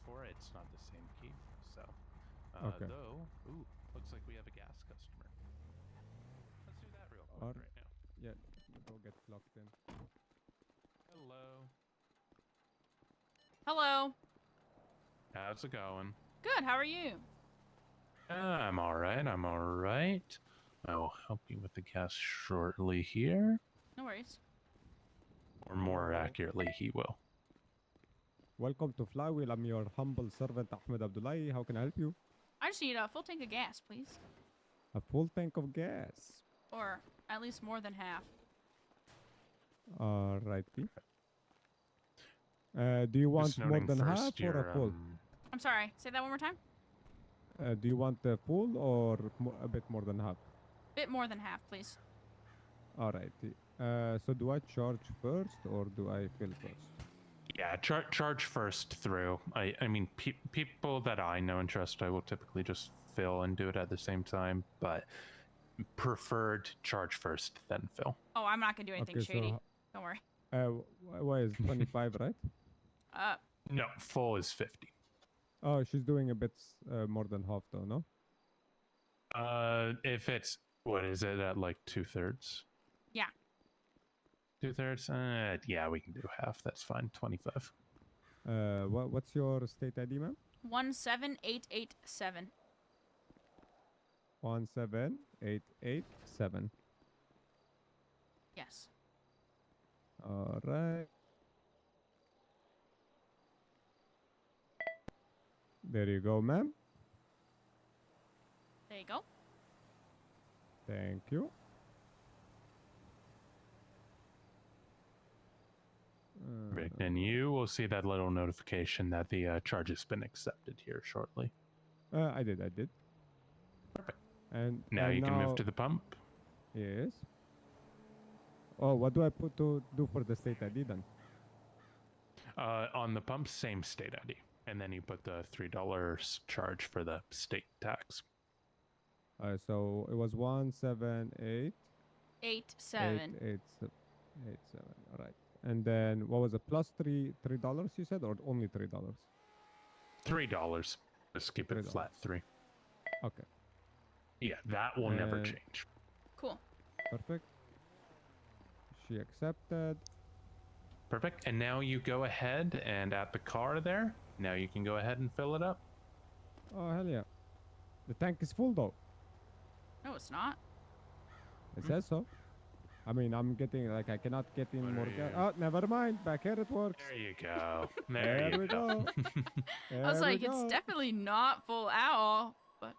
for it. It's not the same key. So, Okay. though, ooh, looks like we have a gas customer. Let's do that real quick right now. Yeah, go get plugged in. Hello. Hello. How's it going? Good, how are you? I'm all right. I'm all right. I will help you with the gas shortly here. No worries. Or more accurately, he will. Welcome to Flywheel. I'm your humble servant, Ahmed Abdullahi. How can I help you? I just need a full tank of gas, please. A full tank of gas. Or at least more than half. Alrighty. Do you want more than half or a full? I'm sorry, say that one more time? Do you want a full or a bit more than half? Bit more than half, please. Alrighty. So do I charge first or do I fill first? Yeah, charge first through. I mean, people that I know and trust, I will typically just fill and do it at the same time, but preferred charge first, then fill. Oh, I'm not gonna do anything shady. So, don't worry. Why is 25, right? No, full is 50. Oh, she's doing a bit more than half though, no? If it's, what is it, at like 2/3? Yeah. 2/3? Yeah, we can do half. That's fine. 25. What's your state ID, ma'am? 17887. 17887. Yes. All right. There you go, ma'am. There you go. Thank you. And you will see that little notification that the charge has been accepted here shortly. I did. Perfect. And now you can move to the pump. Yes. Oh, what do I do for the state ID then? On the pump, same state ID. And then you put the $3 charge for the state tax. So it was 178 87. 87. All right. And then what was it? Plus $3 you said, or only $3? $3. Just keep it flat 3. Okay. Yeah, that will never change. Cool. Perfect. She accepted. Perfect. And now you go ahead and at the car there, now you can go ahead and fill it up. Oh, hell yeah. The tank is full though. No, it's not. It says so. I mean, I'm getting, like, I cannot get in more gas. Oh, never mind. Back here it works. There you go. There we go. I was like, it's definitely not full at all, but...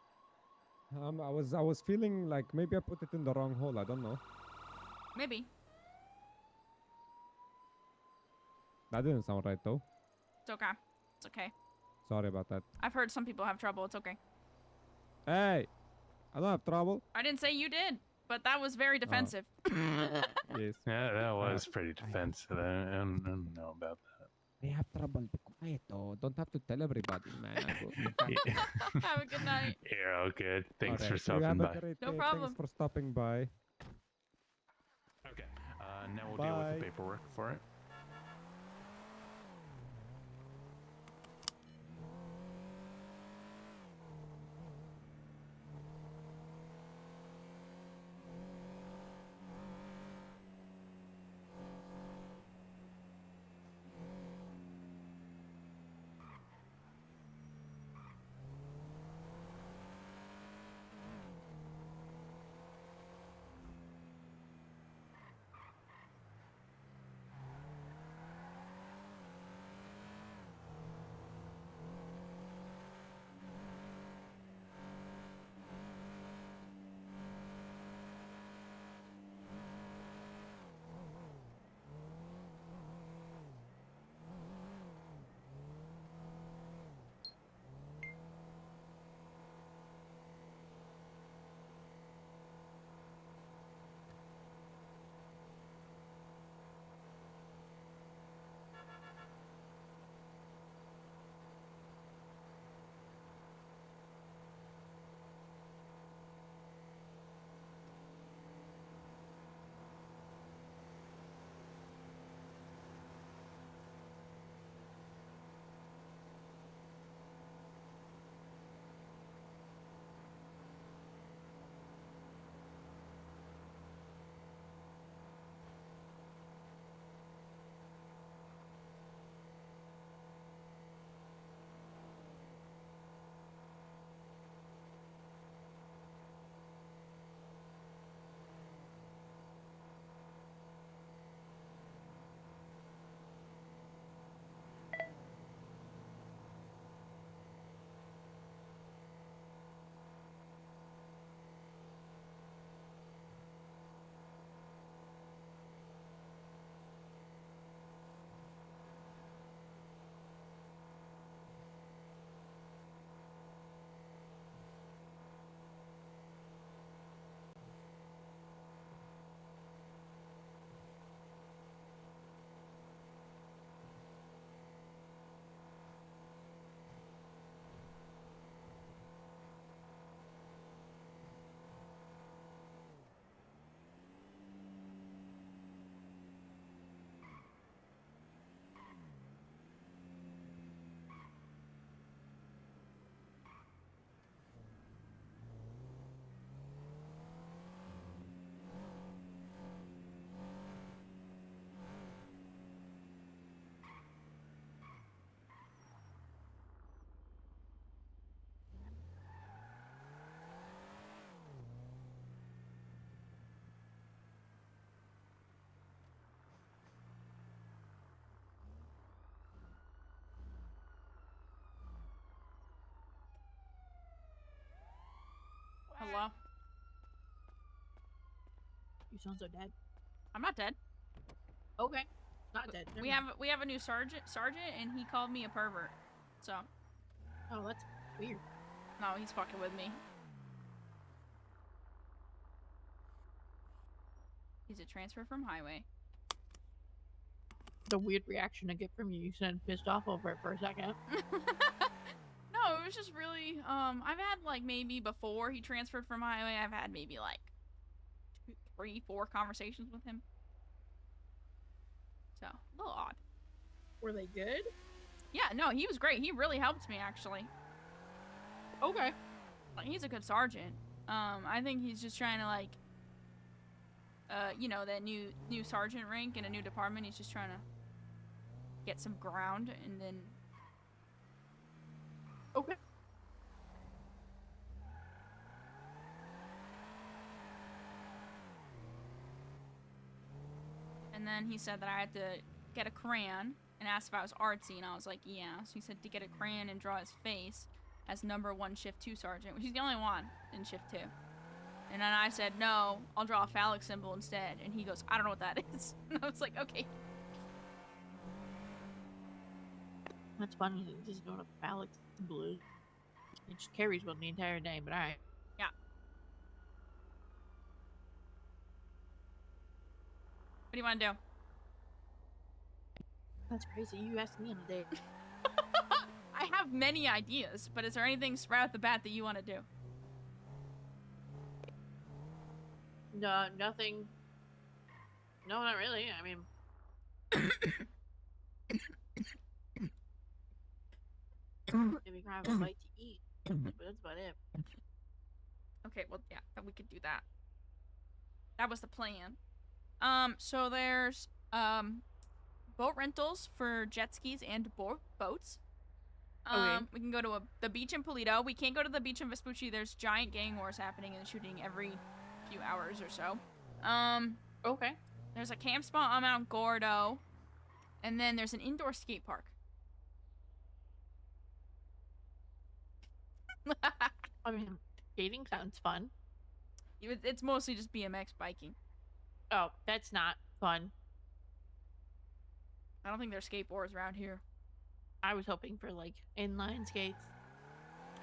I was feeling like maybe I put it in the wrong hole. I don't know. Maybe. That didn't sound right, though. It's okay. It's okay. Sorry about that. I've heard some people have trouble. It's okay. Hey! I don't have trouble. I didn't say you did, but that was very defensive. Yes. Yeah, that was pretty defensive. I don't know about that. I have trouble. Be quiet, though. Don't have to tell everybody, man. Have a good night. You're all good. Thanks All for right. stopping by. No problem. Thanks for stopping by. Okay. Now we'll deal with the paperwork for it. You sound so dead. I'm not dead. Okay. Not dead. Never We mind. have a new sergeant, and he called me a pervert. So, Oh, that's weird. no, he's fucking with me. He's a transfer from highway. The weird reaction I get from you. You sound pissed off over it for a second. No, it was just really, I've had, like, maybe before he transferred from highway, I've had maybe, like, 2, 3, 4 conversations with him. So, a little odd. Were they good? Yeah, no, he was great. He really helped me, actually. Okay. Like, he's a good sergeant. I think he's just trying to, like, you know, that new sergeant rank in a new department. He's just trying to get some ground, and then... Okay. And then he said that I had to get a crayon and asked if I was artsy, and I was like, yeah. So he said to get a crayon and draw his face as number 1 shift 2 sergeant, which he's the only one in shift 2. And then I said, no, I'll draw a phallic symbol instead. And he goes, I don't know what that is. And I was like, okay. That's funny. He doesn't know what a phallic symbol is. It just carries one the entire day, but alright. Yeah. What do you want to do? That's crazy. You asked me on a date. I have many ideas, but is there anything right off the bat that you want to do? No, nothing. No, not really. I mean, maybe grab a bite to eat, but that's about it. Okay, well, yeah, then we could do that. That was the plan. So there's, boat rentals for jet skis and boats. Okay. We can go to the beach in Polito. We can't go to the beach in Vespucci. There's giant gang wars happening and shooting every few hours or so. Okay. There's a camp spot on Mount Gordo. And then there's an indoor skate park. I mean, skating sounds fun. It's mostly just BMX biking. Oh, that's not fun. I don't think there's skateboards around here. I was hoping for, like, inline skates.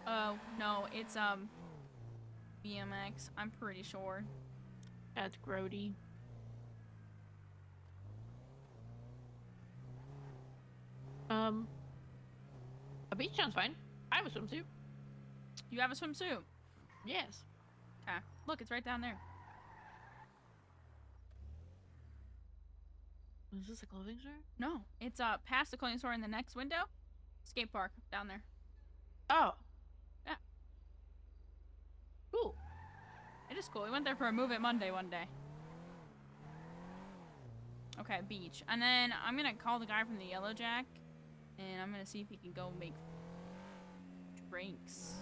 Oh, no, it's, BMX, I'm pretty sure. That's grody. A beach sounds fine. I have a swimsuit. You have a swimsuit? Yes. Okay. Look, it's right down there. Is this a clothing store? No, it's, past the clothing store in the next window. Skate park down there. Oh. Yeah. Cool. It is cool. We went there for a Move It Monday one day. Okay, beach. And then I'm gonna call the guy from the Yellow Jack, and I'm gonna see if he can go make drinks.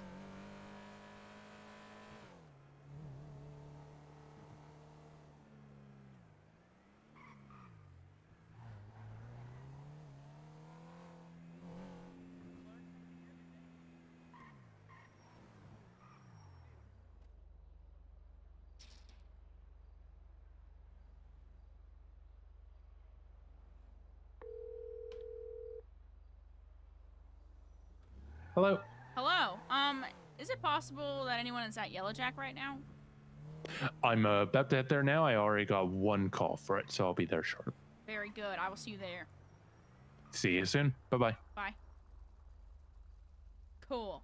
Hello. Hello. Is it possible that anyone is at Yellow Jack right now? I'm about to head there now. I already got 1 call for it, so I'll be there short. Very good. I will see you there. See you soon. Bye-bye. Bye. Cool.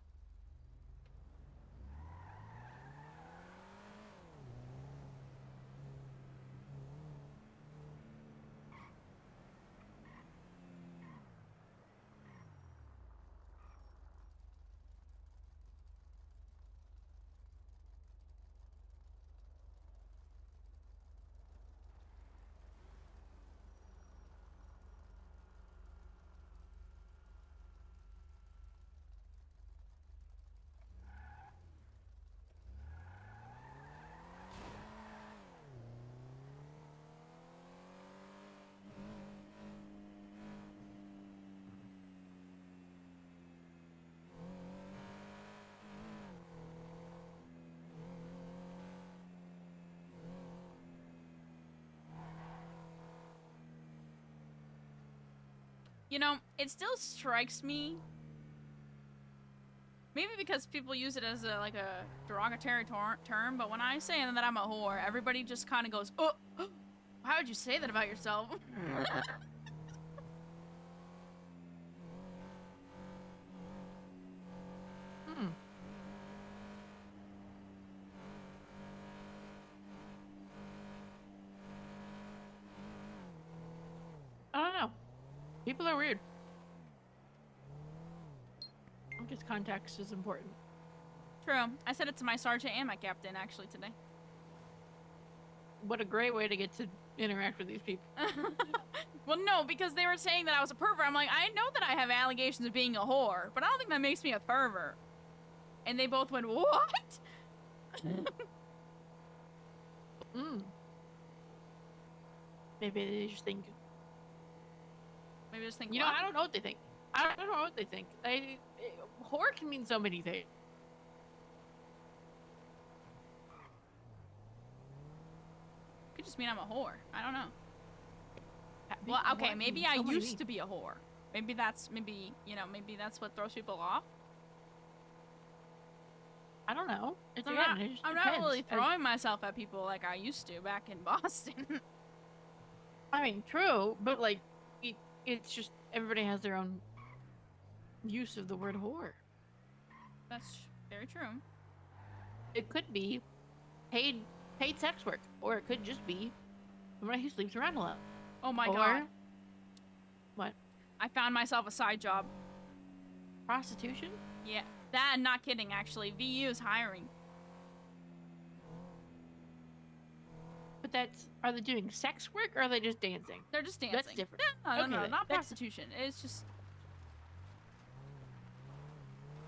You know, it still strikes me. Maybe because people use it as a derogatory term, but when I say that I'm a whore, everybody just kind of goes, "Oh, how would you say that about yourself?" Hmm. I don't know. People are weird. I guess context is important. True. I said it to my sergeant and my captain actually today. What a great way to get to interact with these people. Well, no, because they were saying that I was a pervert. I'm like, I know that I have allegations of being a whore, but I don't think that makes me a pervert. And they both went, what? Mm. Maybe they just think. Maybe just think, You know, what? I don't know what they think. I don't know what they think. Whore can mean so many things. Could just mean I'm a whore. I don't know. Being Well, a okay, whore maybe means I so many used things. to be a whore. Maybe that's what throws people off. I don't know. It's I'm again, not, it just I'm not depends. really throwing myself at people like I used to back in Boston. I mean, true, but like, it's just everybody has their own use of the word whore. That's very true. It could be paid sex work, or it could just be somebody who sleeps around a lot. Oh my or god. what? I found myself a side job. Prostitution? Yeah. That, not kidding, actually. VU is hiring. But are they doing sex work or are they just dancing? They're just dancing. That's different. No, Okay, not that's- prostitution. It's just...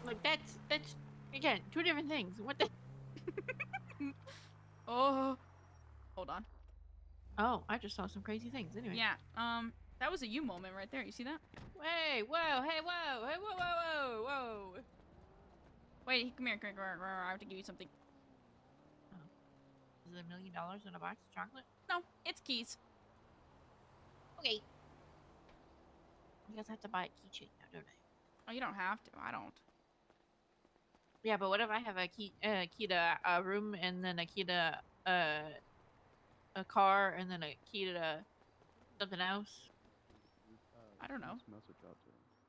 Like that's again, two different things. What the? Oh. Hold on. Oh, I just saw some crazy things. Anyway. Yeah, that was a you moment right there. You see that? Hey, whoa, hey, whoa, hey, whoa, whoa, whoa, whoa. Wait, come here, come here, come here. I have to give you something. Is it $1 million in a box of chocolate? No, it's keys. Okay. I guess I have to buy a keychain now, don't I? Oh, you don't have to. I don't. Yeah, but what if I have a key to a room and then a key to a car and then a key to something else? I don't know.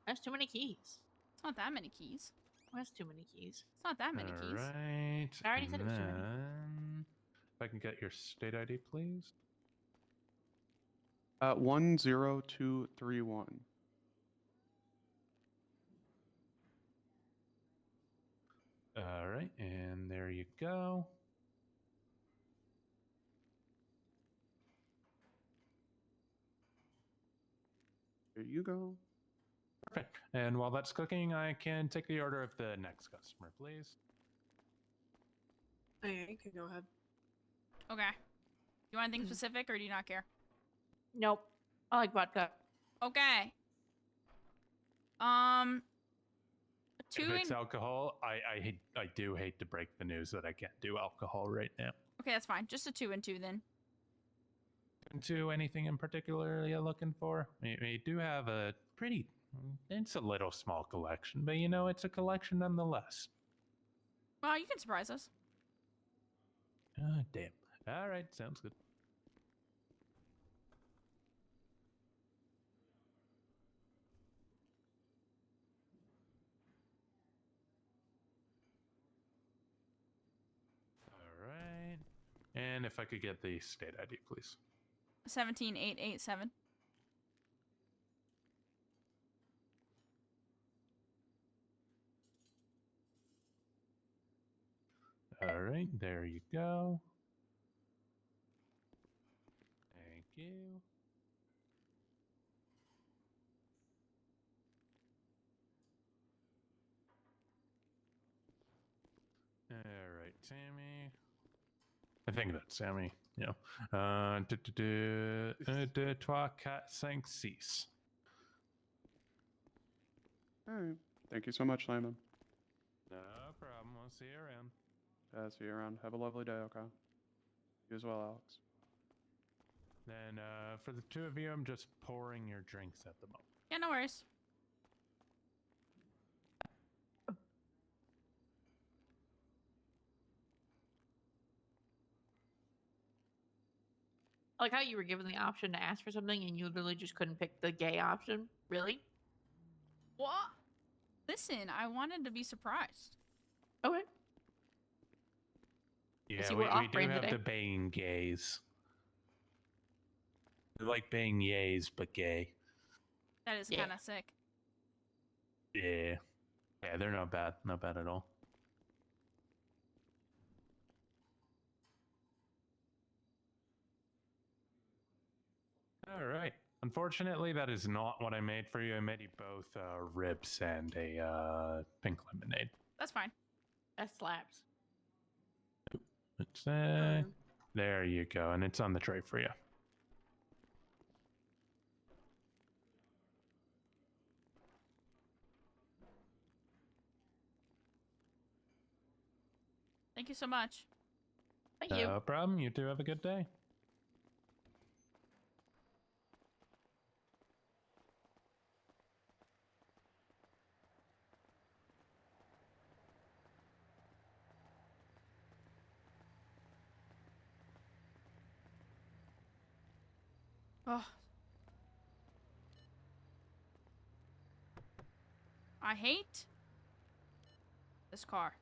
That's too many keys. It's not that many keys. That's too many keys. It's not that many keys. Alright. I already said it was too many. Then, if I can get your state ID, please. 10231. Alright, and there you go. There you go. Perfect. And while that's cooking, I can take the order of the next customer, please. Oh, yeah, you can go ahead. Okay. You want anything specific, or do you not care? Nope. I like vodka. Okay. Two If it's in... alcohol, I do hate to break the news that I can't do alcohol right now. Okay, that's fine. Just a 2 and 2 then. Into anything in particular you're looking for? We do have a pretty... It's a little small collection, but you know, it's a collection nonetheless. Well, you can surprise us. Ah, damn. All right, sounds good. All right. And if I could get the state ID, please. 17887. All right, there you go. Thank you. All right, Sammy. I think that's Sammy. Yeah. De trois, quatre, cinq, six. All right. Thank you so much, Simon. No problem. We'll see you around. See you around. Have a lovely day, okay? You as well, Alex. Then for the two of you, I'm just pouring your drinks at the moment. Yeah, no worries. I like how you were given the option to ask for something and you literally just couldn't pick the gay option. Really? What? Listen, I wanted to be surprised. Okay. Yeah, see, we we're do off-brand have today. the baying gays. They're like baying yays, but gay. That is Yeah. kind of sick. Yeah. Yeah, they're not bad. Not bad at all. All right. Unfortunately, that is not what I made for you. I made you both ribs and a pink lemonade. That's fine. That slaps. It's, there you go, and it's on the tray for you. Thank you so much. Thank you. No problem. You two have a good day. Oh. I hate this car.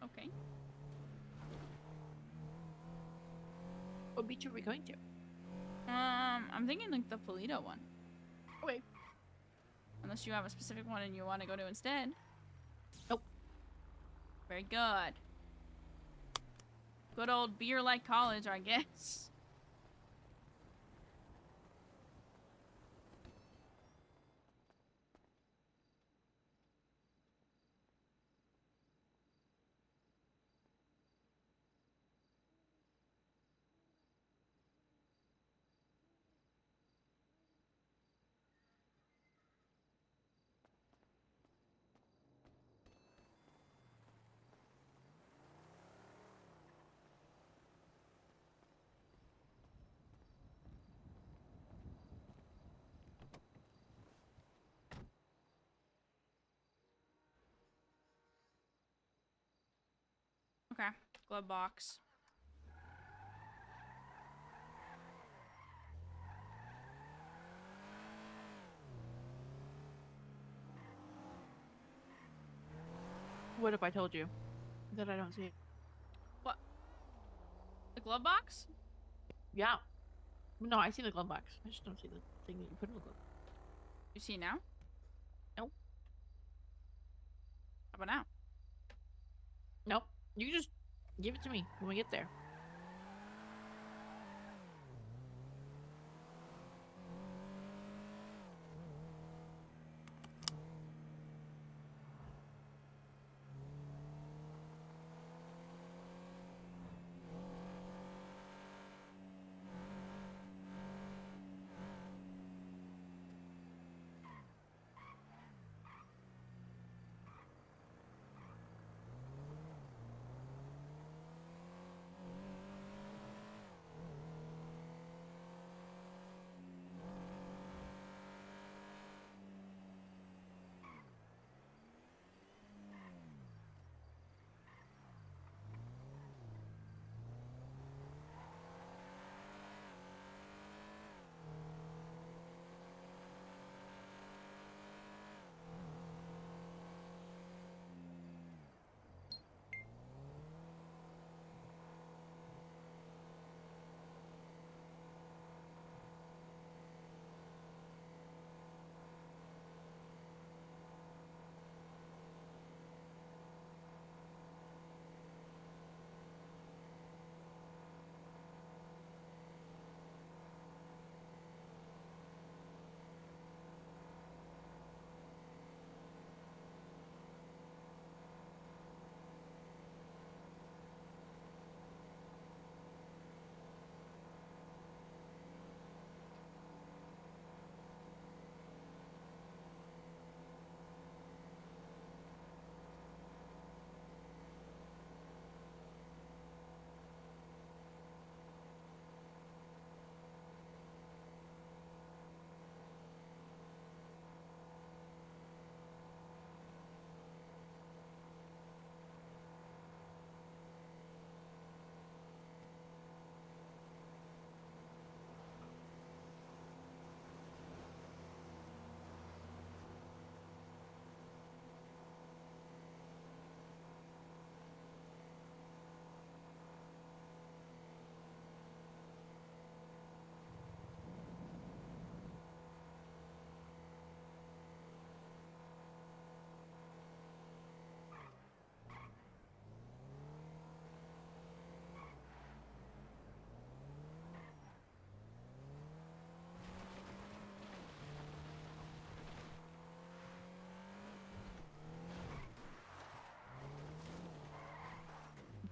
Okay. What beach are we going to? I'm thinking like the Polito one. Okay. Unless you have a specific one and you want to go to instead. Nope. Very good. Good old beer like college, I guess. Okay. Glove box. What if I told you that I don't see it? What? The glove box? Yeah. No, I see the glove box. I just don't see the thing that you put in the glove. You see now? Nope. How about now? Nope. You just give it to me when we get there.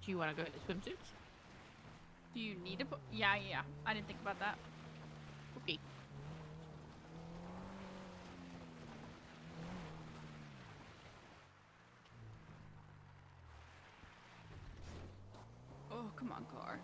Do you want to go to swimsuits? Do you need to put? Yeah. I didn't think about that. Okay. Oh, come on, car.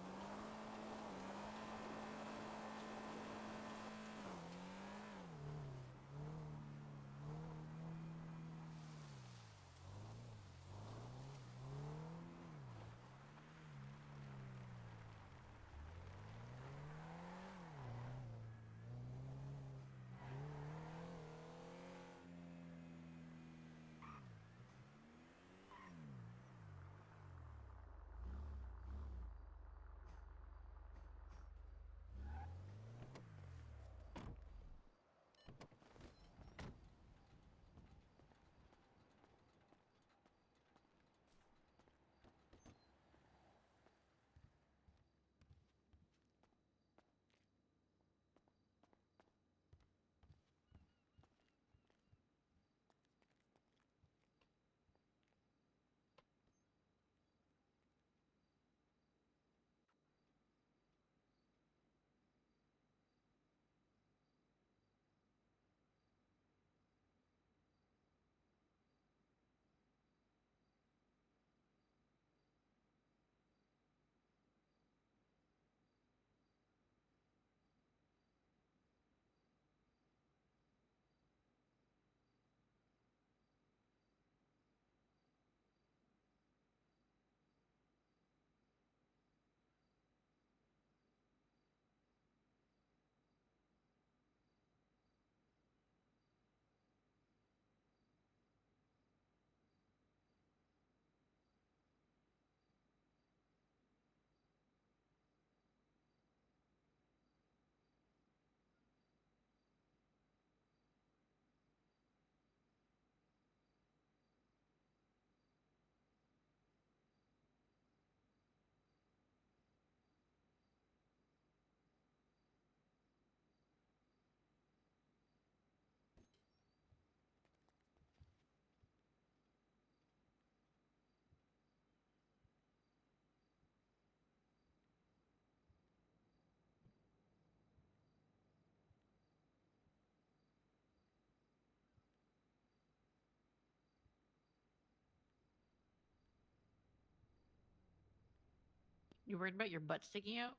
You worried about your butt sticking out?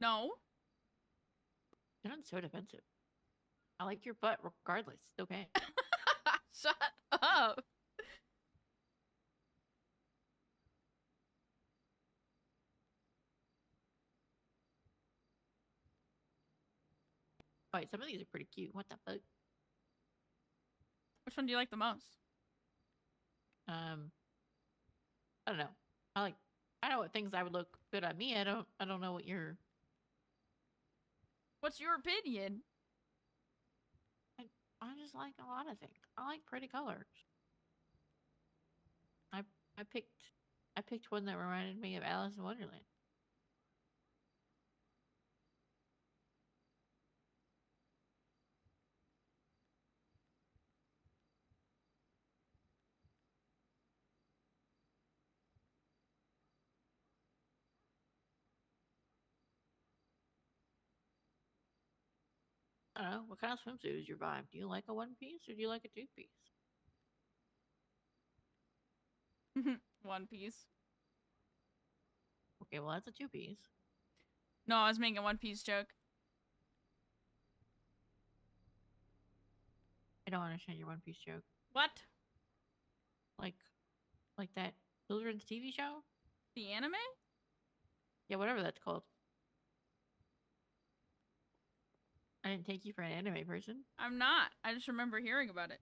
No. You're not so defensive. I like your butt regardless. It's okay. Shut up. Wait, some of these are pretty cute. What the fuck? Which one do you like the most? I don't know. I know what things I would look good on me. I don't know what your What's your opinion? I just like a lot of things. I like pretty colors. I I picked I picked one that reminded me of Alice in Wonderland. I don't know. What kind of swimsuit is your vibe? Do you like a one piece or do you like a two piece? One Piece. Okay, well that's a two piece. No, I was making a One Piece joke. I don't understand your one piece joke. What? Like that children's TV show? The anime? Yeah, whatever that's called. I didn't take you for an anime person. I'm not. I just remember hearing about it.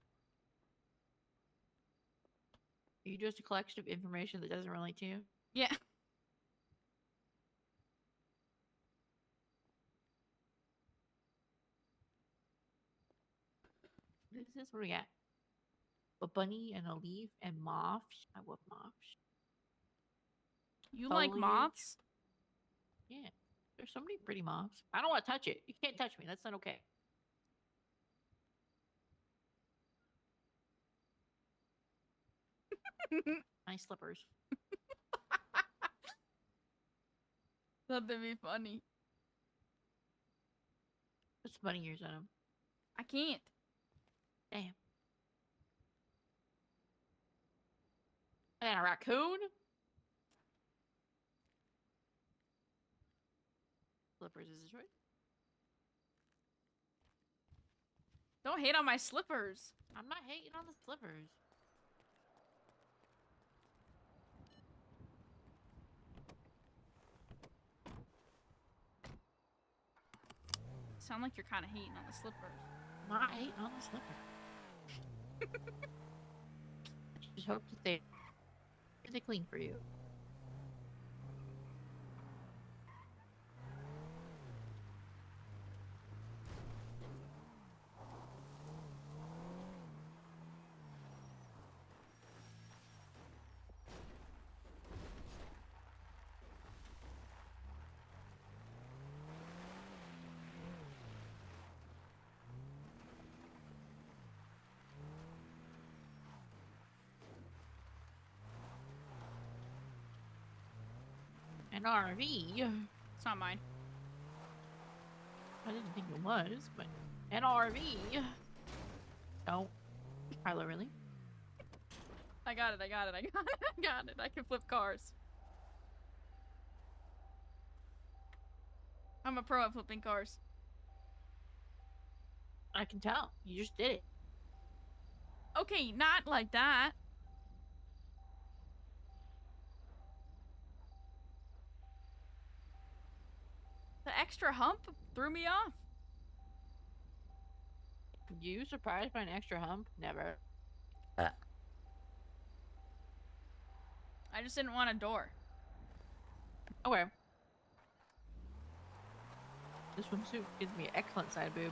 Are you just a collection of information that doesn't relate to you? Yeah. What is this? What do we got? A bunny and a leaf and moths. I love moths. You like Foliage. moths? Yeah. There's so many pretty moths. I don't want to touch it. You can't touch me. That's not okay. Nice slippers. That'd be funny. Put some bunny ears on him. I can't. Damn. And a raccoon? Slippers is a choice. Don't hate on my slippers. I'm not hating on the slippers. Sound like you're kind of hating on the slippers. I'm not hating on the slippers. Just hope that they clean for you. An RV. It's not mine. I didn't think it was, but an RV. No. Harlow, really? I got it. I got it. I got it. I got it. I can flip cars. I'm a pro at flipping cars. I can tell. You just did it. Okay, not like that. The extra hump threw me off. You surprised by an extra hump? Never. I just didn't want a door. Okay. This swimsuit gives me an excellent side boob.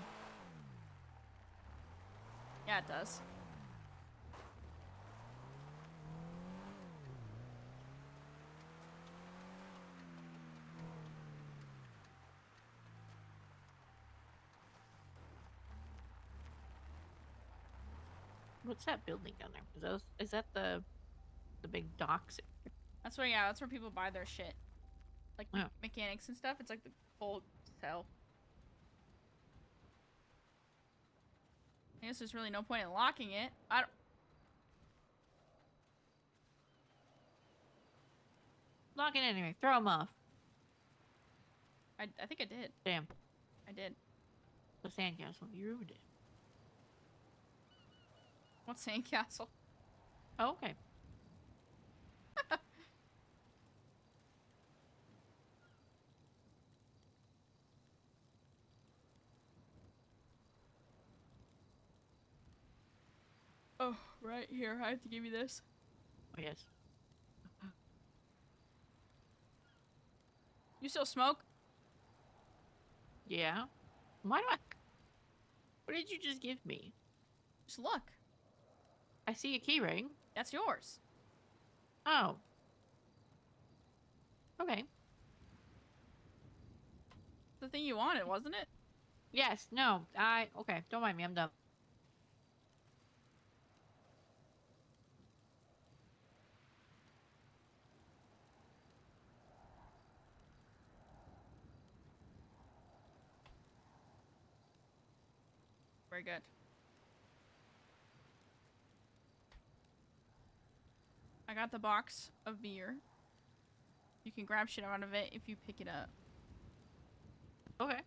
Yeah, it does. What's that building down there? Is that the big docks? That's where, yeah, that's where people buy their shit. Like Yeah. mechanics and stuff. It's like the full sell. I guess there's really no point in locking it. I don't. Lock it anyway. Throw them off. I think I did. Damn. I did. The sandcastle. You ruined it. What's sandcastle? Oh, okay. Oh, right here. I have to give you this. Oh, yes. You still smoke? Yeah. Why do I... What did you just give me? Just look. I see a key ring. That's yours. Oh. Okay. The thing you wanted, wasn't it? Yes. No. Okay. Don't mind me. I'm done. Very good. I got the box of beer. You can grab shit out of it if you pick it up. Okay.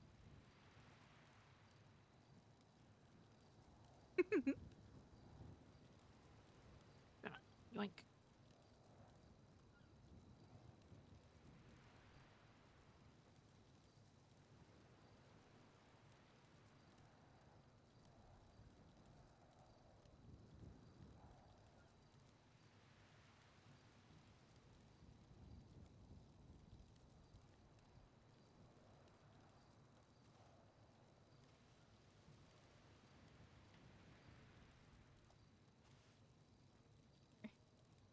Yoink.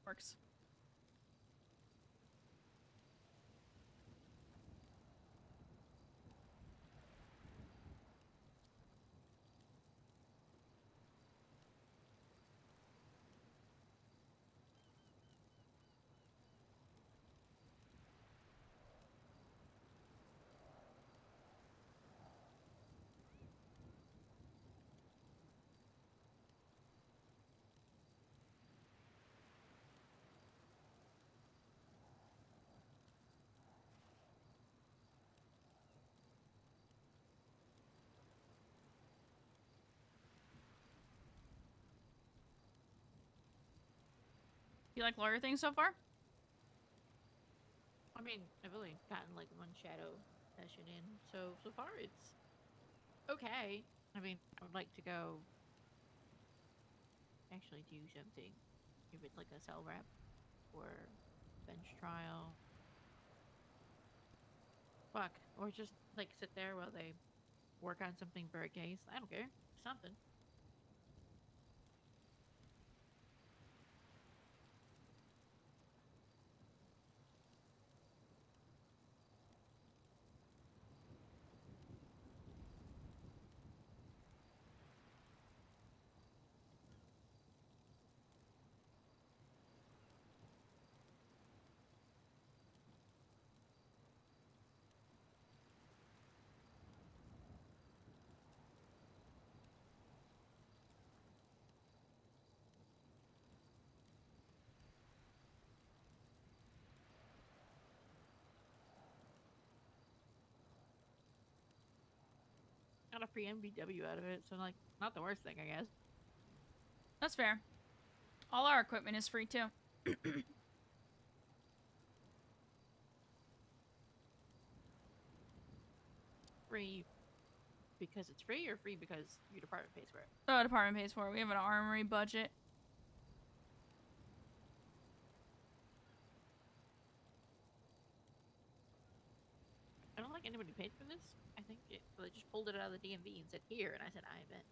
Works. You like lawyer things so far? I mean, I've only gotten like one shadow session in, so far it's okay. I mean, I would like to go actually do something. If it's like a cell rep or bench trial. Fuck. Or just like sit there while they work on something for a case. I don't care. Something. Got a free MVW out of it, so like not the worst thing, I guess. That's fair. All our equipment is free too. Free because it's free or free because your department pays for it? The department pays for it. We have an armory budget. I don't think anybody paid for this. I think they just pulled it out of the DMV and said here, and I said I bet.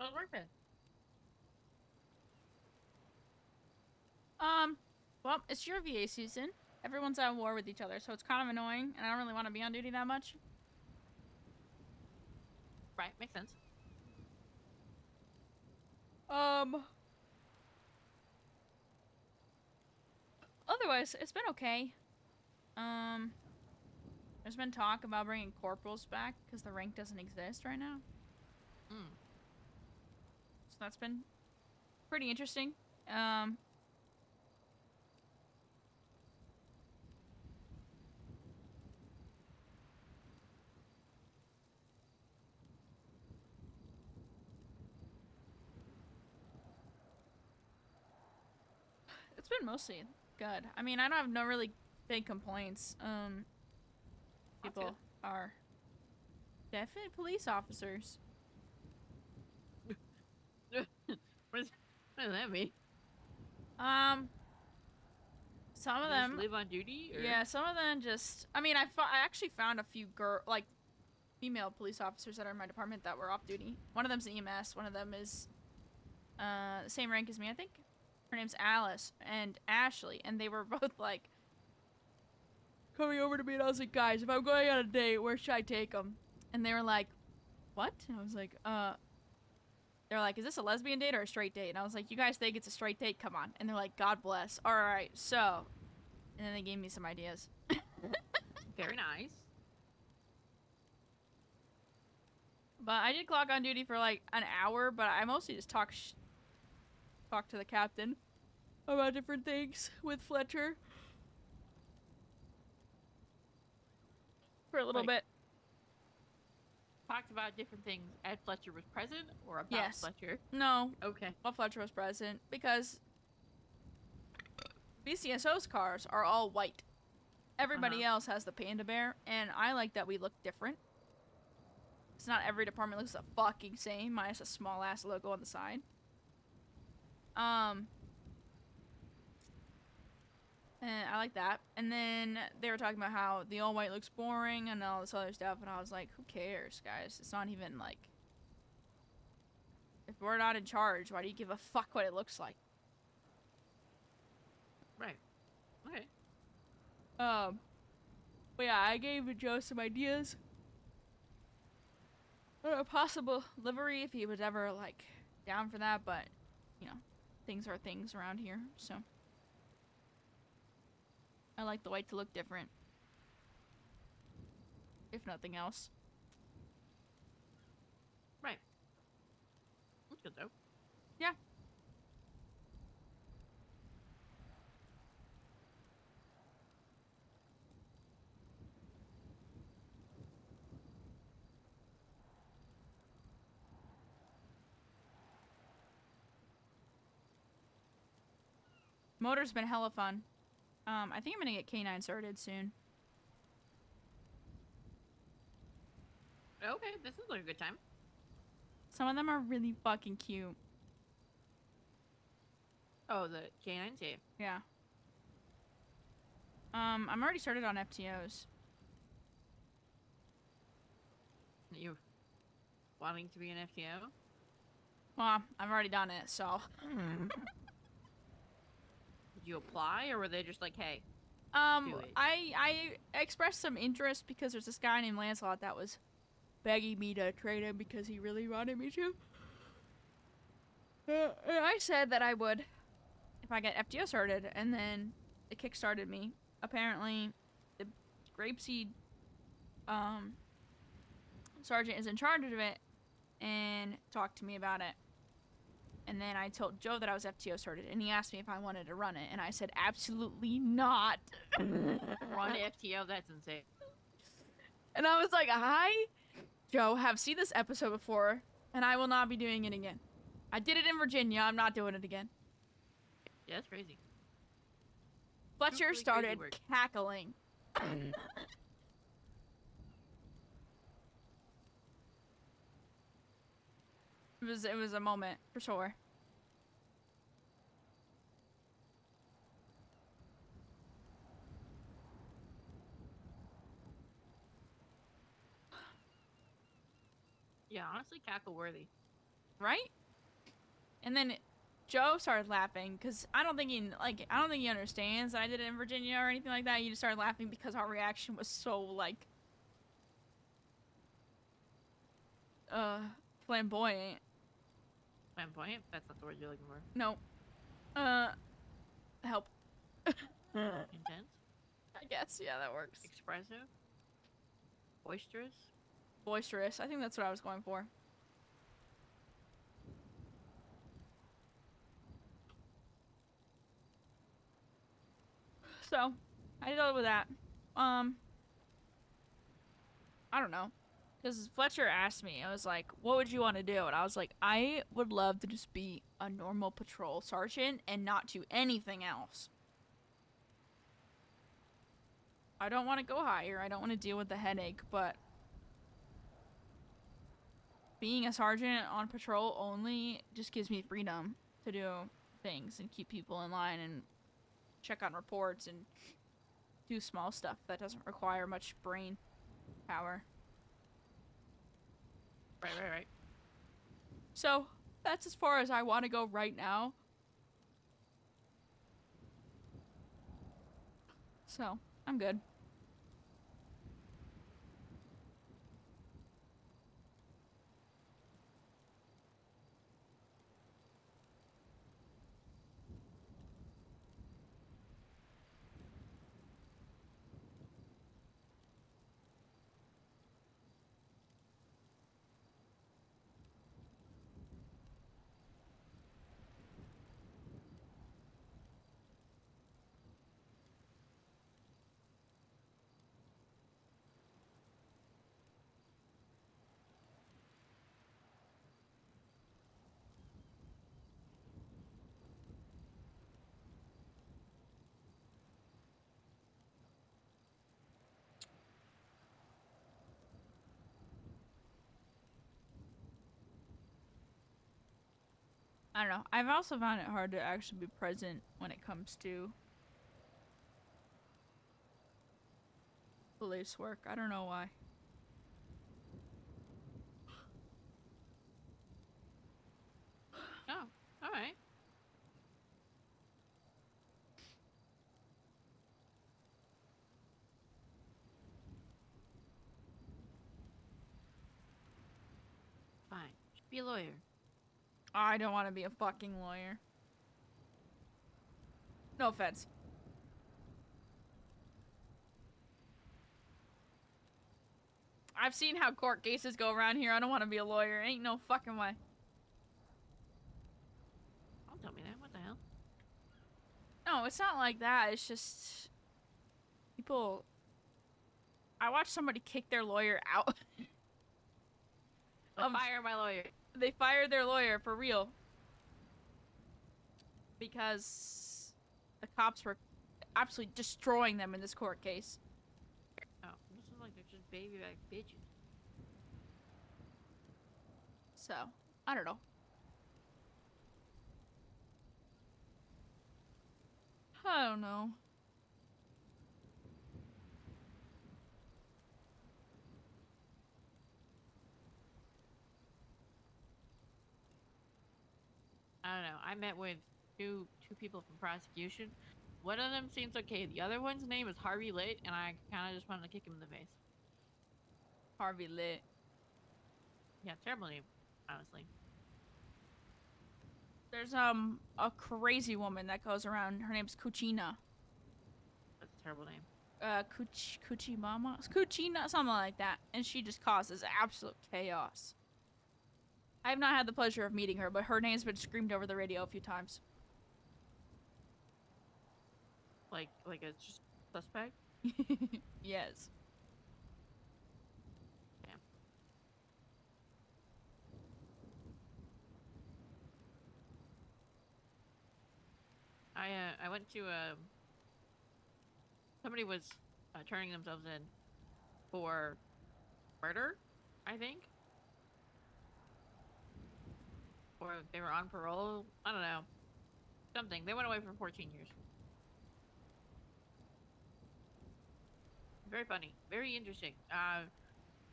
Well, work then. Well, it's your VA season. Everyone's at war with each other, so it's kind of annoying, and I don't really want to be on duty that much. Right, makes sense. Otherwise, it's been okay. There's been talk about bringing corporals back, because the rank doesn't exist right now. Mm. So that's been pretty interesting. It's been mostly good. I mean, I don't have no really big complaints. That's People are definitely police officers. What does that mean? Some of You just them, live on duty? Or? yeah, some of them just. I mean, I actually found a few female police officers that are in my department that were off duty. One of them's EMS. One of them is the same rank as me, I think. Her name's Alice and Ashley, and they were both like coming over to me, and I was like, guys, if I'm going on a date, where should I take them? And they were like, what? And I was like, they're like, is this a lesbian date or a straight date? And I was like, you guys think it's a straight date? Come on. And they're like, God bless. All right, so. And then they gave me some ideas. Very nice. But I did clock on duty for like an hour, but I mostly just talk to the captain about different things with Fletcher. For a little Right. bit. Talked about different things as Fletcher was present or about Yes. Fletcher? No, Okay. while Fletcher was present, because BCSO's cars are all white. Everybody else has the panda bear, and I like that we look different. It's not every department looks the fucking same, minus a small ass logo on the side. And I like that. And then they were talking about how the all white looks boring and all this other stuff, and I was like, who cares, guys? It's not even like, if we're not in charge, why do you give a fuck what it looks like? Right. Okay. But yeah, I gave Joe some ideas on a possible livery if he was ever like down for that, but you know, things are things around here, so I like the white to look different, if nothing else. Right. That's good though. Yeah. Motor's been hella fun. I think I'm gonna get K9 started soon. Okay, this is like a good time. Some of them are really fucking cute. Oh, the canines, yeah. Yeah. I'm already started on FTOs. You wanting to be an FTO? Well, I've already done it, so. Did you apply, or were they just like, hey? Do it. I expressed some interest because there's this guy named Lancelot that was begging me to trade him because he really wanted me to. And I said that I would if I get FTO started, and then it kickstarted me. Apparently, the grapeseed sergeant is in charge of it and talked to me about it. And then I told Joe that I was FTO started, and he asked me if I wanted to run it, and I said absolutely not. Run FTO? That's insane. And I was like, I, Joe, have seen this episode before, and I will not be doing it again. I did it in Virginia. I'm not doing it again. Yeah, that's crazy. Fletcher Really crazy started work. cackling. It was a moment, for sure. Yeah, honestly, cackle worthy. Right? And then Joe started laughing because I don't think he understands that I did it in Virginia or anything like that. He just started laughing because our reaction was so like flamboyant. Flamboyant? That's not the word you're looking for. No. Help. Intense? I guess, yeah, that works. Expressive? Boisterous? Boisterous. I think that's what I was going for. So, I dealt with that. I don't know. Because Fletcher asked me, I was like, what would you want to do? And I was like, I would love to just be a normal patrol sergeant and not do anything else. I don't want to go higher. I don't want to deal with the headache, but being a sergeant on patrol only just gives me freedom to do things and keep people in line and check on reports and do small stuff that doesn't require much brain power. Right. So, that's as far as I want to go right now. So, I'm good. I don't know. I've also found it hard to actually be present when it comes to police work. I don't know why. Oh, alright. Fine. Just be a lawyer. I don't want to be a fucking lawyer. No offense. I've seen how court cases go around here. I don't want to be a lawyer. Ain't no fucking way. Don't tell me that. What the hell? No, it's not like that. It's just people. I watched somebody kick their lawyer out. Fire my lawyer. They fired their lawyer for real because the cops were absolutely destroying them in this court case. Oh, this is like they're just baby back bitches. So, I don't know. I don't know. I don't know. I met with two people from prosecution. One of them seems okay. The other one's name is Harvey Litt, and I kind of just wanted to kick him in the face. Harvey Litt. Yeah, terrible name, honestly. There's a crazy woman that goes around. Her name's Cucina. That's a terrible name. Cuchi Mama? Cucina, something like that. And she just causes absolute chaos. I have not had the pleasure of meeting her, but her name's been screamed over the radio a few times. Like a just suspect? Yes. Yeah. I went to somebody was turning themselves in for murder, I think. Or they were on parole. I don't know. Something. They went away for 14 years. Very funny. Very interesting. I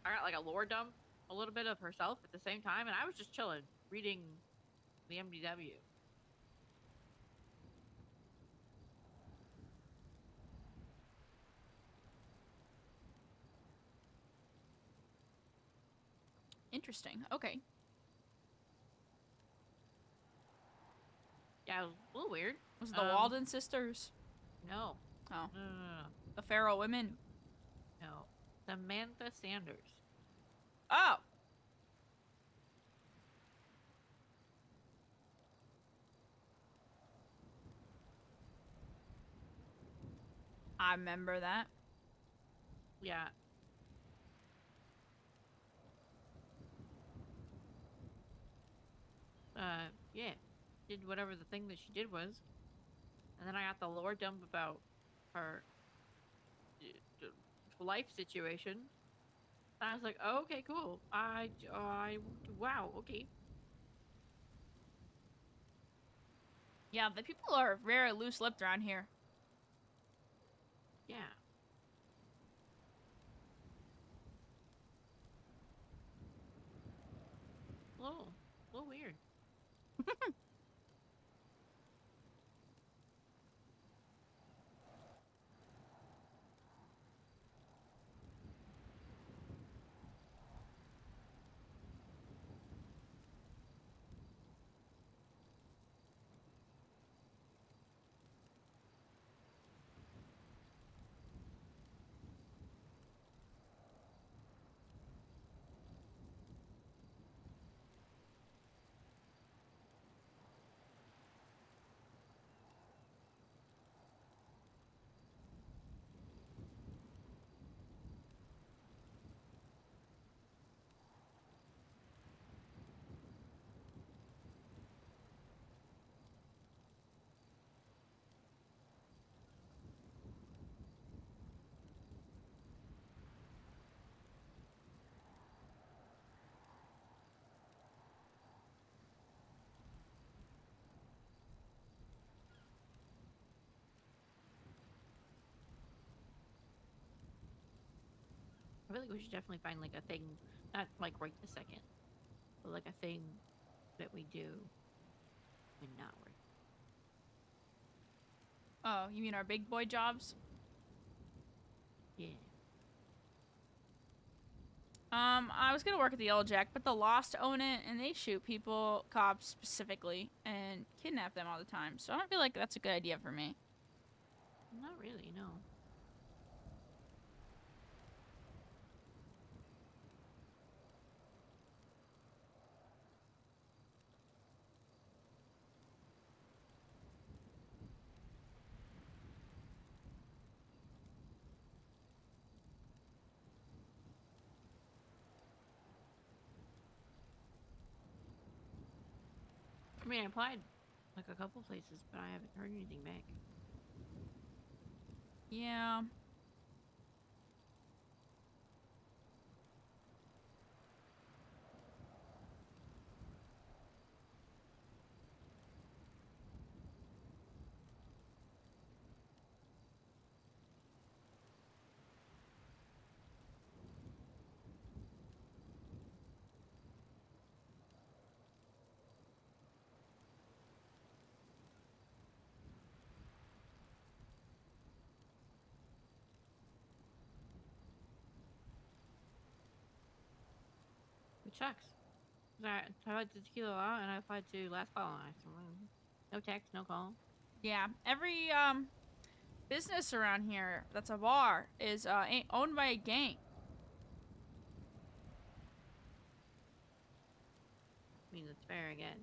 got like a lore dump, a little bit of herself at the same time, and I was just chilling, reading The MDW. Interesting. Okay. Yeah, it was a little weird. Was it the Walden sisters? No. Oh. No. The Pharaoh women? No. Samantha Sanders. Oh! I remember that. Yeah. Yeah. Did whatever the thing that she did was. And then I got the lore dump about her life situation. And I was like, oh, okay, cool. Wow, okay. Yeah, the people are very loose-lipped around here. Yeah. A little weird. I feel like we should definitely find like a thing, not like right this second, but like a thing that we do when not working. Oh, you mean our big boy jobs? Yeah. I was gonna work at the Yellow Jack, but the Lost own it, and they shoot people, cops specifically, and kidnap them all the time. So I don't feel like that's a good idea for me. Not really, no. I mean, I applied like a couple places, but I haven't heard anything back. Yeah. Which sucks. 'Cause I applied to Tequila Law and I applied to Last Call on Ice. No text, no call. Yeah. Every business around here that's a bar is owned by a gang. I mean, that's fair, I guess.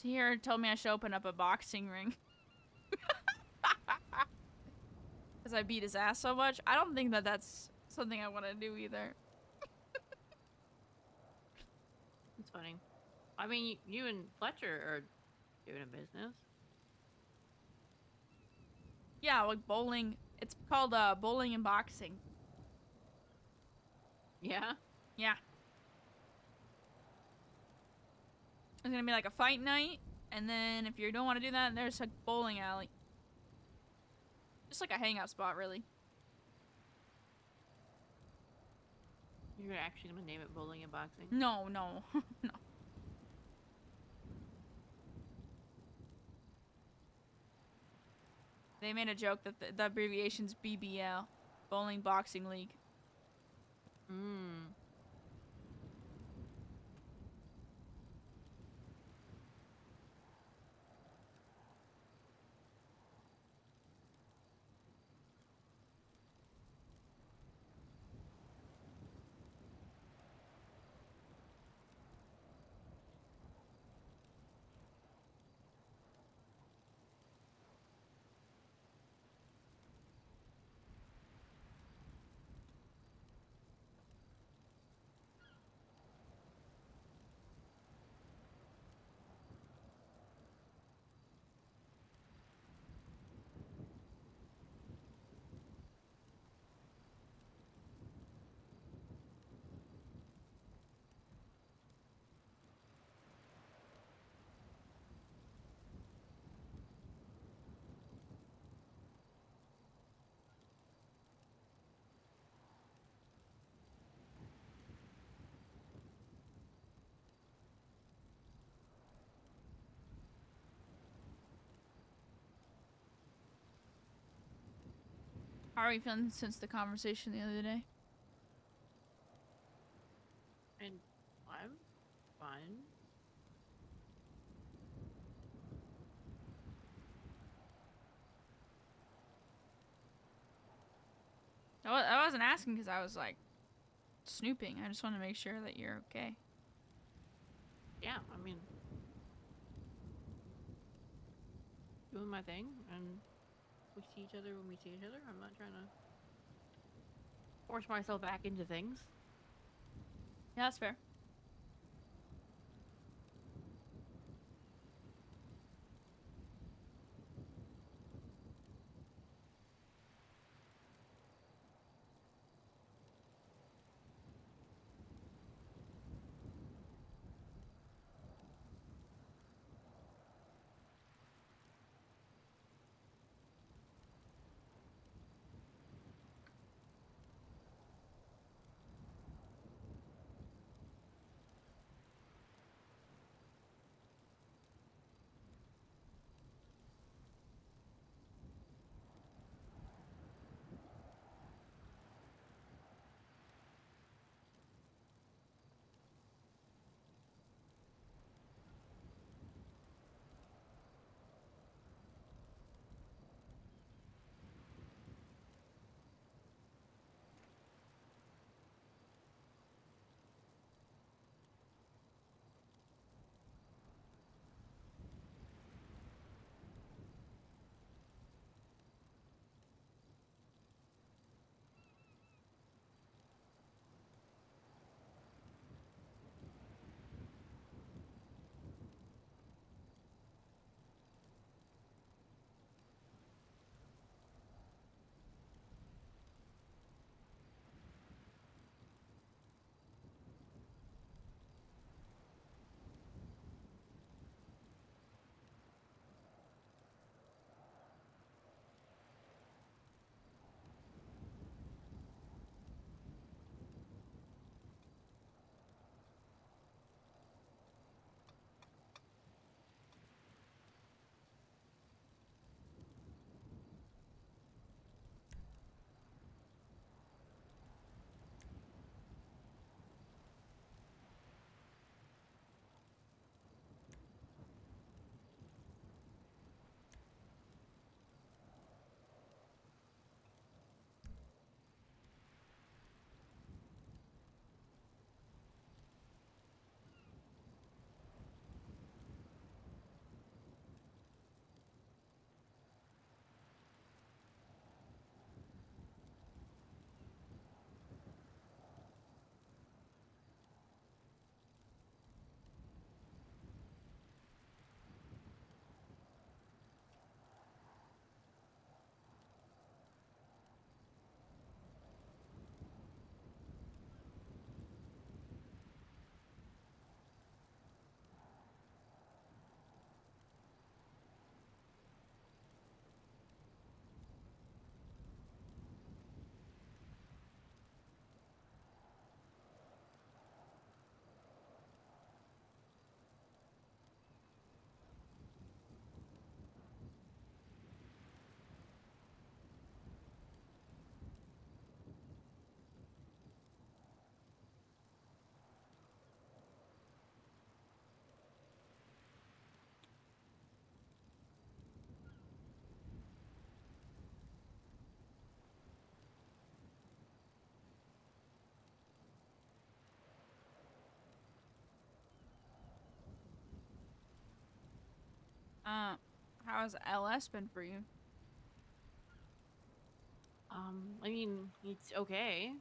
Here told me I should open up a boxing ring. Because I beat his ass so much. I don't think that that's something I want to do either. It's funny. I mean, you and Fletcher are doing a business. Yeah, like bowling. It's called bowling and boxing. Yeah. Yeah. It's gonna be like a fight night, and then if you don't want to do that, there's a bowling alley. Just like a hangout spot, really. You're actually gonna name it bowling and boxing? No, no, no. They made a joke that the abbreviation's BBL, Bowling Boxing League. Mmm. How are you feeling since the conversation the other day? And I'm fine. I wasn't asking because I was like snooping. I just want to make sure that you're okay. Yeah, I mean, doing my thing, and we see each other when we see each other. I'm not trying to force myself back into things. Yeah, that's fair. How's LS been for you? I mean, it's okay.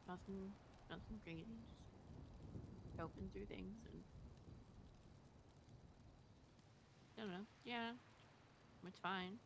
Nothing, nothing crazy. Just helping through things and I don't know. Yeah, it's fine.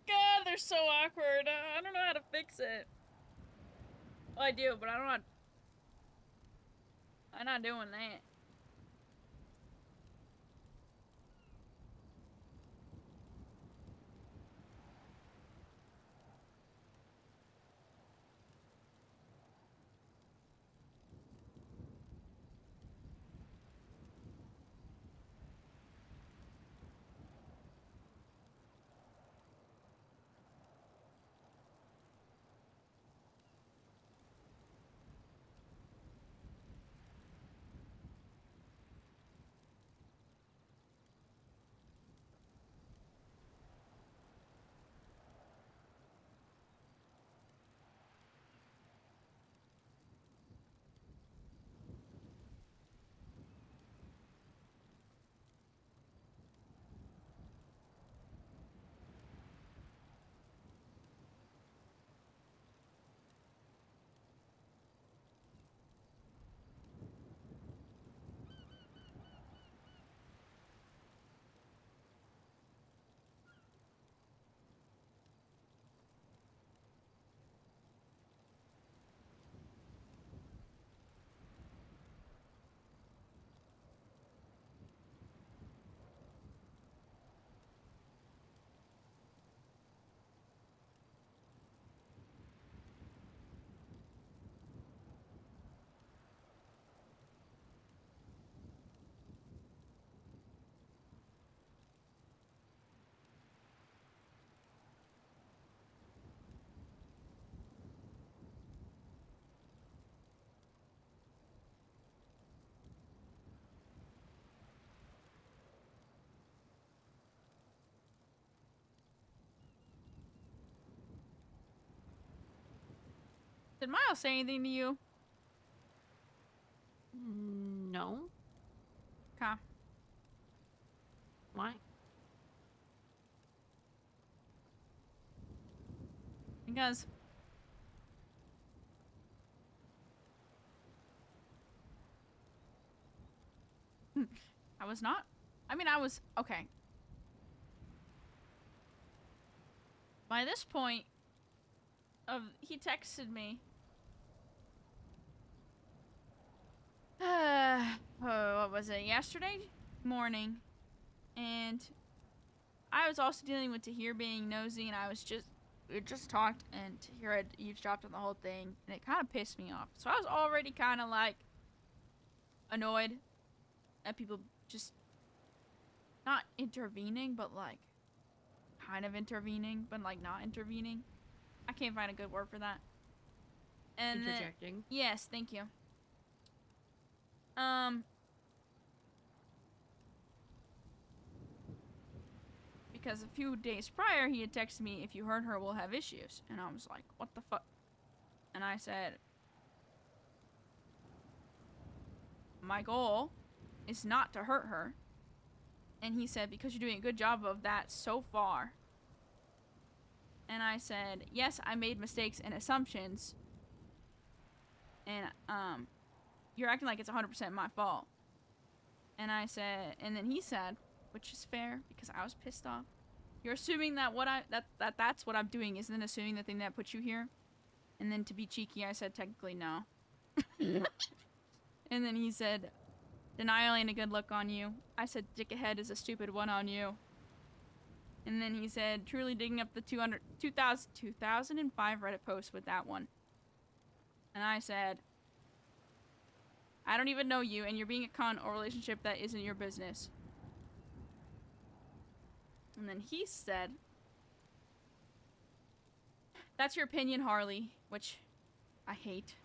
God, they're so awkward. I don't know how to fix it. Well, I do, but I don't know. I'm not doing that. Did Miles say anything to you? No. Okay. Why? Because I was not. I mean, I was okay. By this point, he texted me. What was it? Yesterday morning, and I was also dealing with Tahir being nosy, and we had just talked, and Tahir had eavesdropped on the whole thing, and it kind of pissed me off. So I was already kind of like annoyed at people just not intervening, but like kind of intervening, but like not intervening. I can't find a good word for that. And then, Interjecting. yes, thank you. Because a few days prior, he had texted me, if you hurt her, we'll have issues. And I was like, what the fuck? And I said, my goal is not to hurt her. And he said, because you're doing a good job of that so far. And I said, yes, I made mistakes and assumptions. And, you're acting like it's 100% my fault. And I said, and then he said, which is fair because I was pissed off. You're assuming that that's what I'm doing, isn't it? Assuming the thing that put you here. And then to be cheeky, I said technically no. And then he said, denial ain't a good look on you. I said dick ahead is a stupid one on you. And then he said, truly digging up the 2005 Reddit post with that one. And I said, I don't even know you, and you're being a cunt or relationship that isn't your business. And then he said, that's your opinion, Harley, which I hate.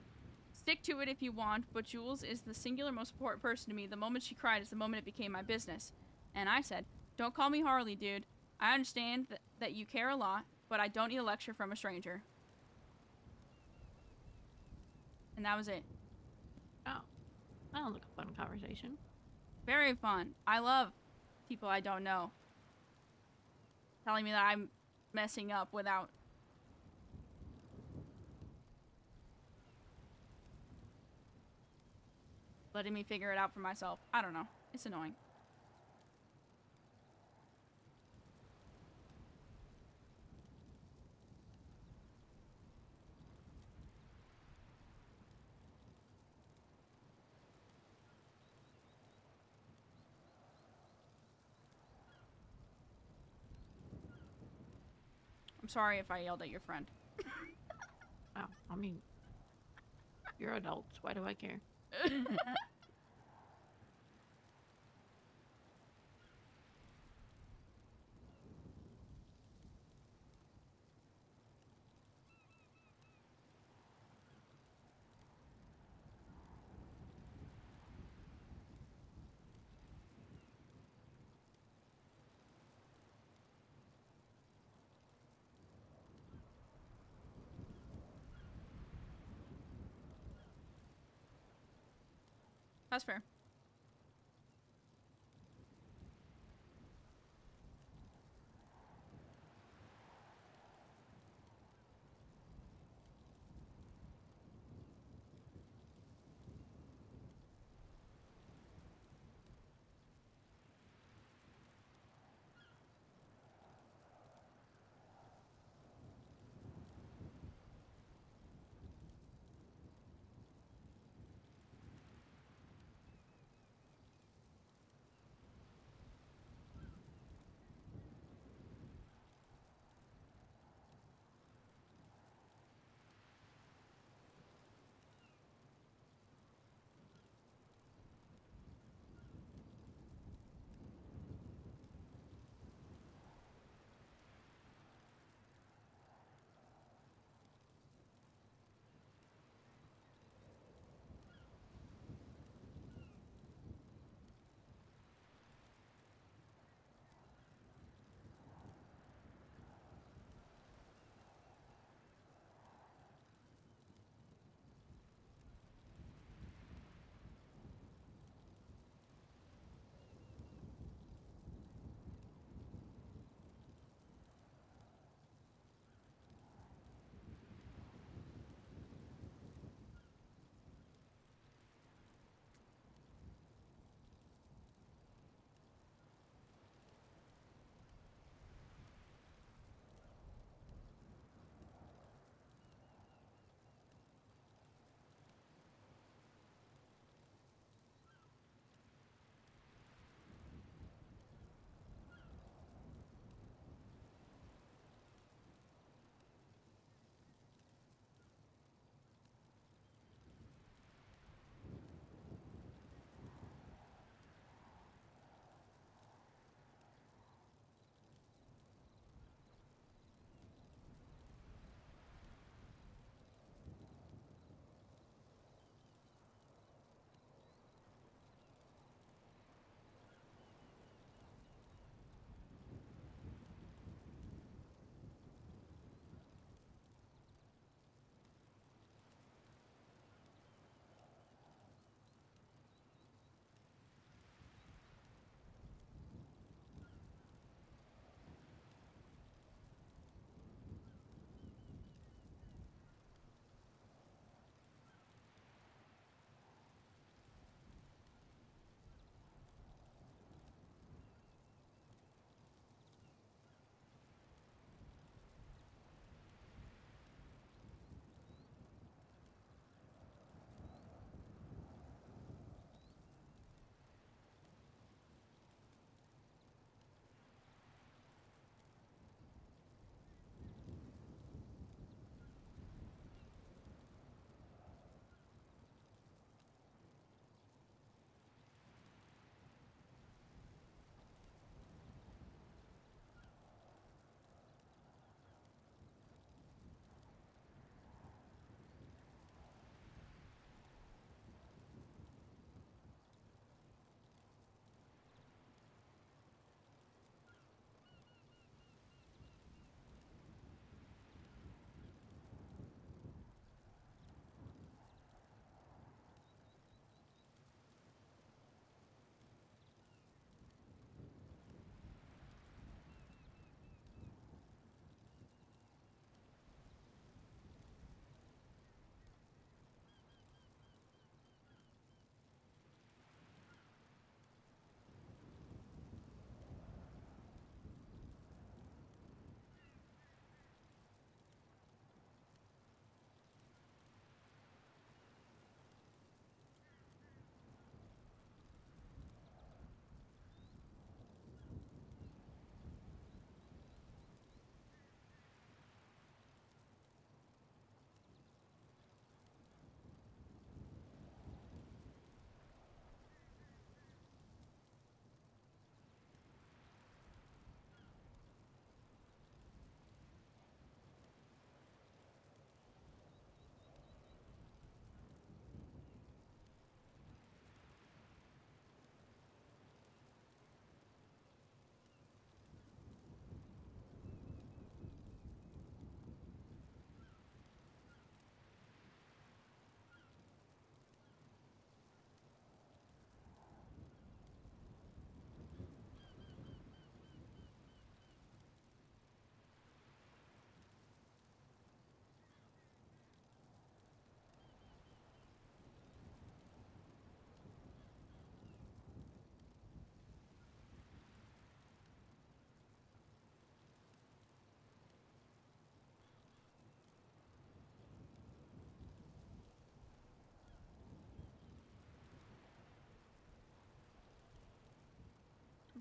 Stick to it if you want, but Jules is the singular most important person to me. The moment she cried is the moment it became my business. And I said, don't call me Harley, dude. I understand that you care a lot, but I don't need a lecture from a stranger. And that was it. Oh. That sounds like a fun conversation. Very fun. I love people I don't know telling me that I'm messing up without letting me figure it out for myself. I don't know. It's annoying. I'm sorry if I yelled at your friend. Oh, I mean, you're adults. Why do I care? That's fair.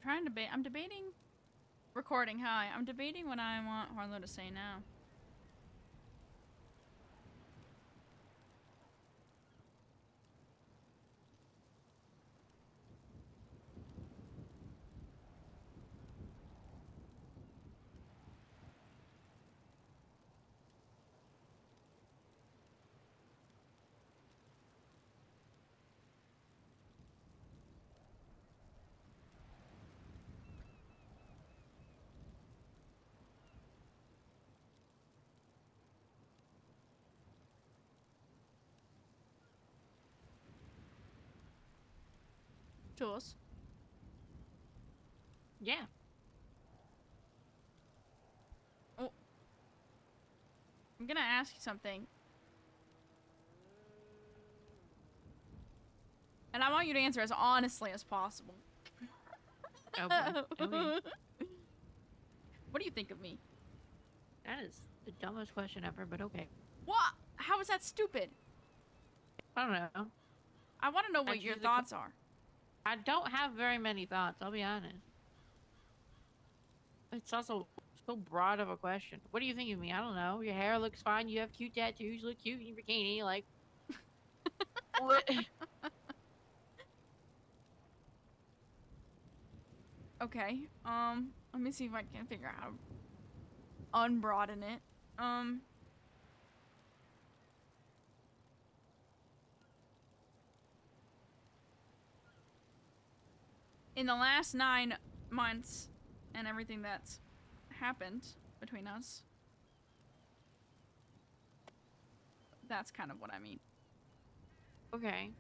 trying to debate. I'm debating recording. Hi. I'm debating what I want Harlow to say now. Jules. Yeah. I'm gonna ask you something. And I want you to answer as honestly as possible. Oh boy. Okay. What do you think of me? That is the dumbest question ever, but okay. What? How is that stupid? I don't know. I want to know what That's your usually thoughts are. I don't have very many thoughts, I'll be honest. It's also so broad of a question. What do you think of me? I don't know. Your hair looks fine. You have cute tattoos. You look cute in your bikini. Like, what? Okay. Let me see if I can figure out how to unbroaden it. In the last 9 months and everything that's happened between us, that's kind of what I mean. Okay.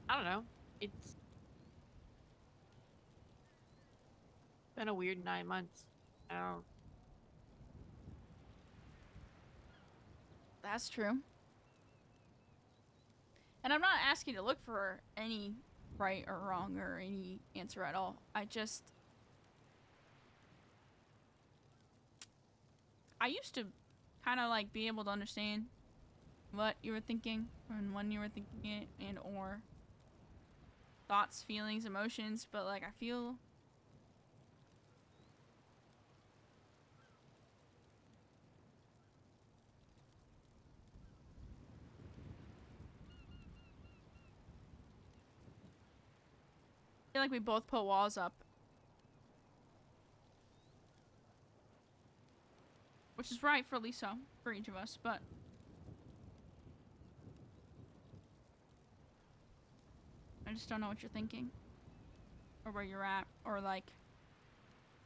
I don't know. It's been a weird 9 months. I don't. That's true. And I'm not asking you to look for any right or wrong or any answer at all. I used to kind of like be able to understand what you were thinking and when you were thinking it and or thoughts, feelings, emotions, but like I feel like we both put walls up. Which is rightfully so for each of us, but I just don't know what you're thinking. Or where you're at. Or like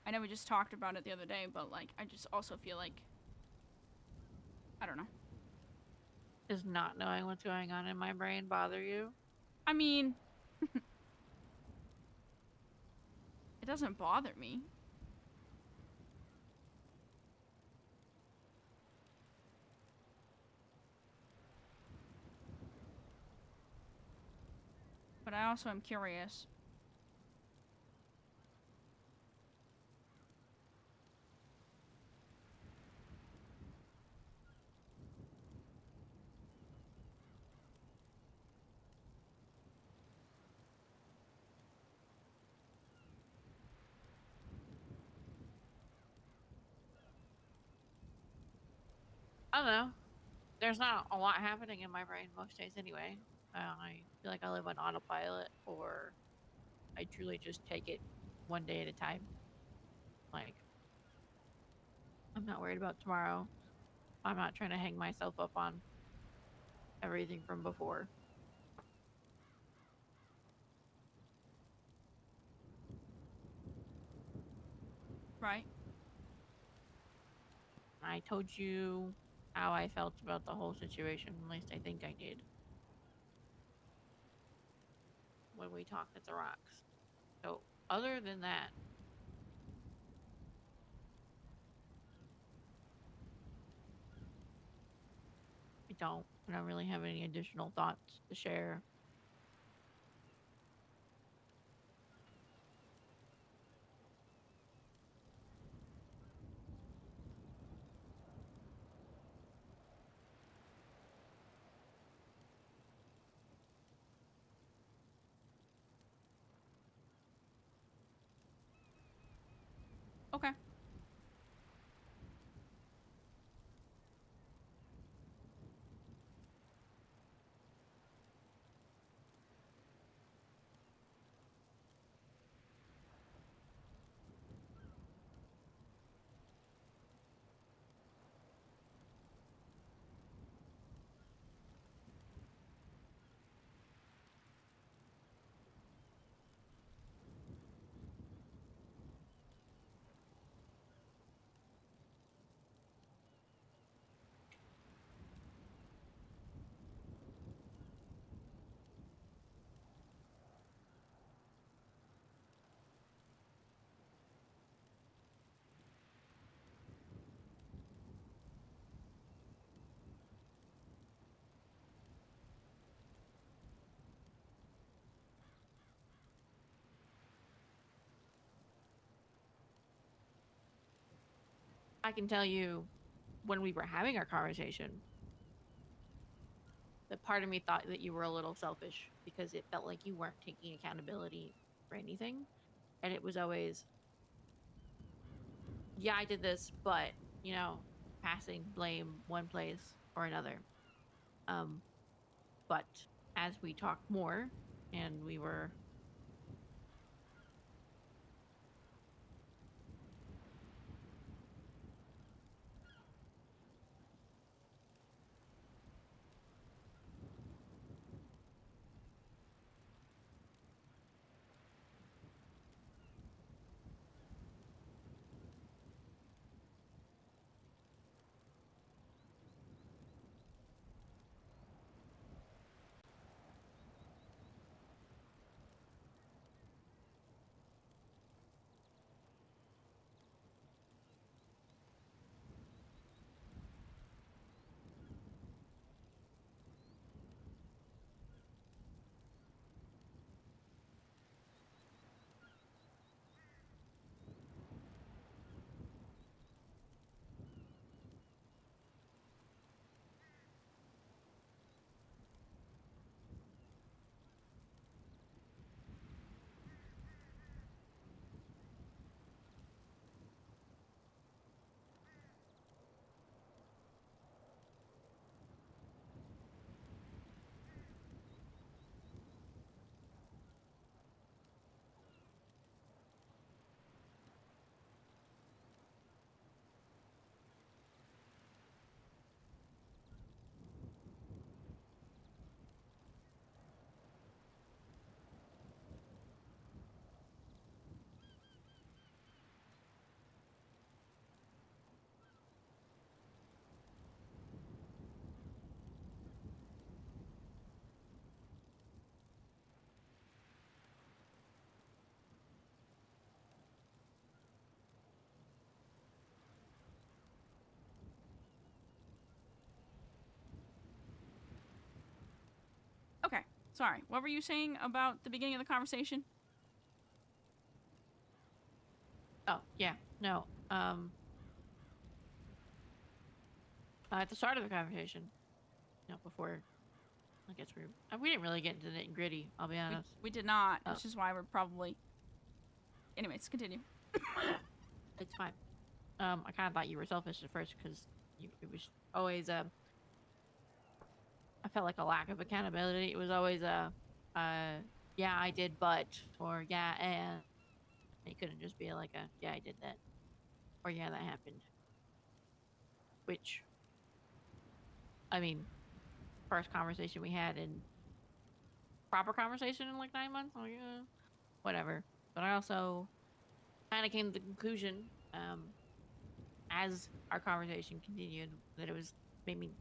I know we just talked about it the other day, but like I just also feel like I don't know. Does not knowing what's going on in my brain bother you? I mean it doesn't bother me. But I also am curious. I don't know. There's not a lot happening in my brain most days anyway. I feel like I live on autopilot, or I truly just take it one day at a time. Like, I'm not worried about tomorrow. I'm not trying to hang myself up on everything from before. Right? I told you how I felt about the whole situation. At least I think I did. When we talked at the rocks. So, other than that, I don't really have any additional thoughts to share. Okay. I can tell you, when we were having our conversation, that part of me thought that you were a little selfish because it felt like you weren't taking accountability for anything. And it was always, yeah, I did this, but, passing blame one place or another. Um, but as we talked more and we were Okay. Sorry. What were you saying about the beginning of the conversation? Oh, yeah. No. At the start of the conversation, before I guess we didn't really get into the nitty gritty, I'll be honest. We did not, Oh. which is why we're probably. Anyways, continue. It's fine. I kind of thought you were selfish at first because it was always I felt like a lack of accountability. It was always yeah, I did, but, or yeah, and it couldn't just be like yeah, I did that, or yeah, that happened. Which, I mean, first conversation we had in proper conversation in like 9 months, like whatever. But I also kind of came to the conclusion, as our conversation continued, that it was maybe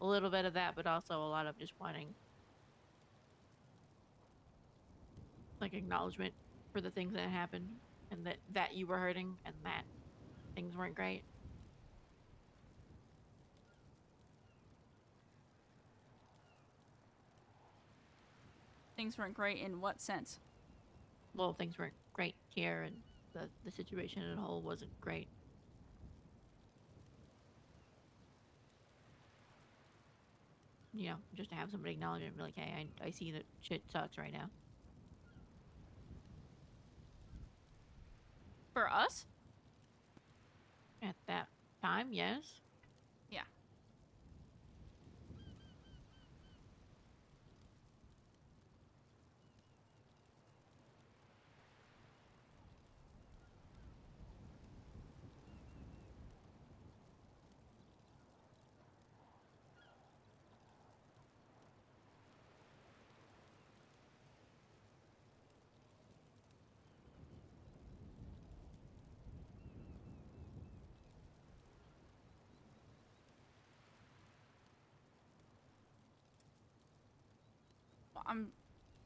a little bit of that, but also a lot of just wanting like acknowledgement for the things that happened and that you were hurting and that things weren't great. Things weren't great in what sense? Well, things weren't great here, and the situation as a whole wasn't great. You know, just to have somebody acknowledge it and be like, hey, I see that shit sucks right now. For us? At that time, yes. Yeah.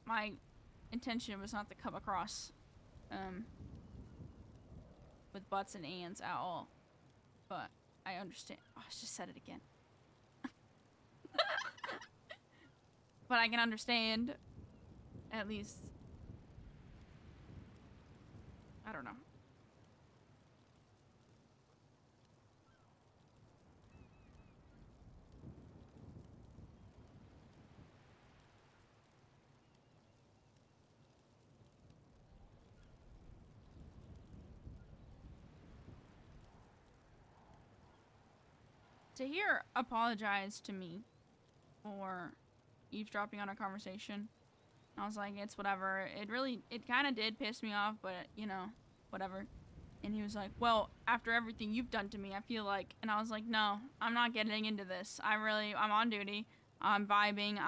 My intention was not to come across with butts and ands at all, but I understand. Oh, I just said it again. But I can understand, at least. I don't know. Tahir apologized to me for eavesdropping on our conversation. I was like, it's whatever. It kind of did piss me off, but, you know, whatever. And he was like, well, after everything you've done to me, I feel like... And I was like, no, I'm not getting into this. I'm on duty. I'm vibing.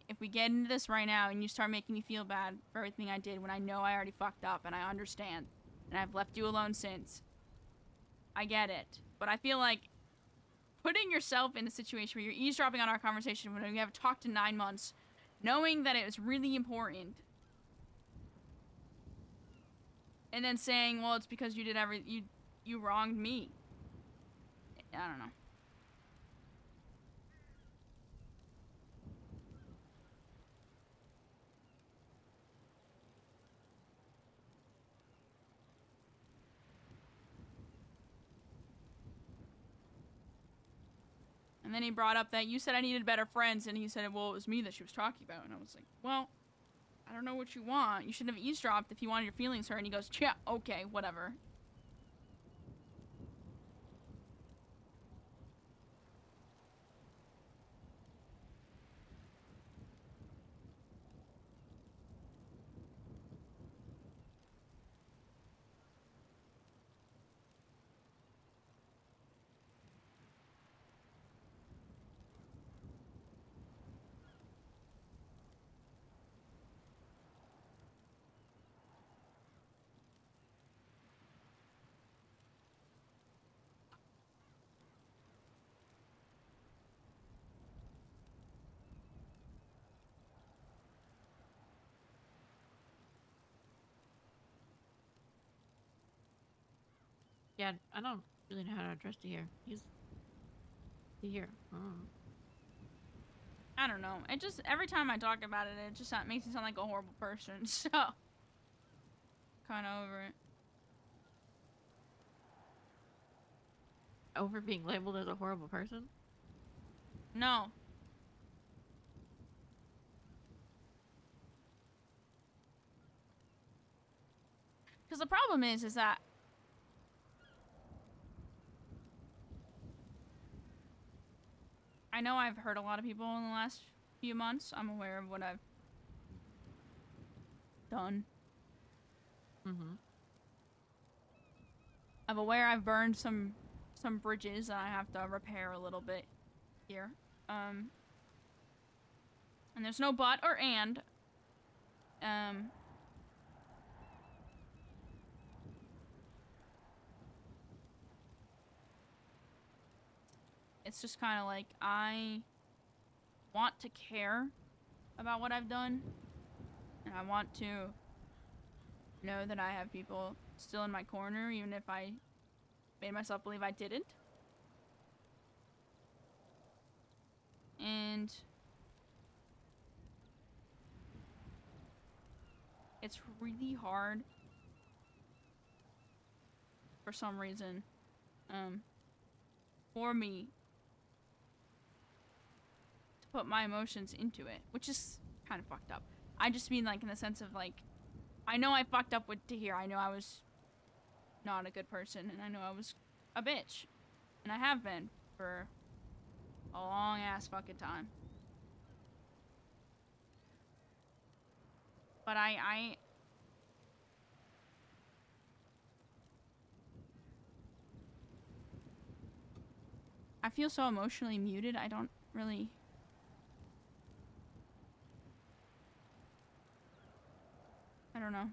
If we get into this right now and you start making me feel bad for everything I did when I know I already fucked up and I understand, and I've left you alone since, I get it. But I feel like putting yourself in a situation where you're eavesdropping on our conversation when we haven't talked in 9 months, knowing that it was really important, and then saying, well, it's because you did you wronged me. I don't know. And then he brought up that you said I needed better friends, and he said, well, it was me that she was talking about. And I was like, well, I don't know what you want. You shouldn't have eavesdropped if you wanted your feelings hurt. And he goes, yeah, okay, whatever. Yeah, I don't really know how to address Tahir. He's Tahir. I don't know. It just, every time I talk about it, it just makes me sound like a horrible person. So, kind of over it. Over being labeled as a horrible person? No. Because the problem is that I know I've hurt a lot of people in the last few months. I'm aware of what I've done. Mm-hmm. I'm aware I've burned some bridges and I have to repair a little bit here. And there's no but or and. It's just kind of like I want to care about what I've done, and I want to know that I have people still in my corner, even if I made myself believe I didn't. And it's really hard for some reason for me to put my emotions into it, which is kind of fucked up. I just mean like in the sense of like, I know I fucked up with Tahir. I know I was not a good person, and I know I was a bitch, and I have been for a long ass fucking time. But I feel so emotionally muted. I don't really. I don't know.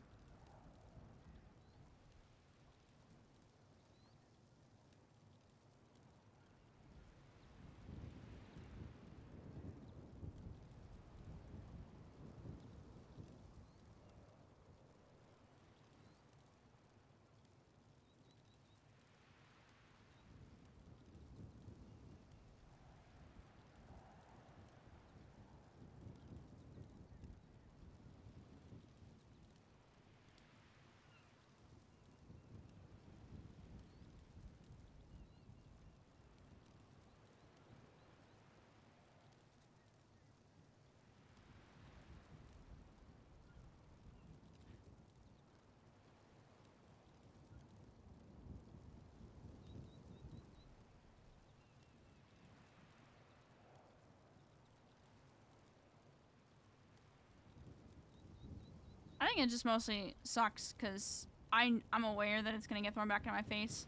I think it just mostly sucks because I'm aware that it's gonna get thrown back in my face,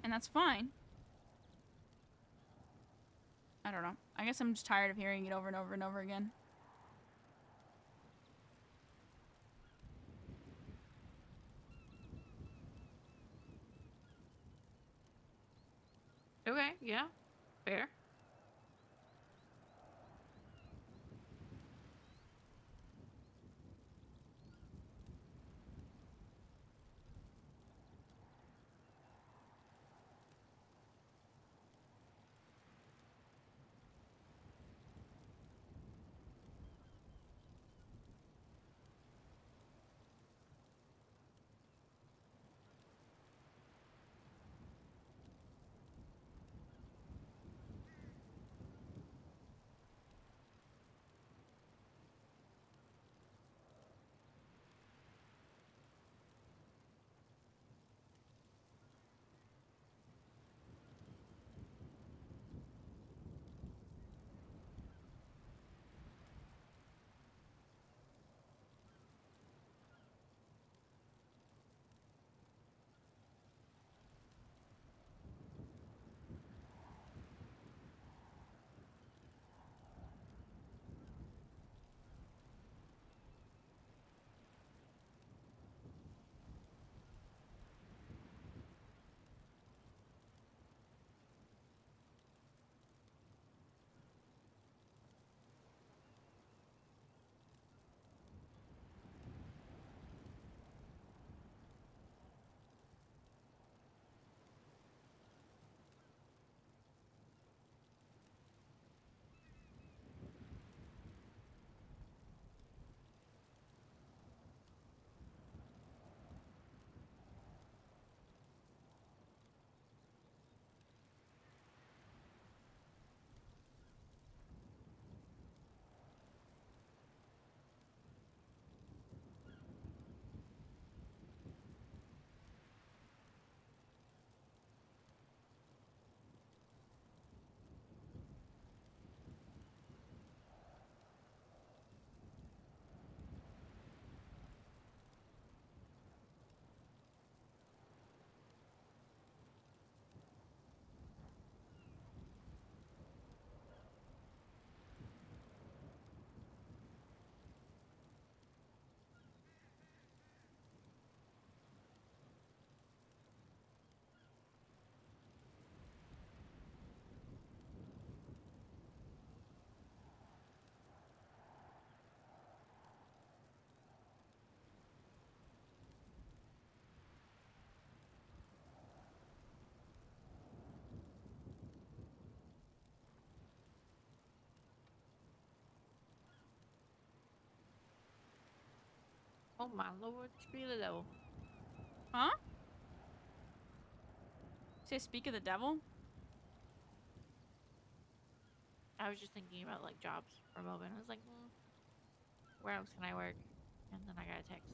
and that's fine. I don't know. I guess I'm just tired of hearing it over and over and over again. Okay, yeah, fair. Oh my lord, speak of the devil. Huh? Say speak of the devil? I was just thinking about like jobs for a moment. I was like, where else can I work? And then I got a text.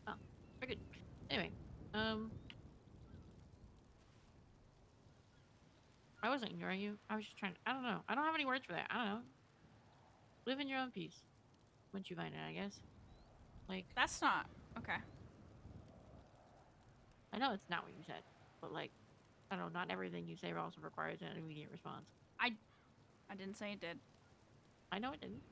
Oh, very good. Anyway, I wasn't ignoring you. I was just trying to, I don't know. I don't have any words for that. I don't know. Live in your own peace. Once you find it, I guess. Like, That's not okay. I know it's not what you said, but like, I don't know, not everything you say also requires an immediate response. I didn't say it did. I know it didn't.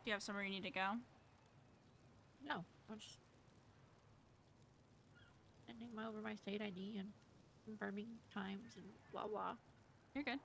Do you have somewhere you need to go? No, I'm just sending over my state ID and confirming times and blah blah. You're good.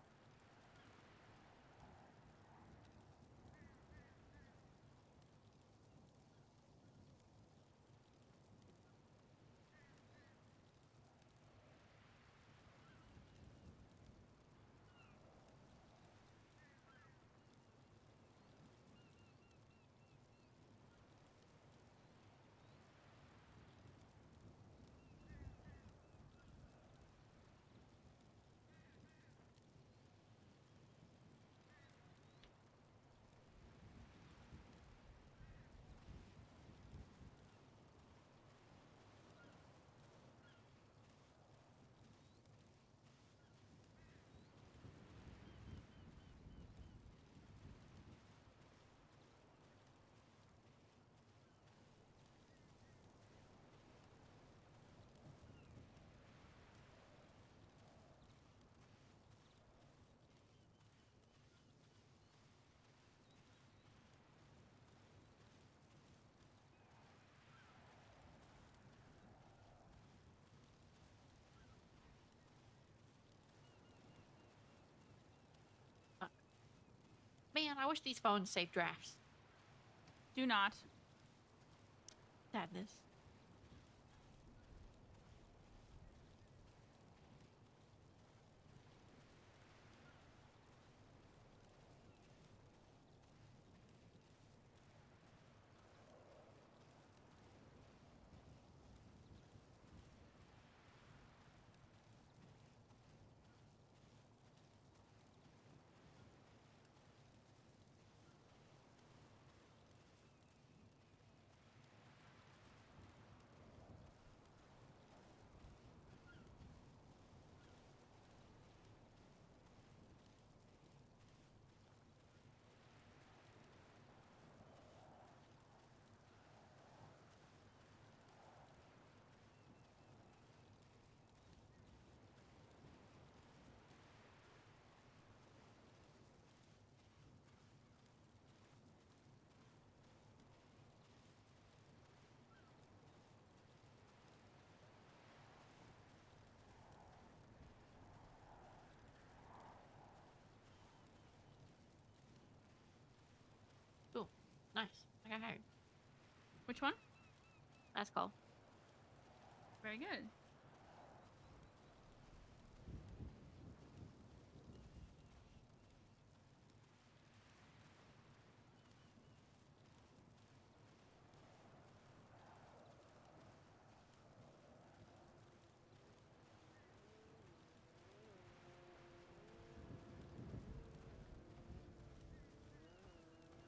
Man, I wish these phones saved drafts. Do not. Sadness. Nice. I got hired. Which one? That's cool. Very good.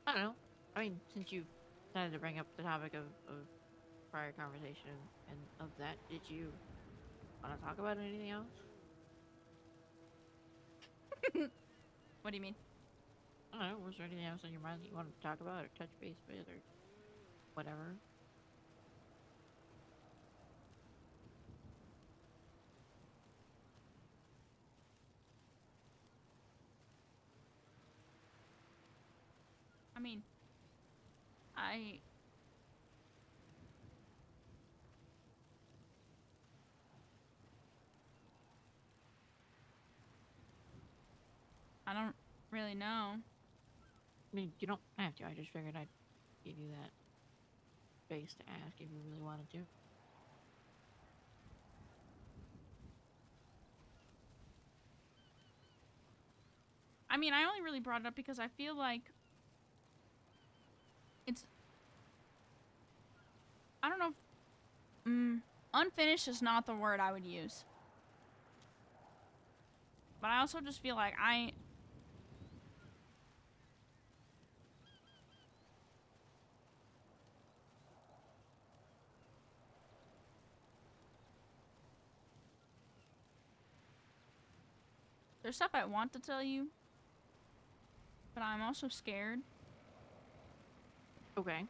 I don't know. I mean, since you decided to bring up the topic of prior conversation and of that, did you want to talk about anything else? What do you mean? I don't know. Was there anything else on your mind that you wanted to talk about or touch base with or whatever? I mean, I don't really know. I mean, you don't have to. I just figured I'd give you that space to ask if you really wanted to. I mean, I only really brought it up because I feel like it's. I don't know if. Unfinished is not the word I would use. But I also just feel like there's stuff I want to tell you, but I'm also scared. Okay.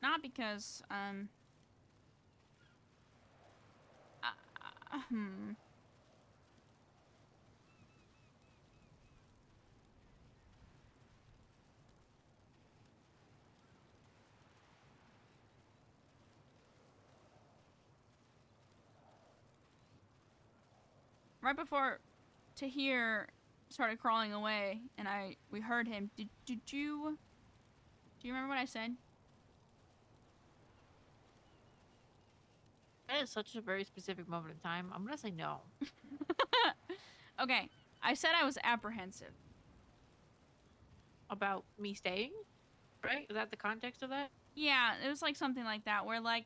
Not because, right before Tahir started crawling away and we heard him, do you remember what I said? That is such a very specific moment in time. I'm gonna say no. Okay, I said I was apprehensive. About me staying? Right? Is that the context of that? Yeah, it was like something like that where like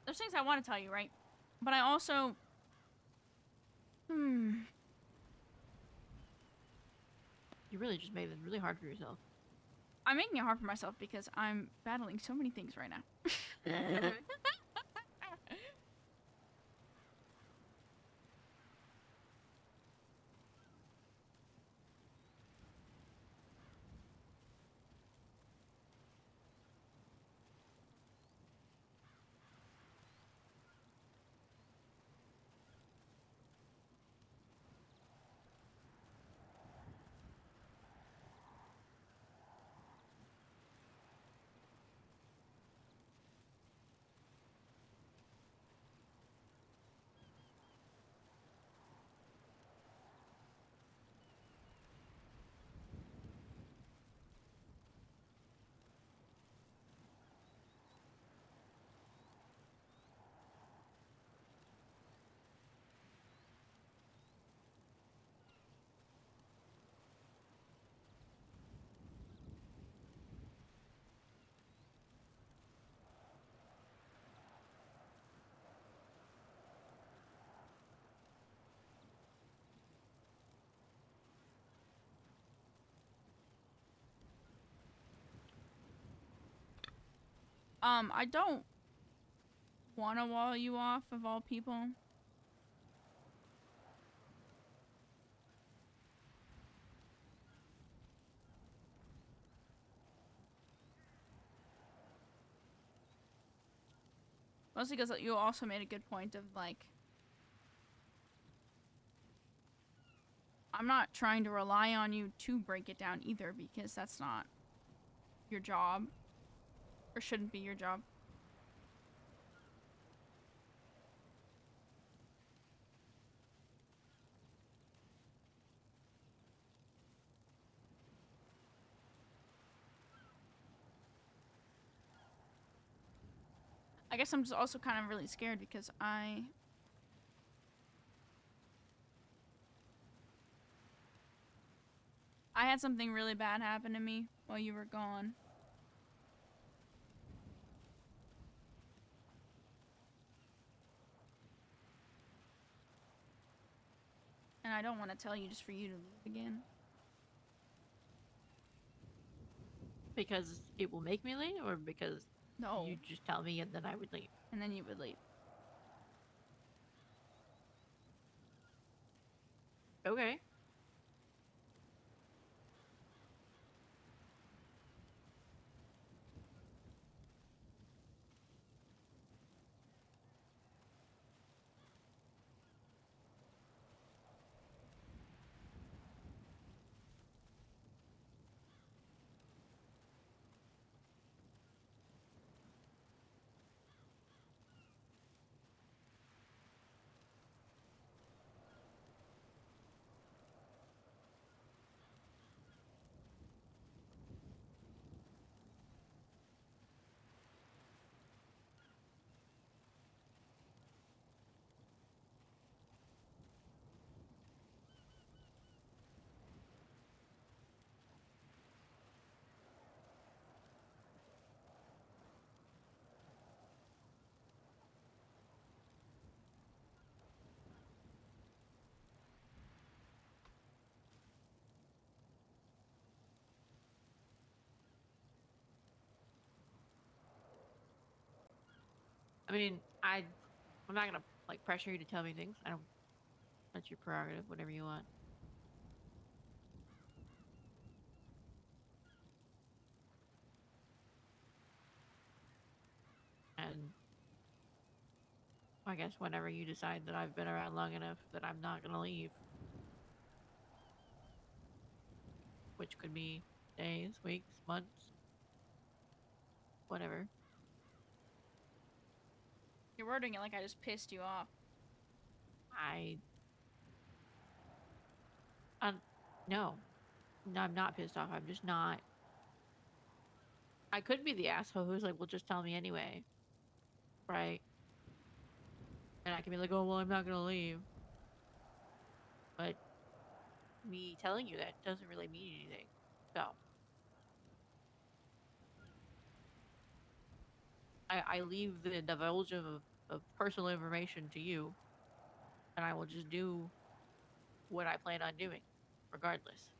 there's things I want to tell you, right? But I also You really just made it really hard for yourself. I'm making it hard for myself because I'm battling so many things right now. I don't want to wall you off of all people. Mostly because you also made a good point of like, I'm not trying to rely on you to break it down either because that's not your job. Or shouldn't be your job. I guess I'm just also kind of really scared because I had something really bad happen to me while you were gone. And I don't want to tell you just for you to leave again. Because it will make me leave, or because No. you just tell me and then I would leave? And then you would leave. Okay. I mean, I'm not gonna like pressure you to tell me things. I don't. That's your prerogative. Whatever you want. And I guess whenever you decide that I've been around long enough that I'm not gonna leave, which could be days, weeks, months, whatever. You're wording it like I just pissed you off. I no. No, I'm not pissed off. I'm just not. I could be the asshole who's like, well, just tell me anyway. Right? And I can be like, oh, well, I'm not gonna leave. But me telling you that doesn't really mean anything. So. I leave the divulge of personal information to you. And I will just do what I plan on doing, regardless.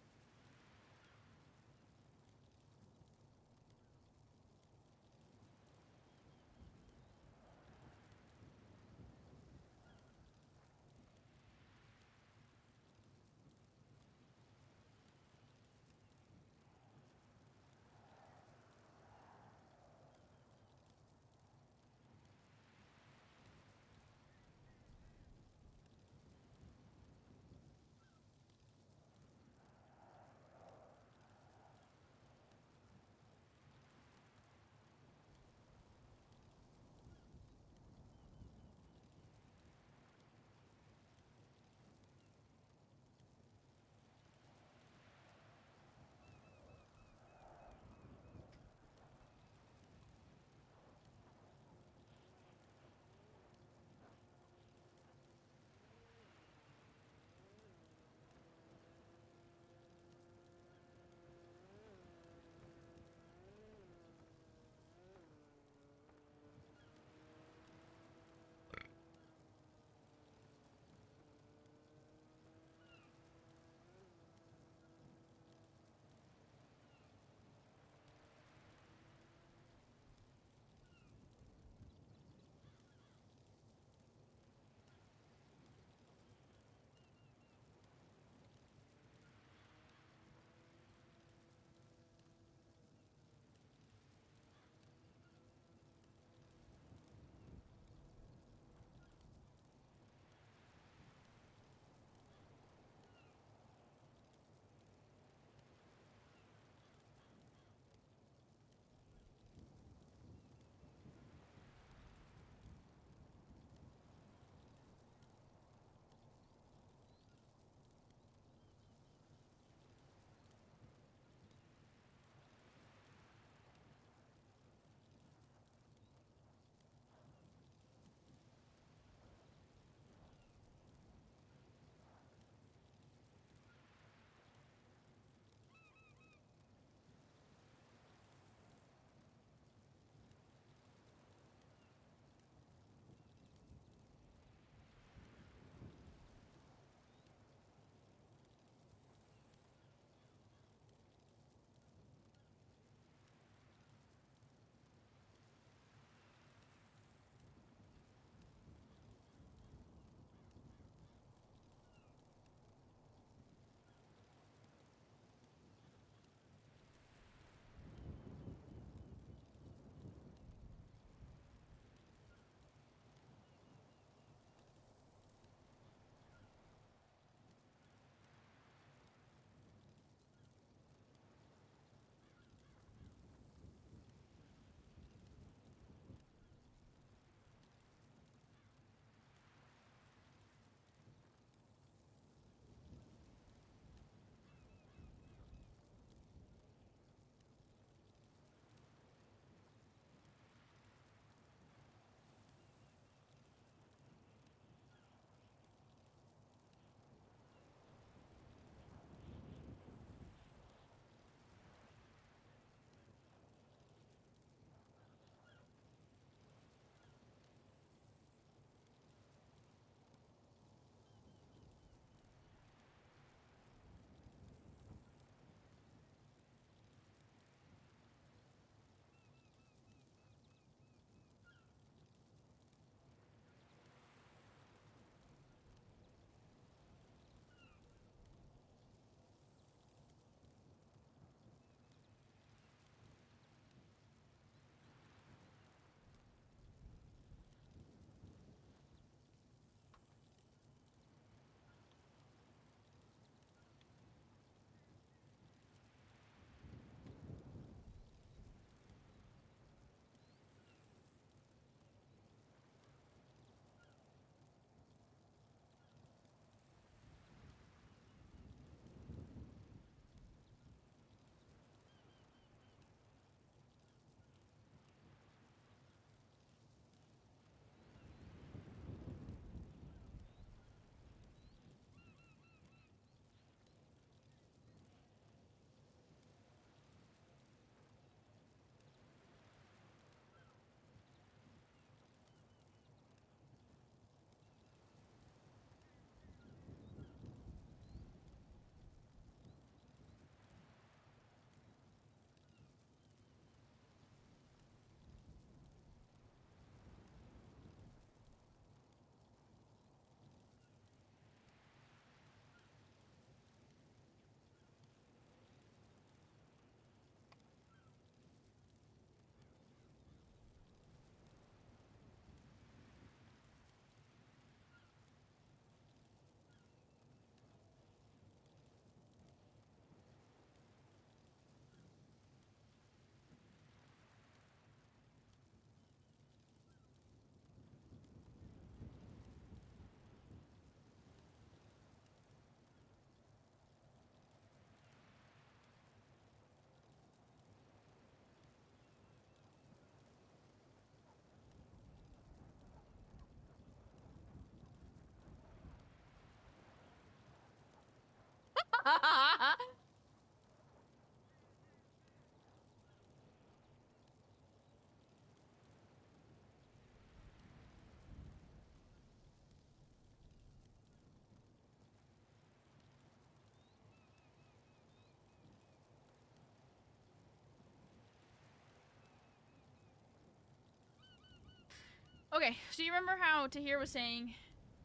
Okay, so you remember how Tahir was saying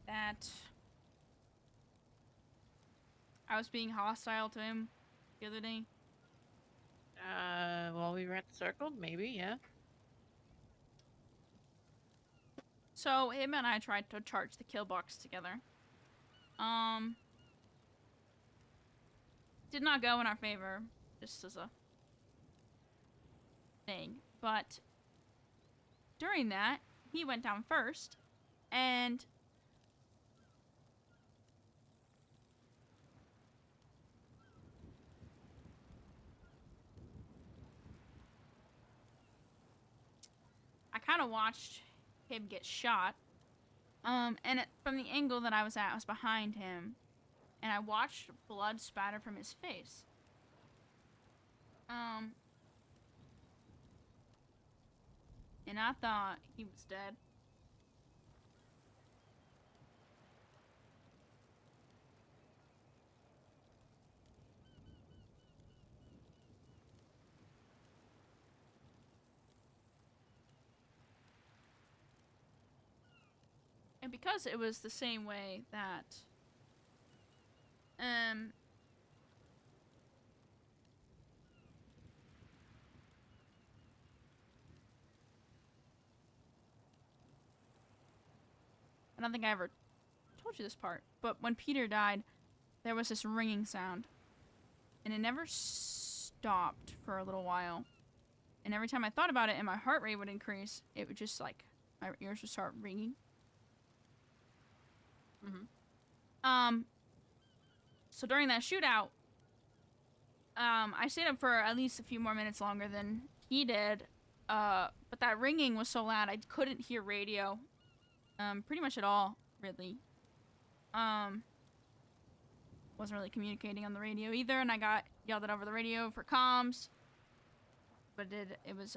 that I was being hostile to him the other day? Well, we were at the circle, maybe, yeah. So him and I tried to charge the kill box together. Did not go in our favor, just as a thing. But during that, he went down first, and I kind of watched him get shot. From the angle that I was at, I was behind him, and I watched blood spatter from his face. And I thought he was dead. And because it was the same way that, I don't think I ever told you this part, but when Peter died, there was this ringing sound. And it never stopped for a little while. And every time I thought about it and my heart rate would increase, it would just like, my ears would start ringing. So during that shootout, I stayed up for at least a few more minutes longer than he did. But that ringing was so loud I couldn't hear radio. Pretty much at all, really. Wasn't really communicating on the radio either, and I got yelled at over the radio for comms. But it was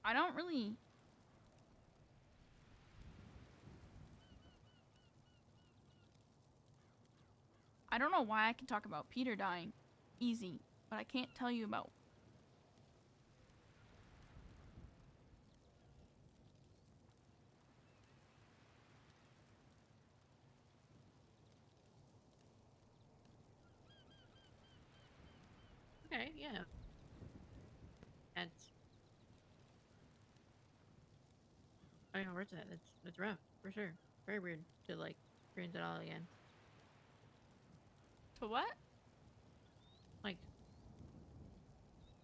I don't really I don't know why I can talk about Peter dying easy, but I can't tell you about Okay, yeah. And I don't know where it's at. It's rough, for sure. Very weird to, like, experience it all again. to what? Like,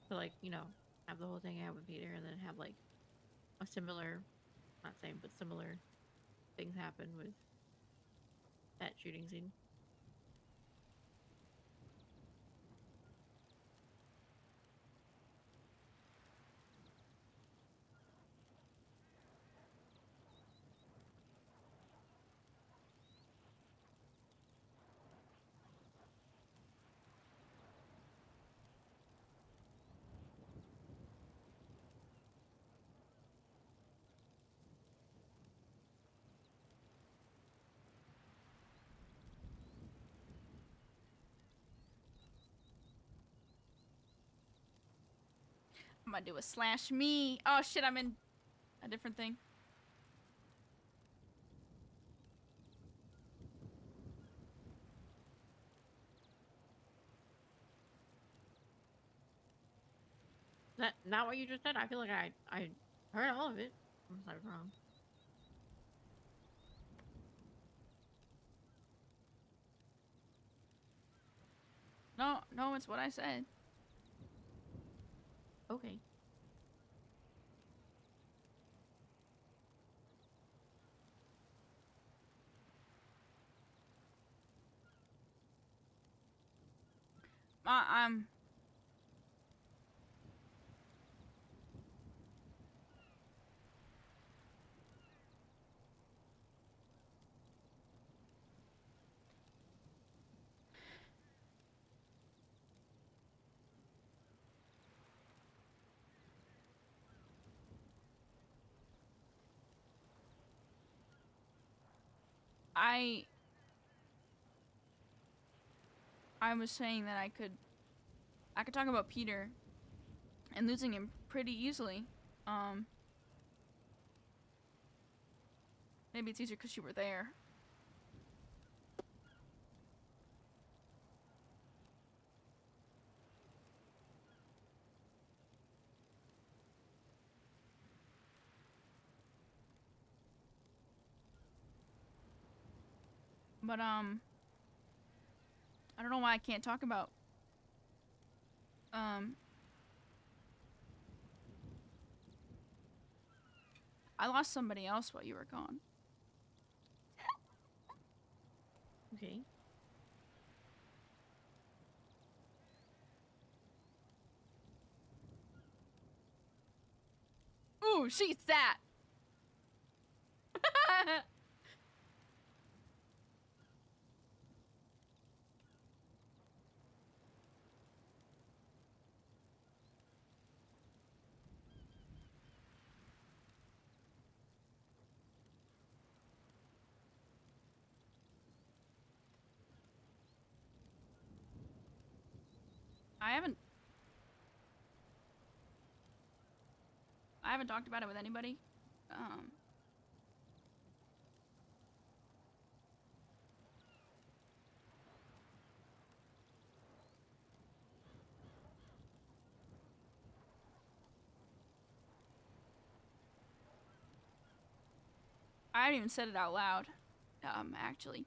to, like, you know, have the whole thing I had with Peter and then have, like, a similar, not same, but similar things happen with that shooting scene. I'm gonna do a slash me. Oh shit, I'm in a different thing. Is that not what you just said? I feel like I heard all of it. Unless I was wrong. No, it's what I said. Okay. I'm. I was saying that I could talk about Peter and losing him pretty easily. Maybe it's easier because you were there. But I don't know why I can't talk about I lost somebody else while you were gone. Okay. Ooh, she's that. I haven't talked about it with anybody. I haven't even said it out loud. Actually.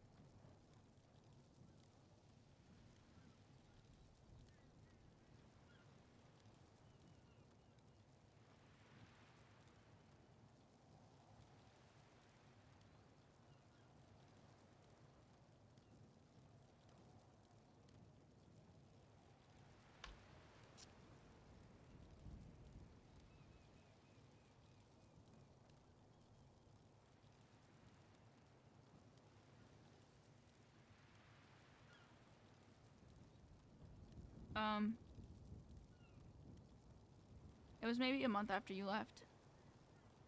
It was maybe a month after you left.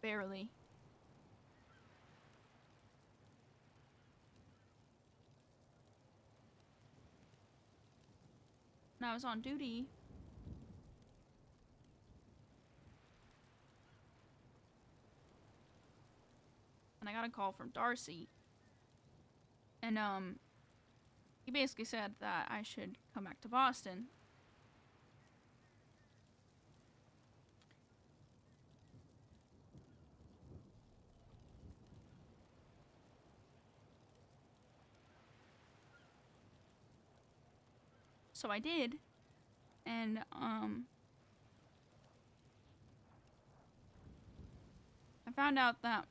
Barely. And I was on duty. And I got a call from Darcy. And, he basically said that I should come back to Boston. So I did. And, I found out that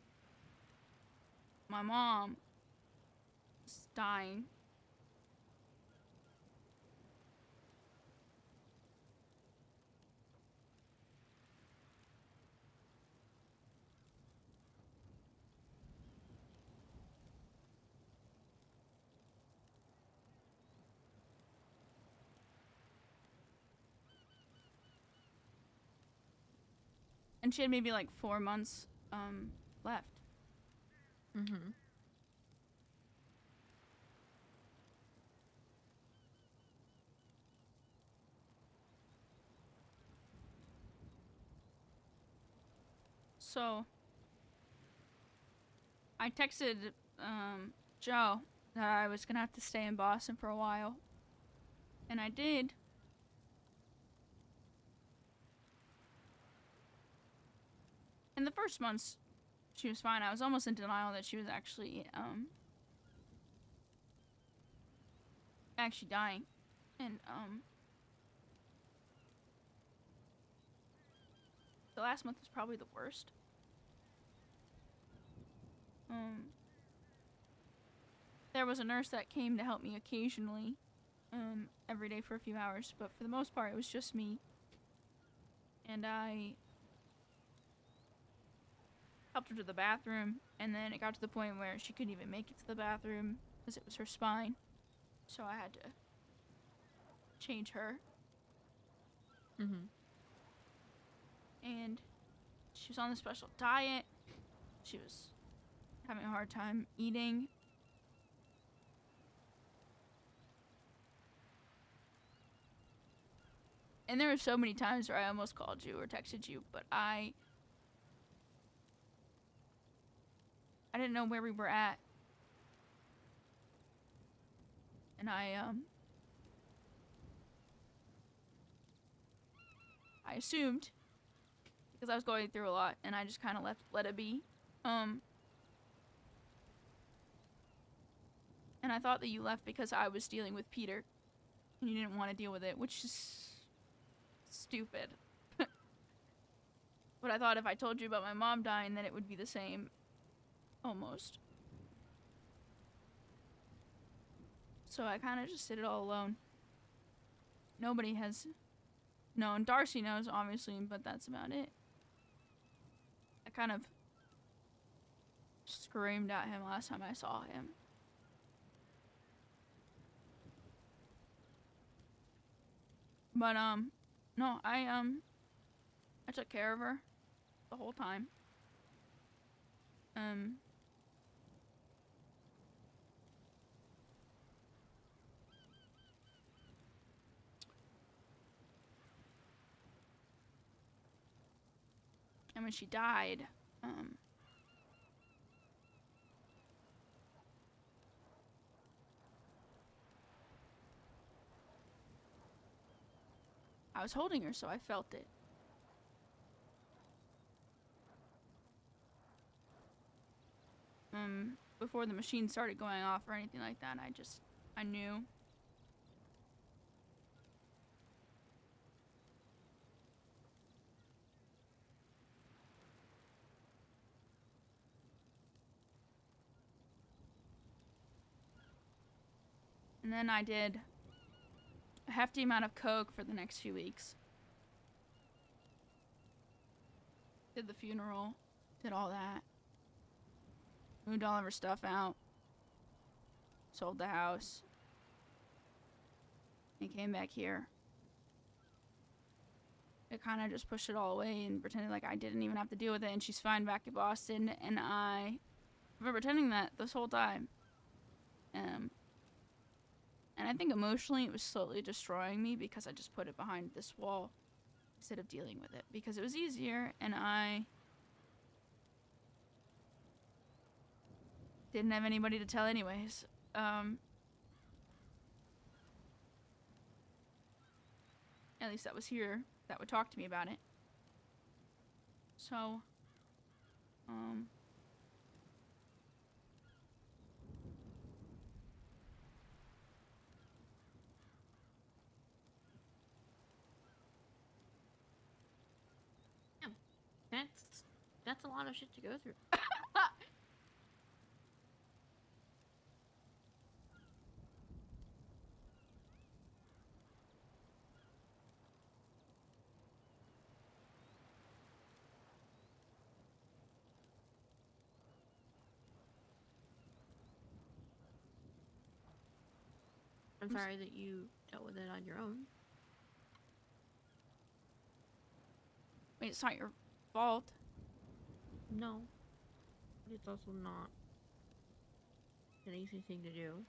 my mom is dying. And she had maybe like 4 months, left. Mm-hmm. So I texted Joe that I was gonna have to stay in Boston for a while. And I did. In the first months, she was fine. I was almost in denial that she was actually dying. And the last month was probably the worst. There was a nurse that came to help me occasionally. every day for a few hours, but for the most part, it was just me. And I helped her to the bathroom, and then it got to the point where she couldn't even make it to the bathroom because it was her spine. So I had to change her. Mm-hmm. And she was on the special diet. She was having a hard time eating. And there were so many times where I almost called you or texted you, but I didn't know where we were at. And I assumed, because I was going through a lot, and I just kind of let it be. And I thought that you left because I was dealing with Peter, and you didn't want to deal with it, which is stupid. But I thought if I told you about my mom dying, then it would be the same. Almost. So I kind of just did it all alone. Nobody has known. Darcy knows, obviously, but that's about it. I kind of screamed at him last time I saw him. But, no, I took care of her the whole time. And when she died, I was holding her, so I felt it. Before the machine started going off or anything like that, I knew. And then I did a hefty amount of coke for the next few weeks. Did the funeral, did all that. Moved all of her stuff out. Sold the house. And came back here. I kind of just pushed it all away and pretended like I didn't even have to deal with it, and she's fine back in Boston, and I've been pretending that this whole time. And I think emotionally it was slowly destroying me because I just put it behind this wall instead of dealing with it because it was easier, and I didn't have anybody to tell anyways. At least that was here that would talk to me about it. So, That's a lot of shit to go through. I'm sorry that you dealt with it on your own. wait, it's not your fault. No. But it's also not an easy thing to do.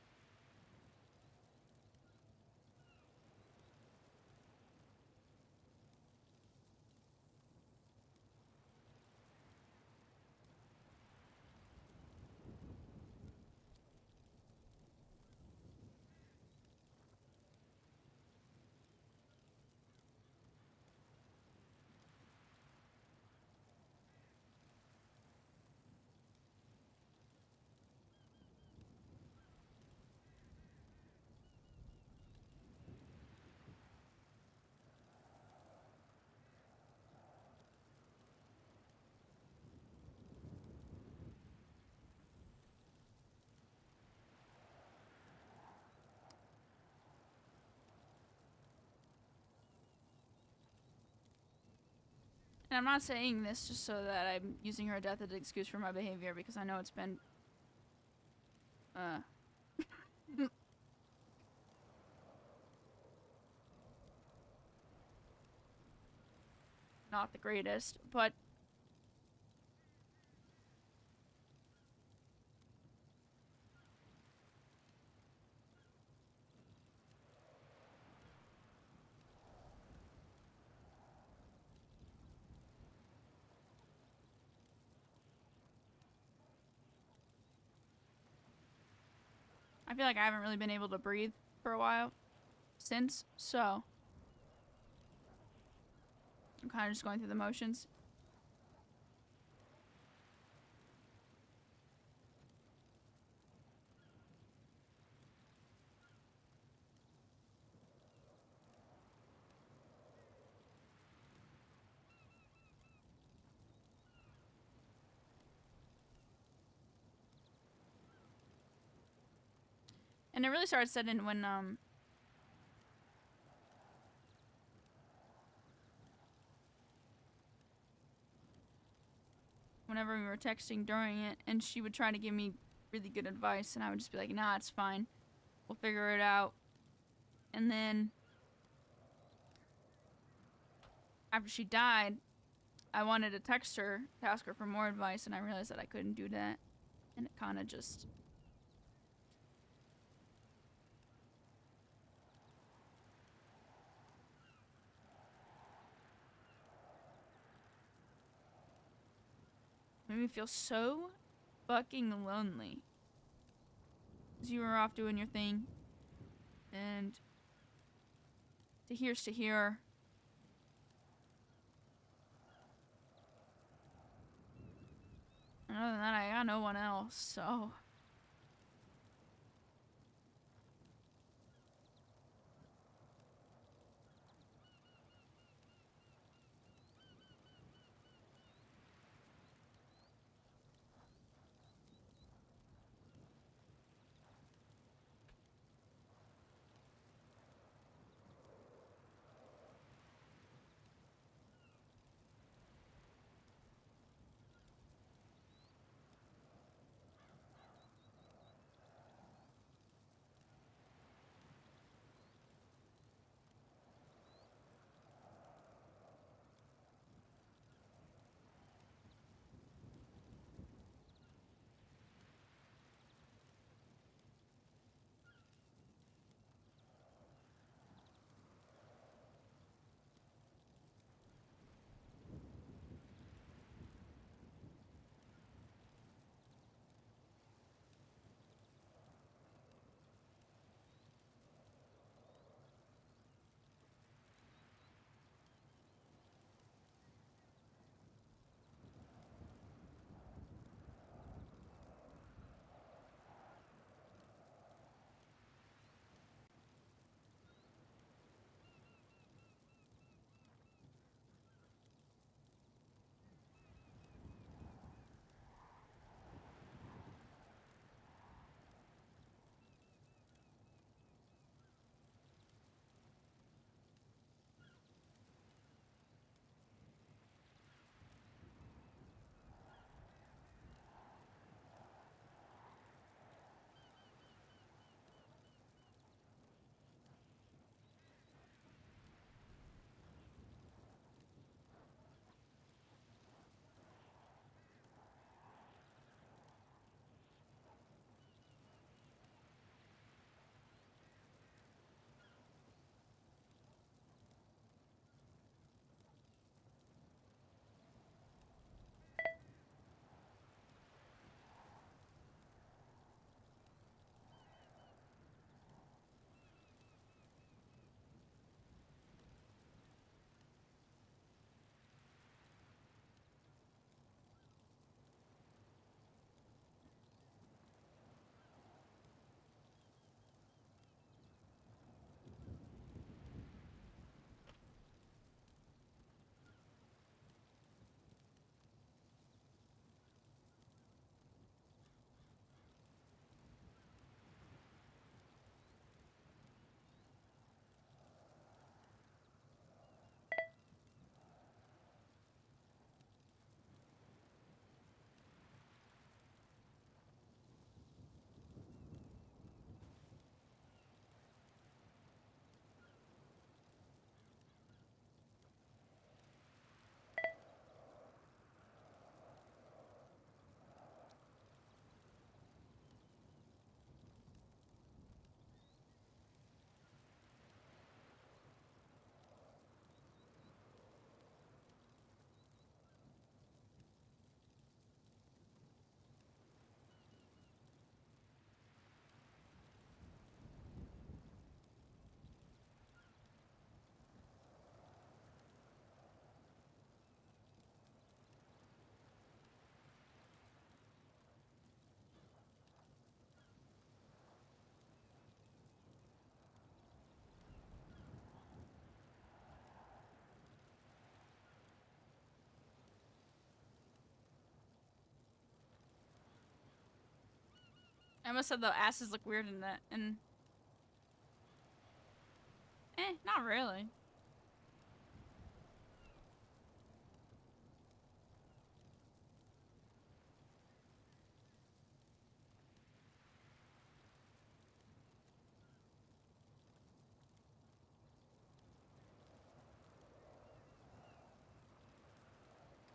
And I'm not saying this just so that I'm using her death as an excuse for my behavior, because I know it's been not the greatest, but I feel like I haven't really been able to breathe for a while since, so I'm kind of just going through the motions. And it really started setting when whenever we were texting during it, and she would try to give me really good advice, and I would just be like, nah, it's fine. We'll figure it out. And then after she died, I wanted to text her to ask her for more advice, and I realized that I couldn't do that. And it kind of just... made me feel so fucking lonely. 'Cause you were off doing your thing. And Tahir's Tahir. And other than that, I got no one else, so... Emma said the asses look weird in that, and not really.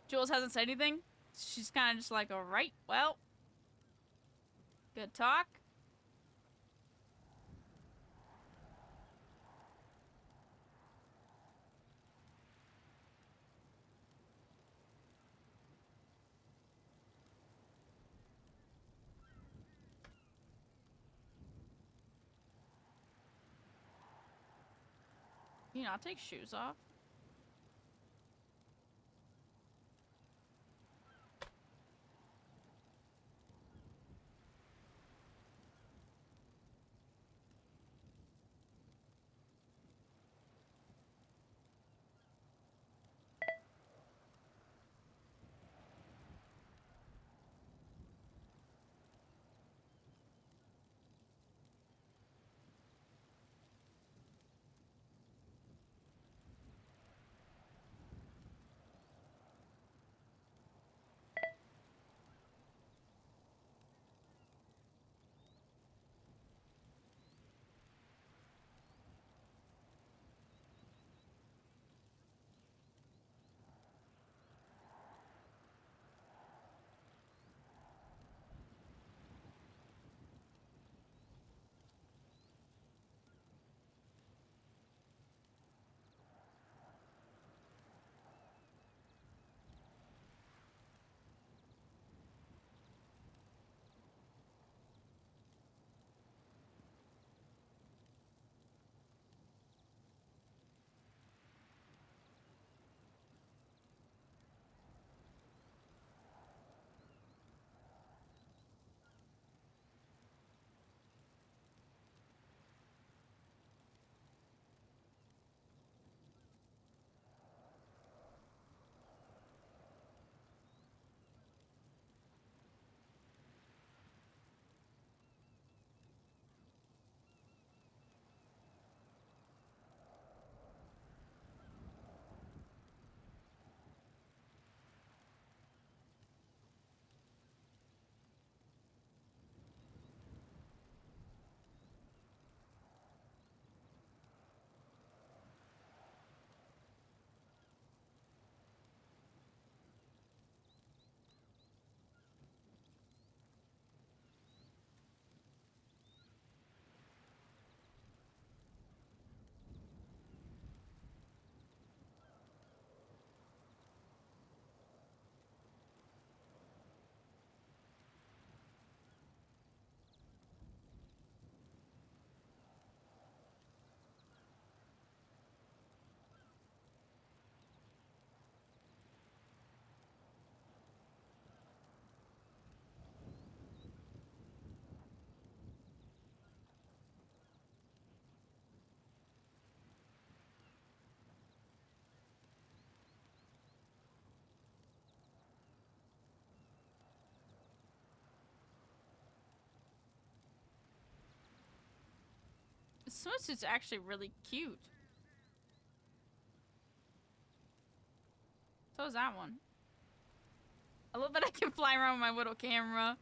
Jules hasn't said anything. She's kind of just like, all right, well, good talk. Can you not take shoes off? This swimsuit's actually really cute. So is that one. I love that I can fly around with my little camera.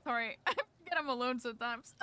Sorry, I forget I'm alone sometimes.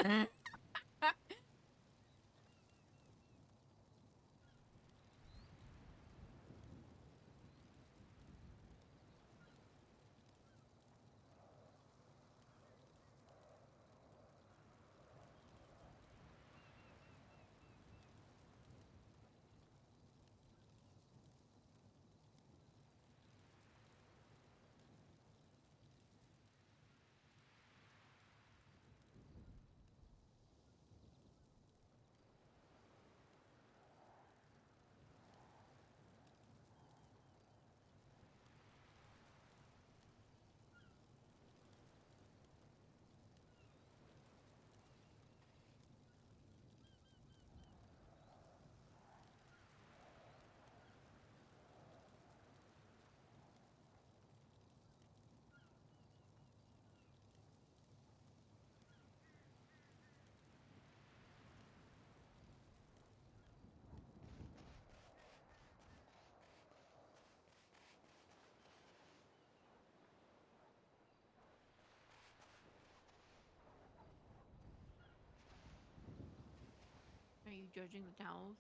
you judging the towels?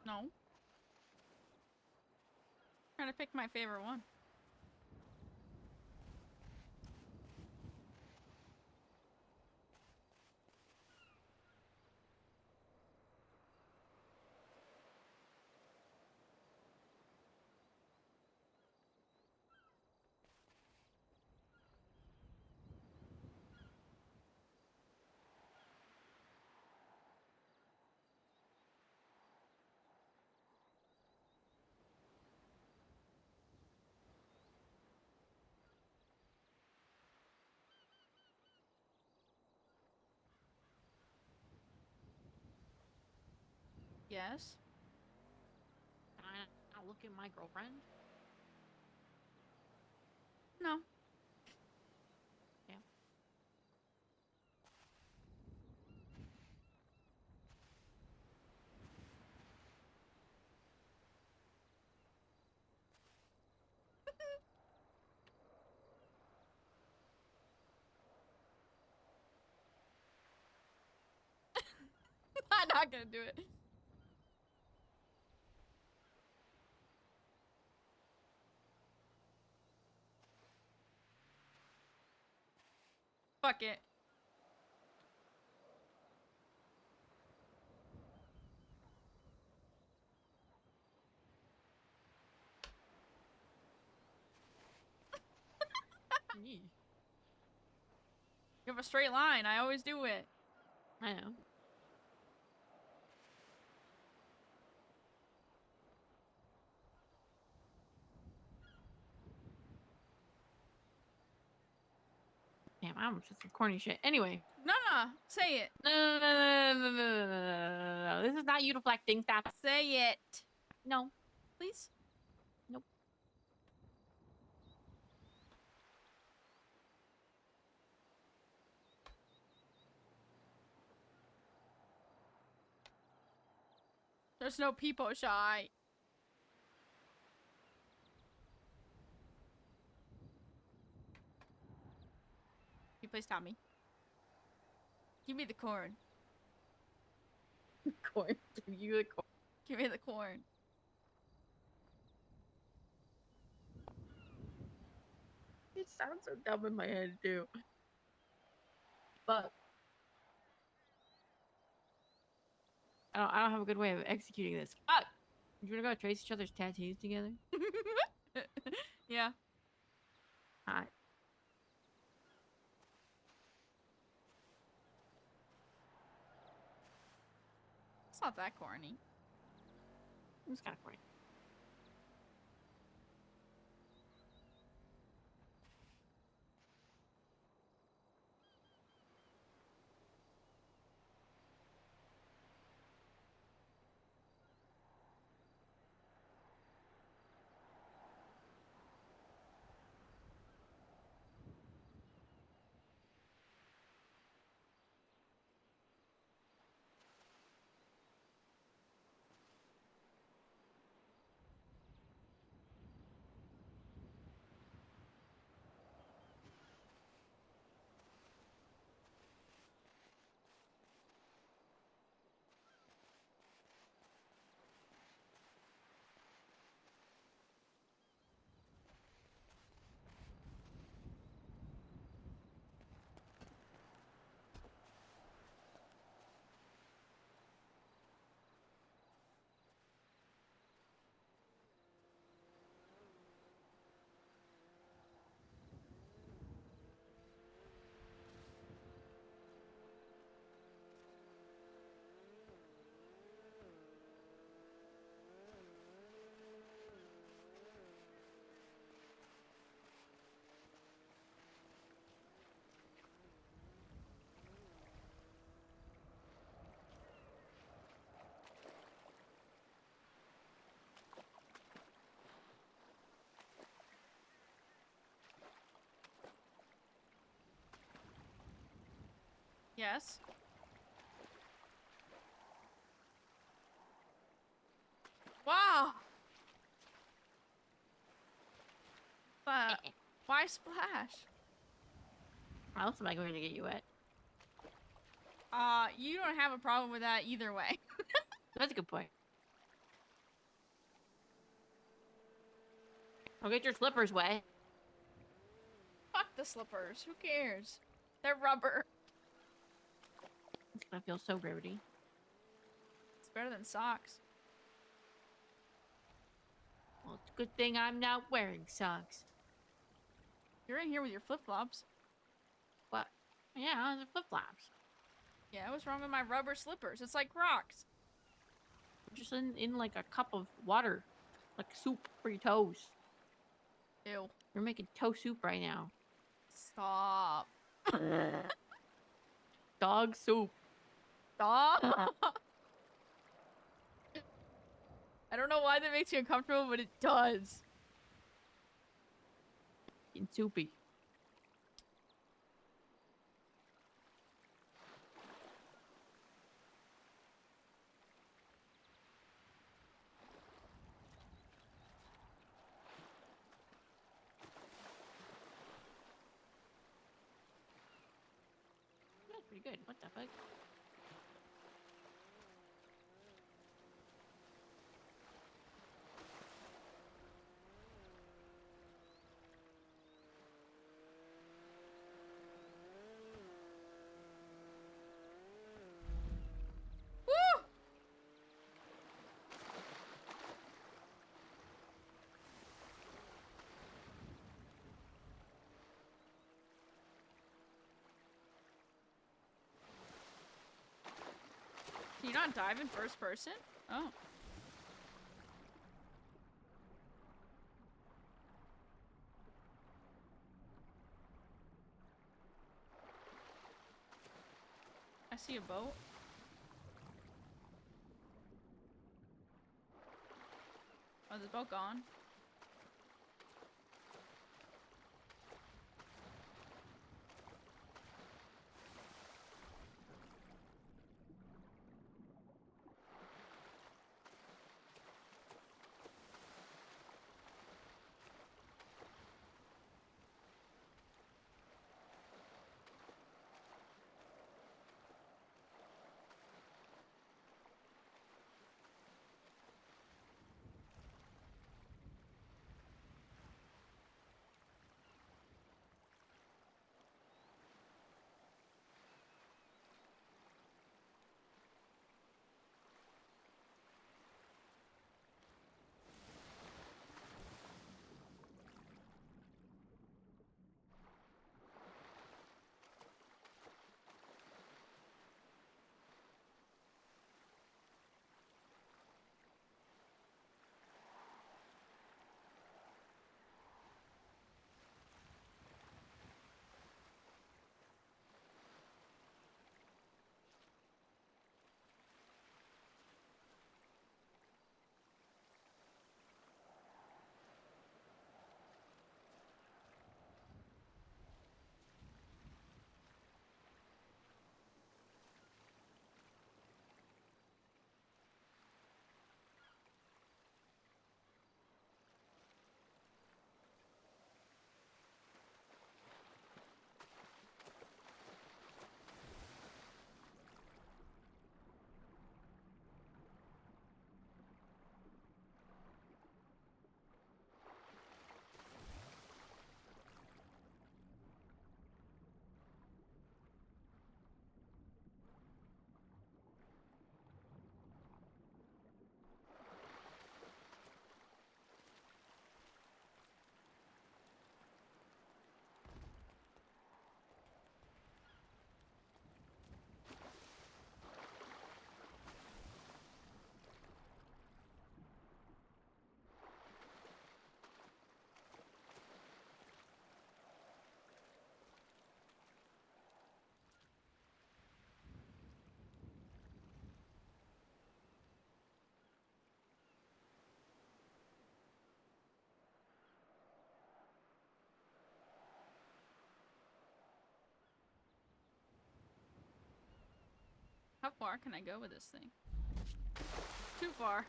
No. Trying to pick my favorite one. Yes. Can I not look at my girlfriend? No. Yeah. I'm not gonna do it. Fuck it. Yee. You have a straight line. I always do it. I know. Damn, I almost said some corny shit. Anyway. No, no. Say it. No. This is not you deflecting. Stop. Say it. No. Please. Nope. There's no peepo shy. You please stop me. Give me the corn. Corn. Give you the corn. Give me the corn. It sounds so dumb in my head too. But I don't have a good way of executing this. Fuck! You wanna go trace each other's tattoos together? Yeah. Alright. It's not that corny. It's kind of corny. Yes. Wow. But why splash? How else am I going to get you wet? You don't have a problem with that either way. That's a good point. I'll get your slippers wet. Fuck the slippers. Who cares? They're rubber. It's gonna feel so gravity. It's better than socks. Well, it's a good thing I'm not wearing socks. You're in here with your flip-flops. What? Yeah, the flip flops. Yeah, what's wrong with my rubber slippers? It's like Crocs. Just in like a cup of water, like soup for your toes. Ew. You're making toe soup right now. Stop. Dog soup. Stop. I don't know why that makes you uncomfortable, but it does. Getting soupy. That's pretty good. What the fuck? Woo! Can you not dive in first person? Oh. I see a boat. Oh, is the boat gone? How far can I go with this thing? Too far.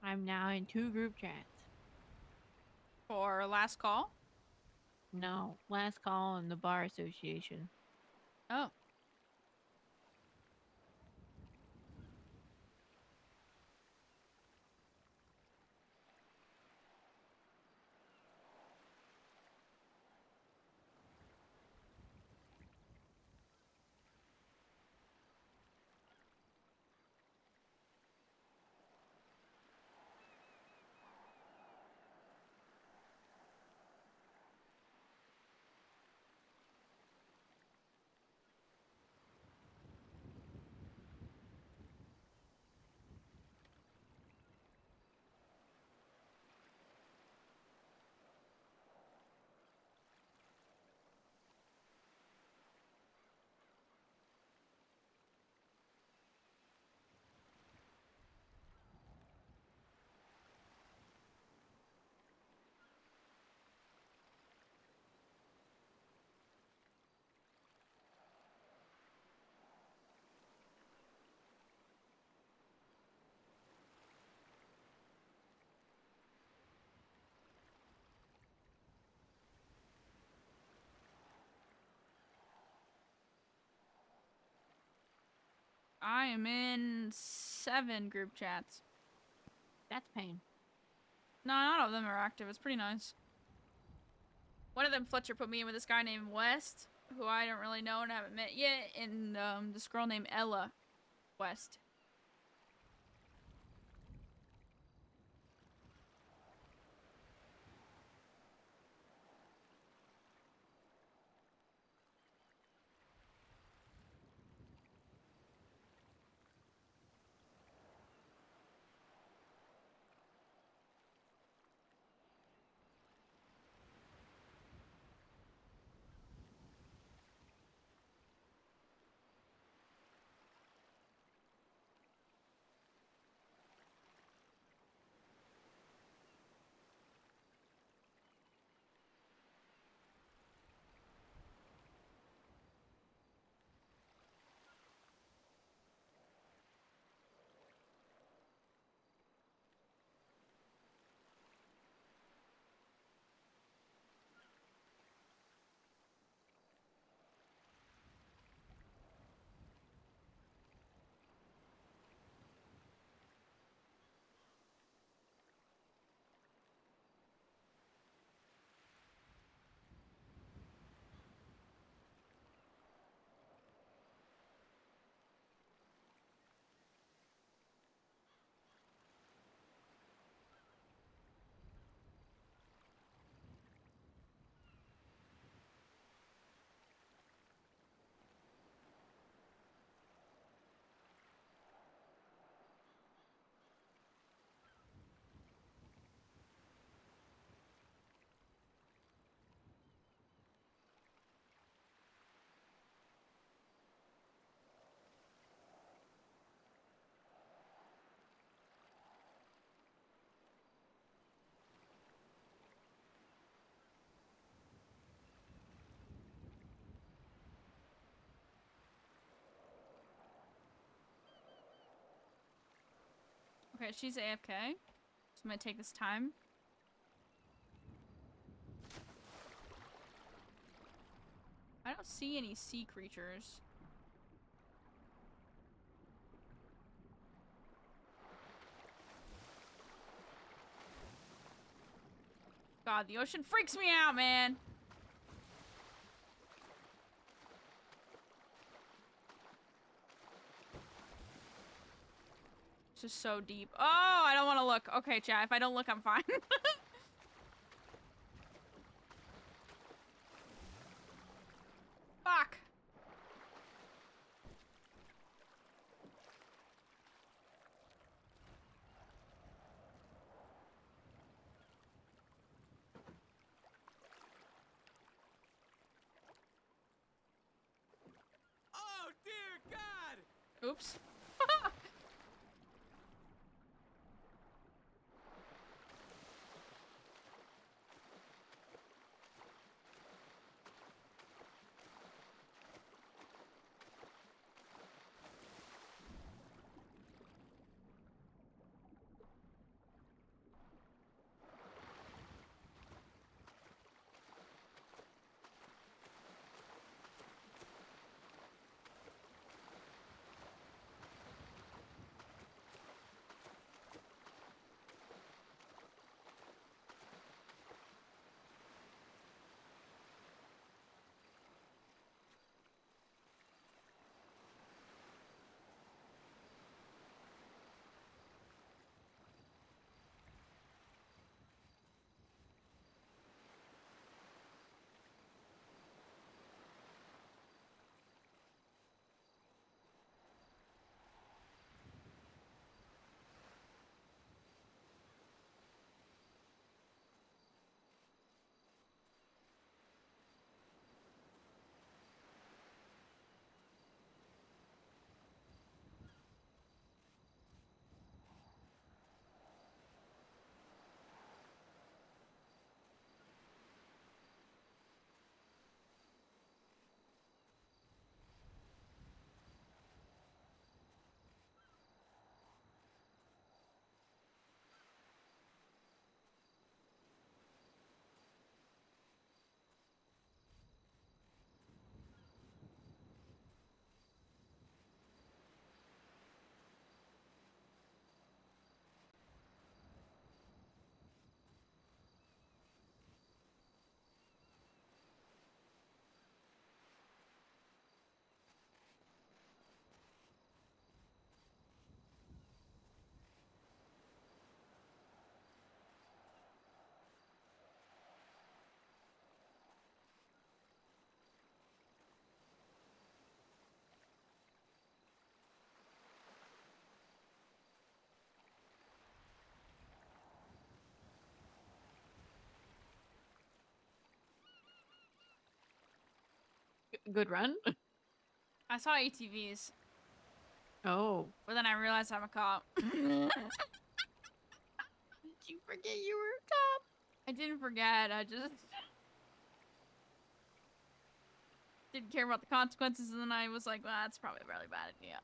I'm now in 2 group chats. For last call? No, last call in the bar association. Oh. I am in 7 group chats. That's pain. No, none of them are active. It's pretty nice. One of them, Fletcher put me in with this guy named West, who I don't really know and haven't met yet, and this girl named Ella West. Okay, she's AFK. So I'm gonna take this time. I don't see any sea creatures. God, the ocean freaks me out, man! It's just so deep. Oh, I don't want to look. Okay, chat, if I don't look, I'm fine. Fuck! Oh dear God! Oops. Good run. I saw ATVs, Oh. but then I realized I'm a cop. Did you forget you were a cop? I didn't forget. I just didn't care about the consequences, and then I was like, well, that's probably a really bad idea.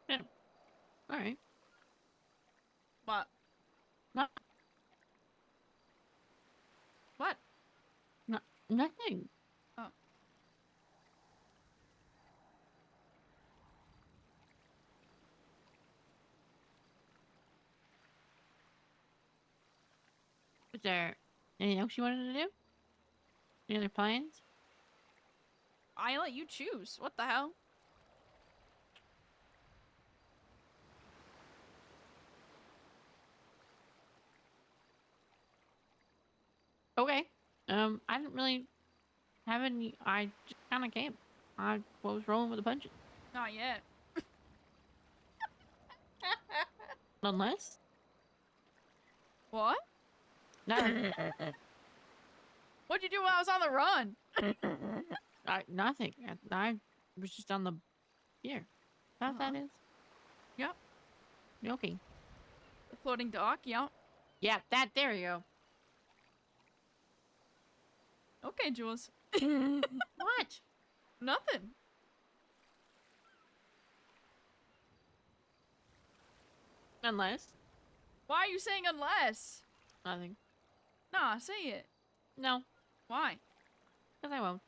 Yeah. All right. What? Not, What? nothing. Oh. Was there anything else you wanted to do? Any other plans? I let you choose. What the hell? Okay. I didn't really have any. I just kind of came. I was rolling with the punches. Not yet. Unless. What? Nothing. What'd you do while I was on the run? Nothing. I was just on the here. How that is? Yep. Okay. The floating dock, yep. Yeah, that. There you go. Okay, Jules. What? Nothing. Unless. Why are you saying unless? Nothing. Nah, say it. No. Why? Because I won't.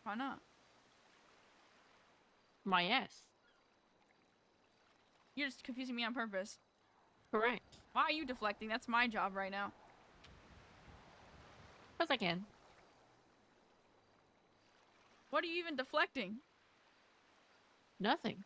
Why not? Why, yes. You're just confusing me on purpose. Correct. Why are you deflecting? That's my job right now. Because I can. What are you even deflecting? Nothing.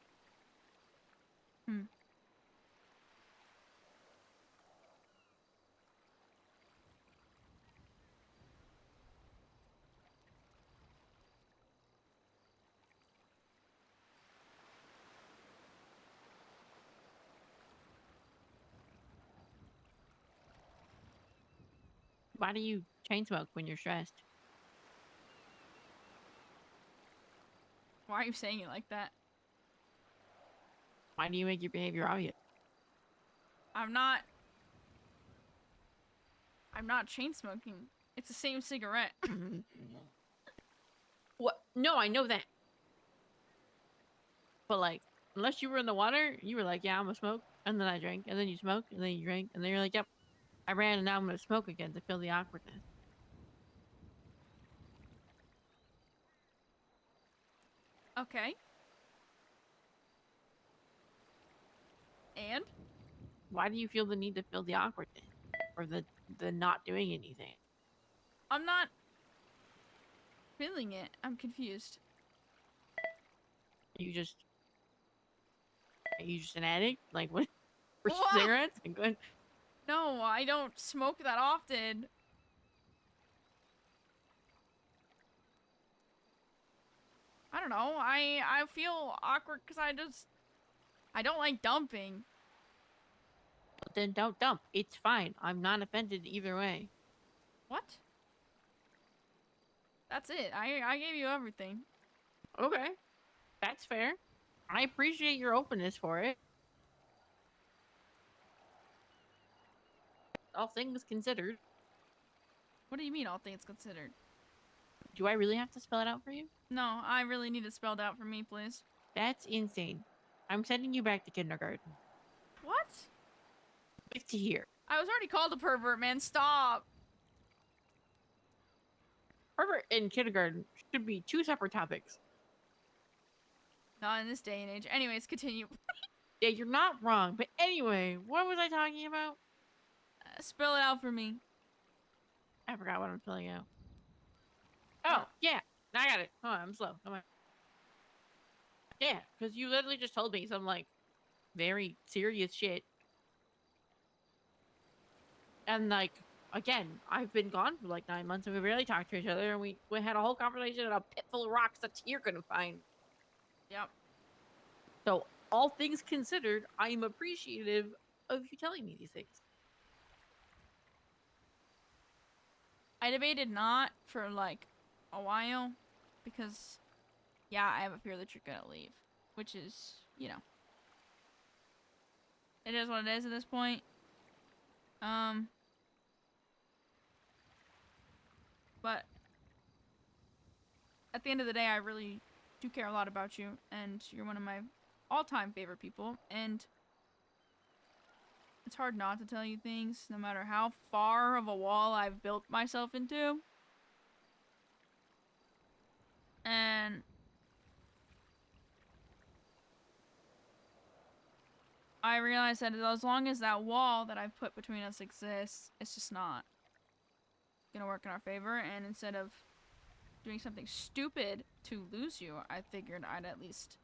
Why do you chain smoke when you're stressed? Why are you saying it like that? Why do you make your behavior obvious? I'm not chain smoking. It's the same cigarette. What? No, I know that. But like, unless you were in the water, you were like, yeah, I'm gonna smoke. And then I drank. And then you smoke. And then you drank. And then you're like, yep, I ran and now I'm gonna smoke again to feel the awkwardness. Okay. And? Why do you feel the need to feel the awkwardness? Or the not doing anything? I'm not feeling it. I'm confused. Are you just an addict? Like what? For What? cigarettes? Like, what? No, I don't smoke that often. I don't know. I feel awkward because I don't like dumping. But then don't dump. It's fine. I'm not offended either way. What? That's it. I gave you everything. Okay. That's fair. I appreciate your openness for it. All things considered. What do you mean all things considered? Do I really have to spell it out for you? No, I really need it spelled out for me, please. That's insane. I'm sending you back to kindergarten. What? Back to here. I was already called a pervert, man. Stop. Pervert and kindergarten should be two separate topics. Not in this day and age. Anyways, continue. Yeah, you're not wrong. But anyway, what was I talking about? Spell it out for me. I forgot what I'm filling out. Oh, yeah. I got it. Hold on, I'm slow. Come on. Yeah, because you literally just told me some, like, very serious shit. And like again, I've been gone for like 9 months and we barely talked to each other, and we had a whole conversation in a pit full of rocks that you're gonna find. Yep. So all things considered, I am appreciative of you telling me these things. I debated not for like a while because, yeah, I have a fear that you're gonna leave, which is, you know, it is what it is at this point. But at the end of the day, I really do care a lot about you, and you're one of my all-time favorite people, and it's hard not to tell you things, no matter how far of a wall I've built myself into. And I realize that as long as that wall that I've put between us exists, it's just not gonna work in our favor. And instead of doing something stupid to lose you, I figured I'd at least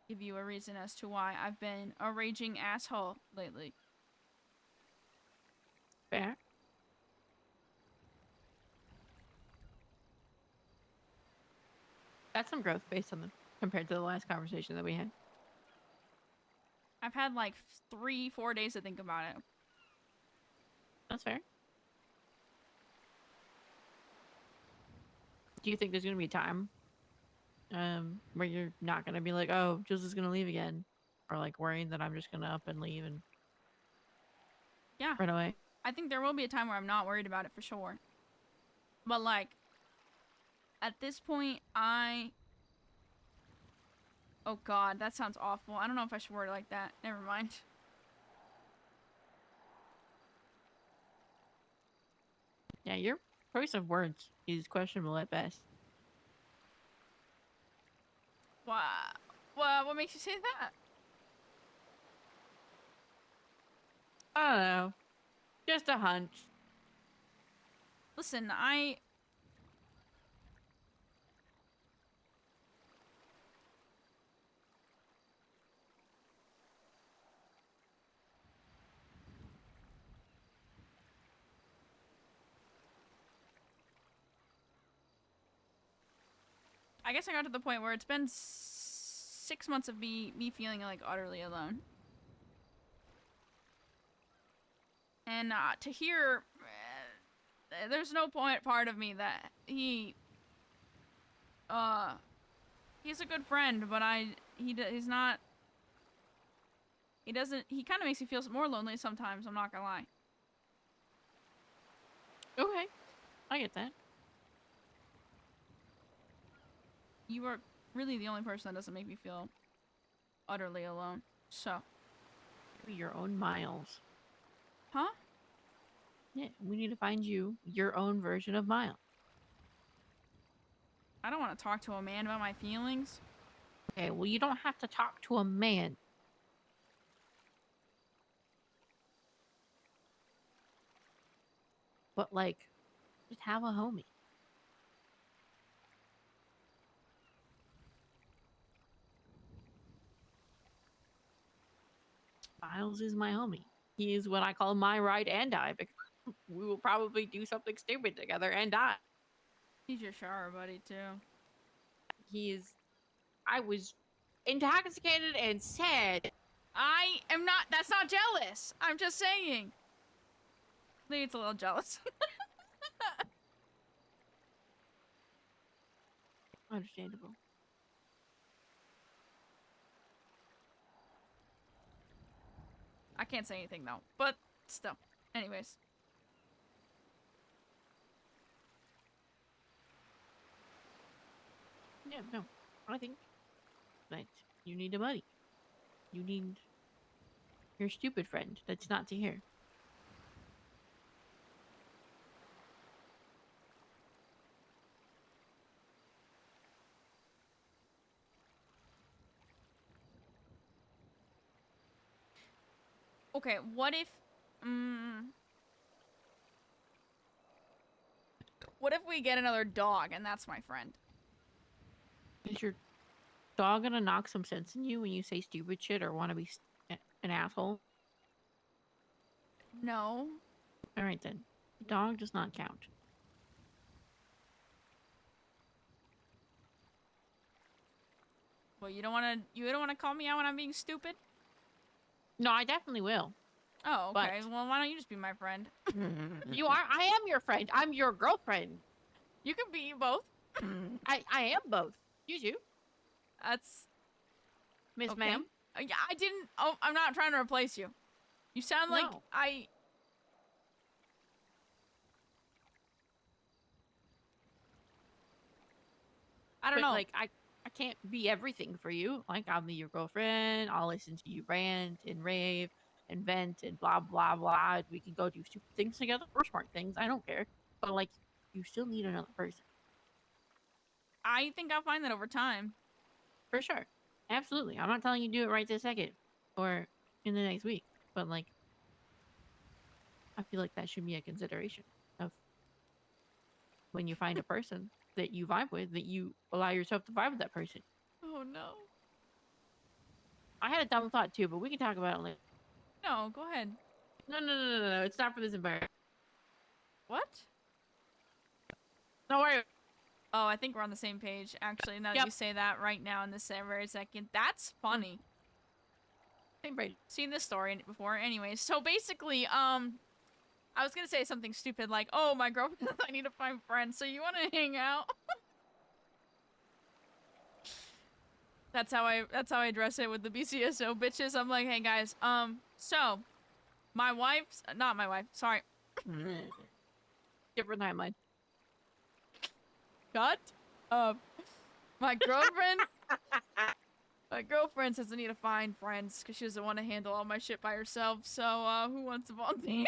give you a reason as to why I've been a raging asshole lately. Fair. That's some growth based on the compared to the last conversation that we had. I've had like 3-4 days to think about it. That's fair. Do you think there's gonna be a time where you're not gonna be like, oh, Jules is gonna leave again, or like worrying that I'm just gonna up and leave and Yeah, run away? I think there will be a time where I'm not worried about it for sure. But like, at this point, oh god, that sounds awful. I don't know if I should word it like that. Never mind. Yeah, your choice of words is questionable at best. What makes you say that? I don't know. Just a hunch. Listen, I guess I got to the point where it's been 6 months of me feeling like utterly alone. And to hear, there's no part of me that he's a good friend, but he's not, he kind of makes me feel more lonely sometimes, I'm not gonna lie. Okay, I get that. You are really the only person that doesn't make me feel utterly alone, so. Your own Miles. Huh? Yeah, we need to find you your own version of Miles. I don't want to talk to a man about my feelings. Okay, well, you don't have to talk to a man. But, like, just have a homie. Miles is my homie. He is what I call my ride and die, because we will probably do something stupid together and die. He's your shower buddy, too. I was intoxicated and sad. I am not, that's not jealous. I'm just saying. Maybe it's a little jealous. Understandable. I can't say anything though, but still. Anyways. Yeah, no. I think that you need a buddy. You need your stupid friend that's not to hear. Okay, what if... what if we get another dog and that's my friend? Is your dog gonna knock some sense in you when you say stupid shit or want to be an asshole? No. All right then. Dog does not count. Well, you don't want to call me out when I'm being stupid? No, I definitely will. Oh, okay. But- Well, why don't you just be my friend? You are. I am your friend. I'm your girlfriend. You can be both. I am both. You, That's Miss okay. Ma'am. Yeah, I didn't. Oh, I'm not trying to replace you. You sound like No. I don't know. Like I can't be everything for you. Like I'll be your girlfriend. I'll listen to you rant and rave and vent and blah blah blah. We can go do stupid things together or smart things. I don't care. But like, you still need another person I think I'll find that over time. for sure. Absolutely. I'm not telling you to do it right this second or in the next week. But like, I feel like that should be a consideration of when you find a person that you vibe with, that you allow yourself to vibe with that person. Oh no. I had a dumb thought too, but we can talk about it later. No, go ahead. No. It's not for this environment. What? Don't worry. Oh, I think we're on the same page. Actually, now that Yep. you say that right now in this very second, that's funny. Same brain. Seen this story before. Anyways, so basically, I was gonna say something stupid like, "Oh, my girlfriend, I need to find friends. So you want to hang out?" That's how I address it with the BCSO bitches. I'm like, "Hey guys, so my wife's not my wife. Sorry, Different timeline. cut. My girlfriend." My girlfriend says I need to find friends because she doesn't want to handle all my shit by herself. So, who wants to volunteer?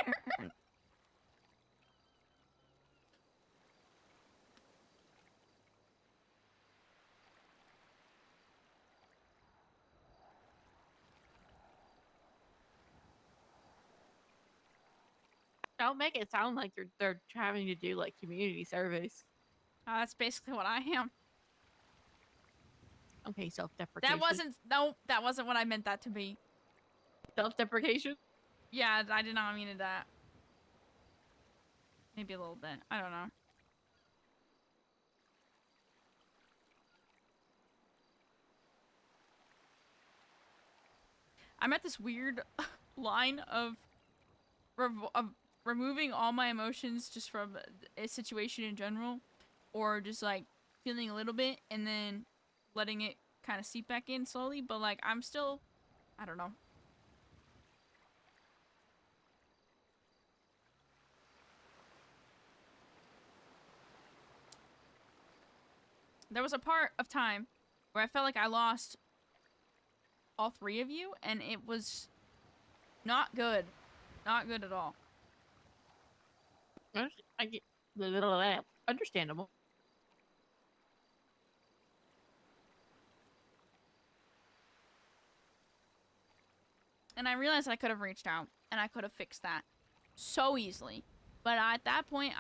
Don't make it sound like they're having to do like community service. That's basically what I am. Okay, self-deprecation. That wasn't what I meant that to be. Self-deprecation. Yeah, I did not mean it that. Maybe a little bit. I don't know. I'm at this weird line of removing all my emotions just from a situation in general, or just like feeling a little bit and then letting it kind of seep back in slowly. But like I'm still, I don't know. There was a part of time where I felt like I lost all three of you, and it was not good. Not good at all. I get understandable. And I realized I could have reached out, and I could have fixed that so easily. But at that point,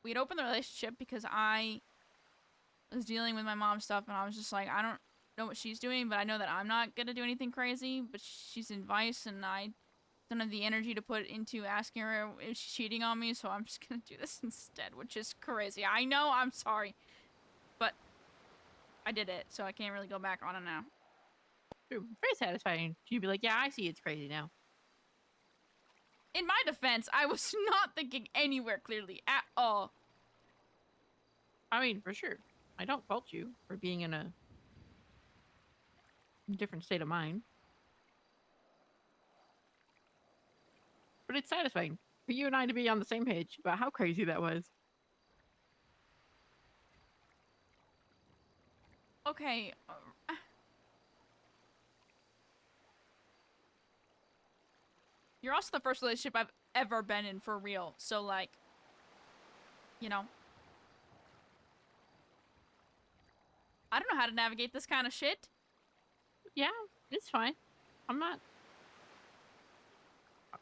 we'd opened the relationship because I was dealing with my mom's stuff, and I was just like, I don't know what she's doing, but I know that I'm not gonna do anything crazy, but she's in Vice, and I don't have the energy to put into asking her if she's cheating on me, so I'm just gonna do this instead, which is crazy. I know, I'm sorry. But I did it, so I can't really go back on it now. True. Very satisfying. You'd be like, yeah, I see it's crazy now. In my defense, I was not thinking anywhere clearly at all. I mean, for sure. I don't fault you for being in a different state of mind. But it's satisfying for you and I to be on the same page about how crazy that was. Okay. You're also the first relationship I've ever been in for real. So, like, you know. I don't know how to navigate this kind of shit. Yeah, it's fine.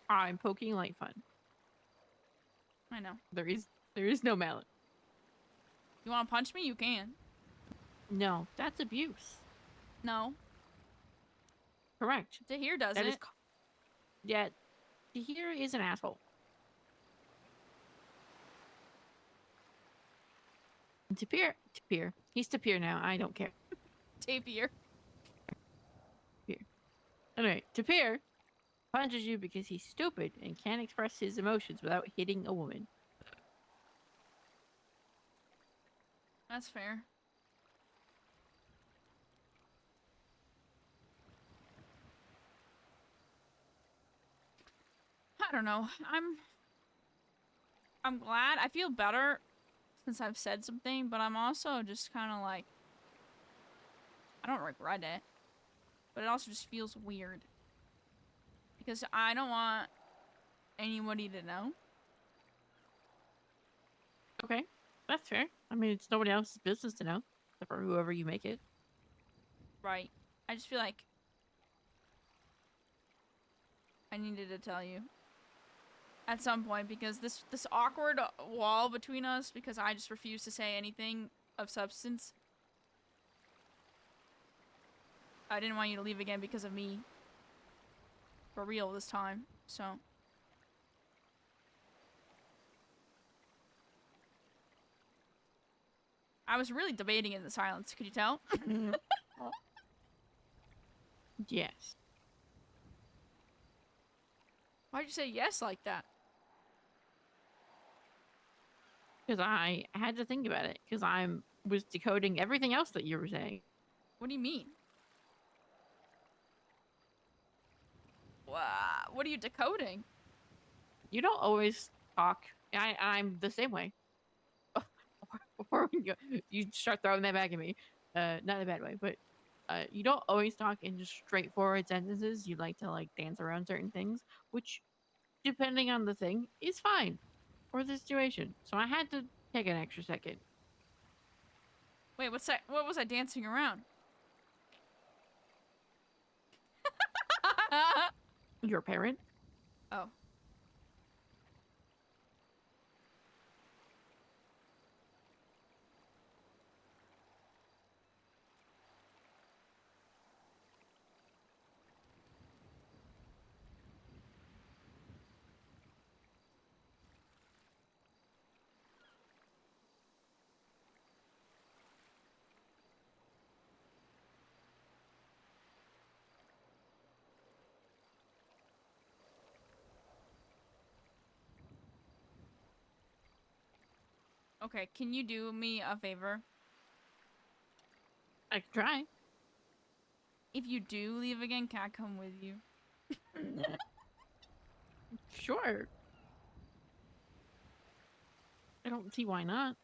I'm poking light fun. I know. There is no mallet. You want to punch me? You can. No, that's abuse. No. Correct. Tahir does That it. is. Yeah, Tahir is an asshole. Tapir. He's Tapir now. I don't care. Tapir. Anyway, Tapir punches you because he's stupid and can't express his emotions without hitting a woman. That's fair. I don't know. I'm glad. I feel better since I've said something, but I'm also just kind of like, I don't regret it, but it also just feels weird because I don't want anybody to know. Okay, that's fair. I mean, it's nobody else's business to know, except for whoever you make it. Right. I just feel like I needed to tell you at some point because this awkward wall between us, because I just refuse to say anything of substance. I didn't want you to leave again because of me. For real this time, so. I was really debating in the silence, could you tell? Yes. Why'd you say yes like that? Because I had to think about it, because I was decoding everything else that you were saying. What do you mean? What are you decoding? You don't always talk. I'm the same way. Or you start throwing that back at me. Not in a bad way, but you don't always talk in just straightforward sentences. You like to like dance around certain things, which, depending on the thing, is fine for the situation. So I had to take an extra second. Wait, what's that? What was I dancing around? Your parent? Oh. Okay, can you do me a favor? I could try. If you do leave again, can I come with you? Sure. I don't see why not.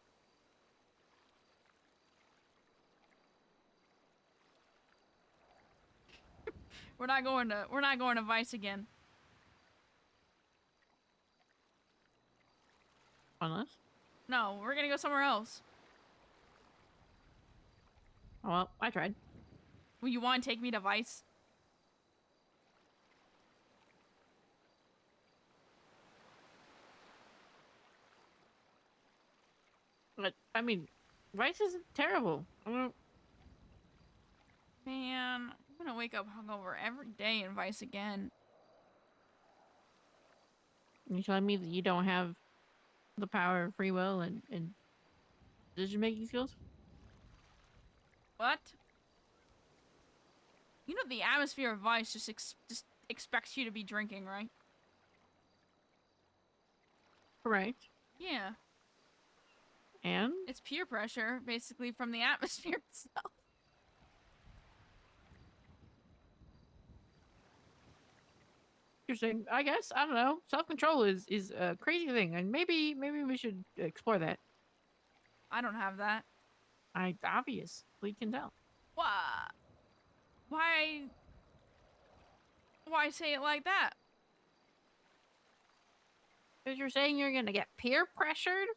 We're not going to Vice again. Unless. No, we're gonna go somewhere else. Oh, well, I tried. Will you want to take me to Vice? But, I mean, rice isn't terrible. I don't... Man, I'm gonna wake up hungover every day in Vice again. You telling me that you don't have the power of free will and decision-making skills? What? You know the atmosphere of Vice just expects you to be drinking, right? Correct. Yeah. And? It's peer pressure, basically, from the atmosphere itself. Interesting. I guess, I don't know. Self-control is a crazy thing, and maybe we should explore that. I don't have that. It's obvious. We can tell. What? Why say it like that? Because you're saying you're gonna get peer pressured?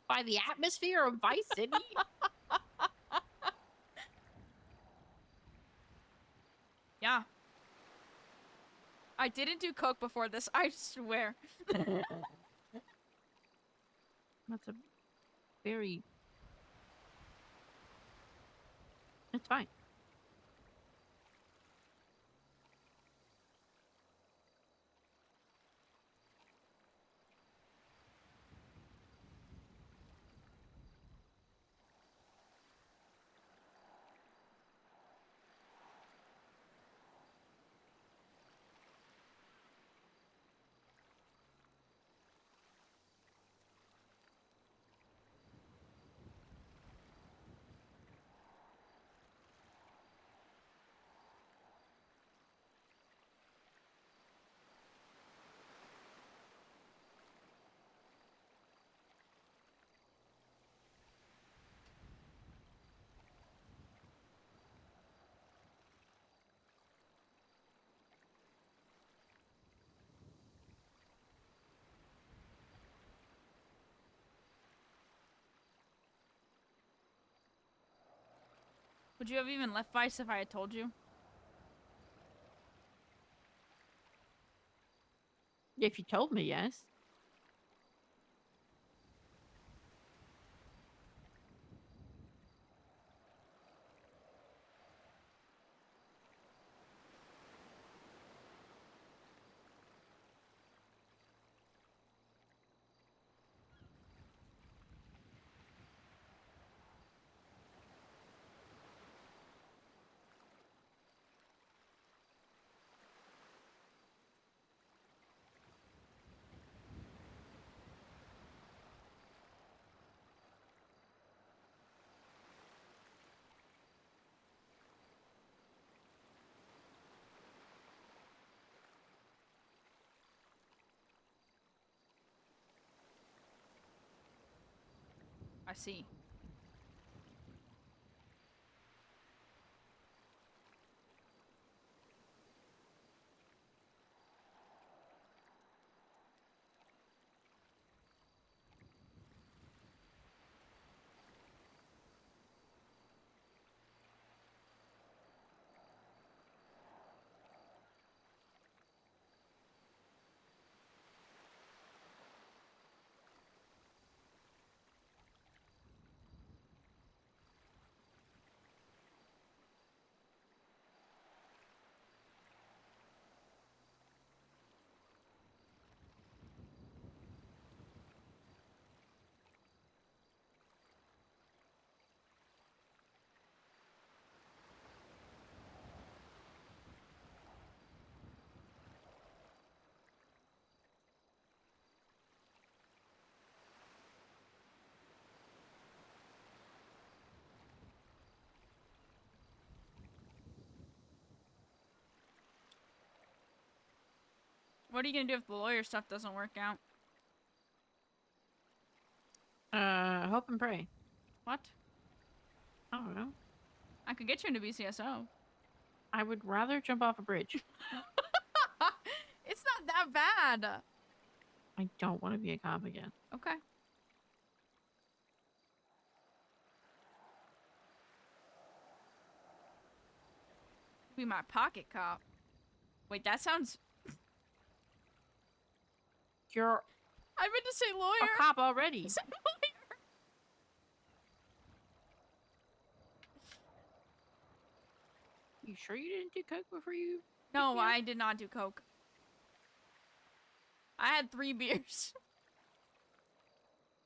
By the atmosphere of Vice City? Yeah. I didn't do coke before this, I swear. That's a very... It's fine. Would you have even left Vice if I had told you? If you told me, yes. I see. What are you gonna do if the lawyer stuff doesn't work out? Hope and pray. What? I don't know. I could get you into BCSO. I would rather jump off a bridge. It's not that bad. I don't want to be a cop again. Okay. Be my pocket cop. Wait, that sounds... You're I meant to say lawyer. a cop already. I said lawyer. You sure you didn't do coke before you? No, Yeah. I did not do coke. I had 3 beers.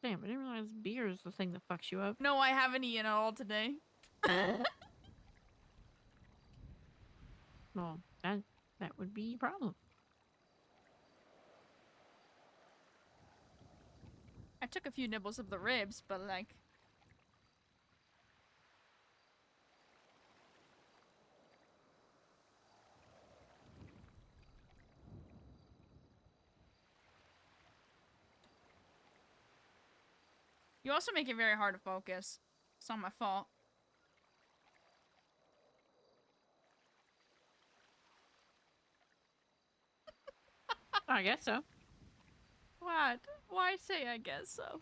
Damn, I didn't realize beer is the thing that fucks you up. No, I haven't eaten at all today. Well, that would be a problem. I took a few nibbles of the ribs, but like... You also make it very hard to focus. It's not my fault. I guess so. What? Why say I guess so?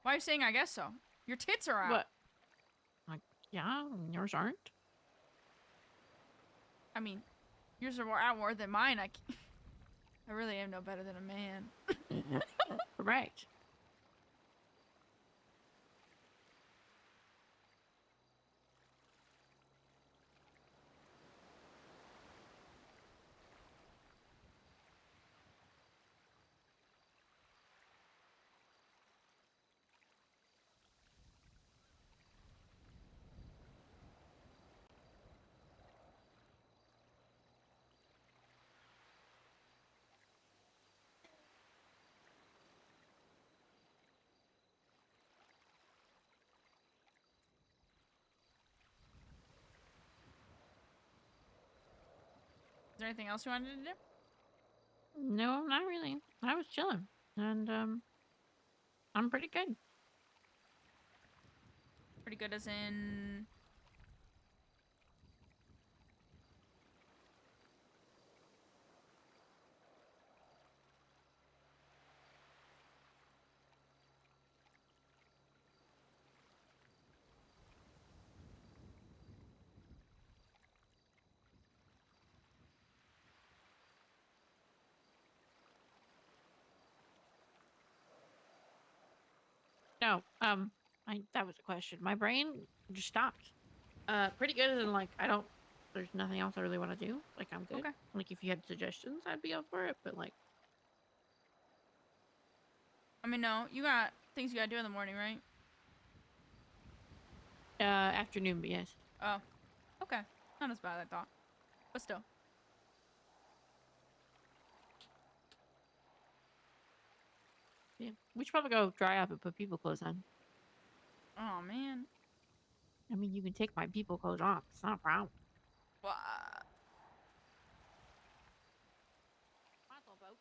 Why are you saying I guess so? Your tits are out. What? Like, yeah, yours aren't. I mean, yours are out more than mine. I really am no better than a man. Correct. Is there anything else you wanted to do? No, not really. I was chilling, and I'm pretty good. Pretty good as in... No, that was a question. My brain just stopped. Pretty good, and like there's nothing else I really want to do. Like I'm good. Okay. Like if you had suggestions, I'd be up for it. But like, I mean, no, you got things you gotta do in the morning, right? afternoon, but yes. Oh, okay. Not as bad as I thought, but still. Yeah, we should probably go dry up and put people clothes on. Oh man. I mean, you can take my people clothes off. It's not a problem. Well, Might as well, Bo.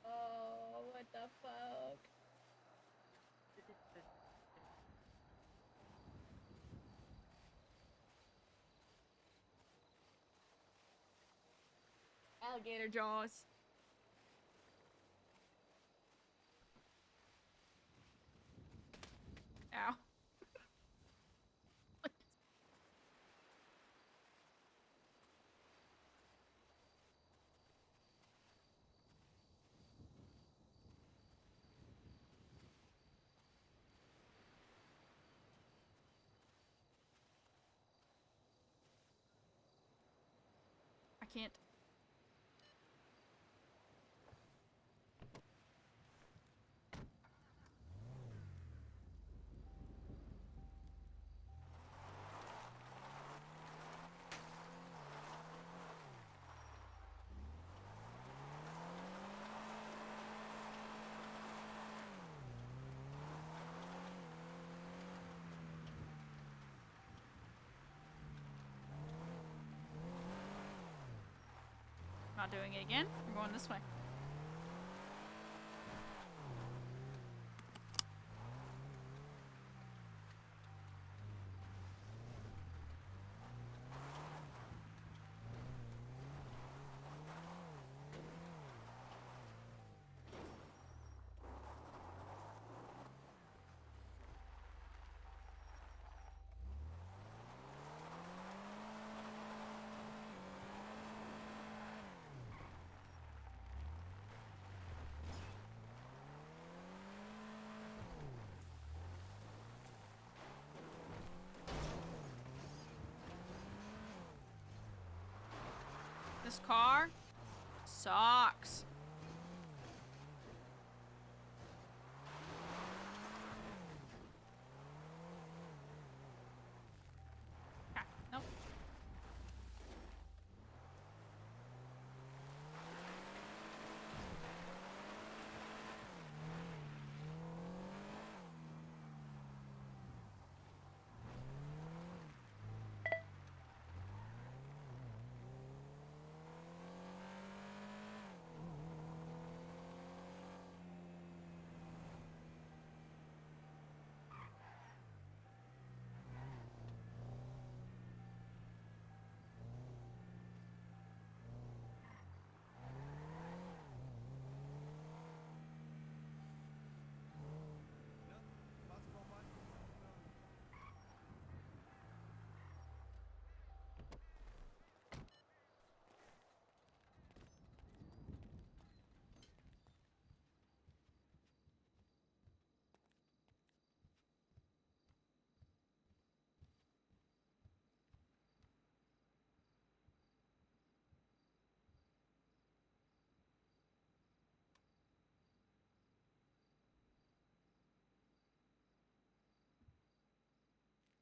Oh, what the fuck? alligator jaws. Ow. I can't. Not doing it again. We're going this way. This car sucks. Ah, nope.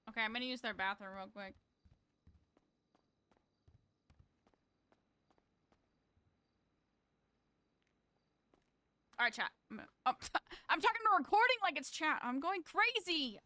Okay, I'm gonna use their bathroom real quick. All right, chat. I'm talking to recording like it's chat. I'm going crazy.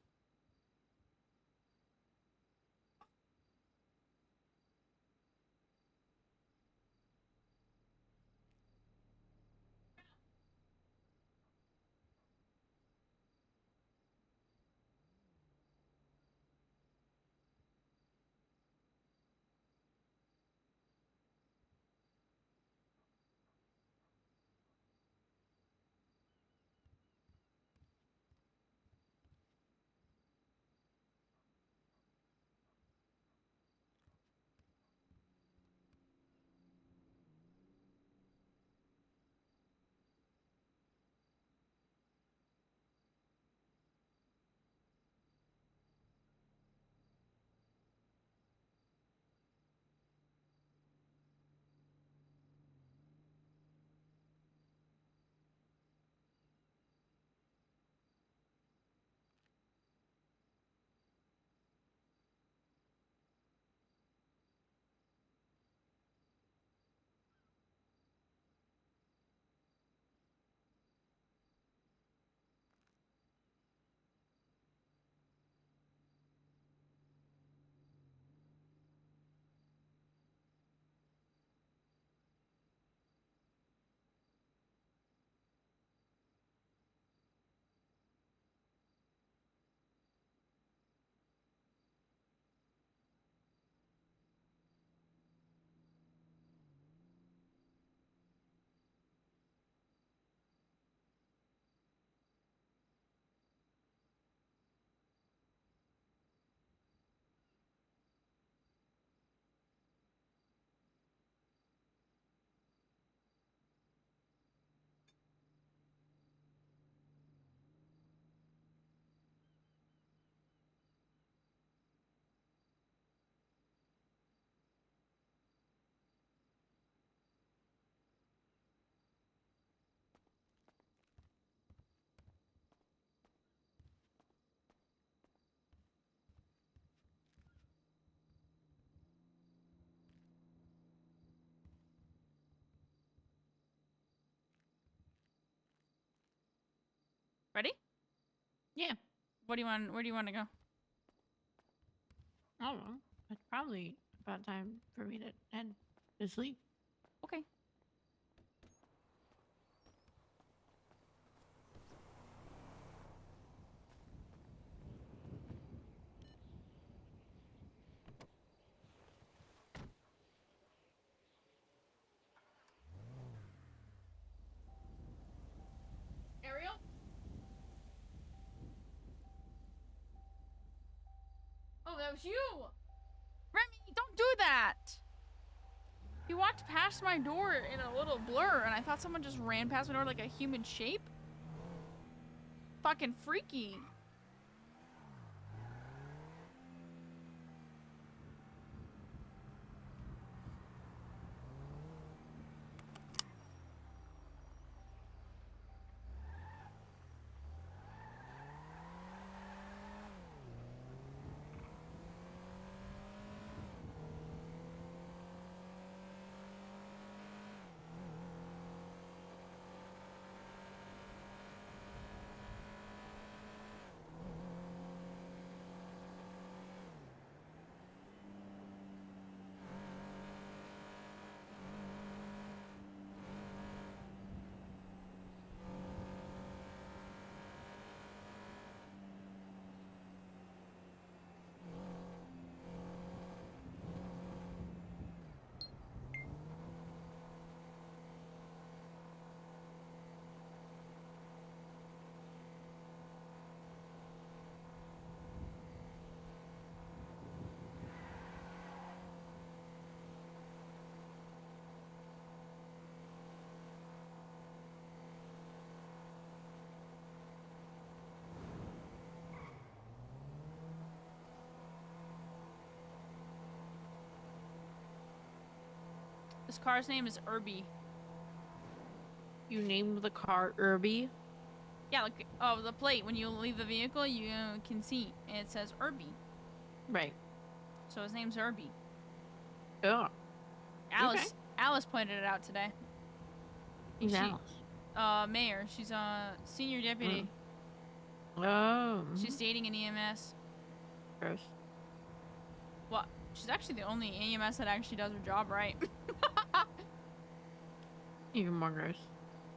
Ready? Yeah. What do you want? Where do you want to go? I don't know. It's probably about time for me to head to sleep. Okay. Ariel? Oh, that was you! Remy, don't do that! You walked past my door in a little blur, and I thought someone just ran past my door like a human shape. Fucking freaky. This car's name is Irby. You named the car Irby? Yeah, like, oh, the plate. When you leave the vehicle, you can see. And it says Irby. Right. So his name's Irby. Oh. Alice Alice pointed it out today. Who's She- Alice? Mayor. She's a senior deputy. Oh. She's dating an EMS. Gross. Well, she's actually the only EMS that actually does her job right. Even more gross.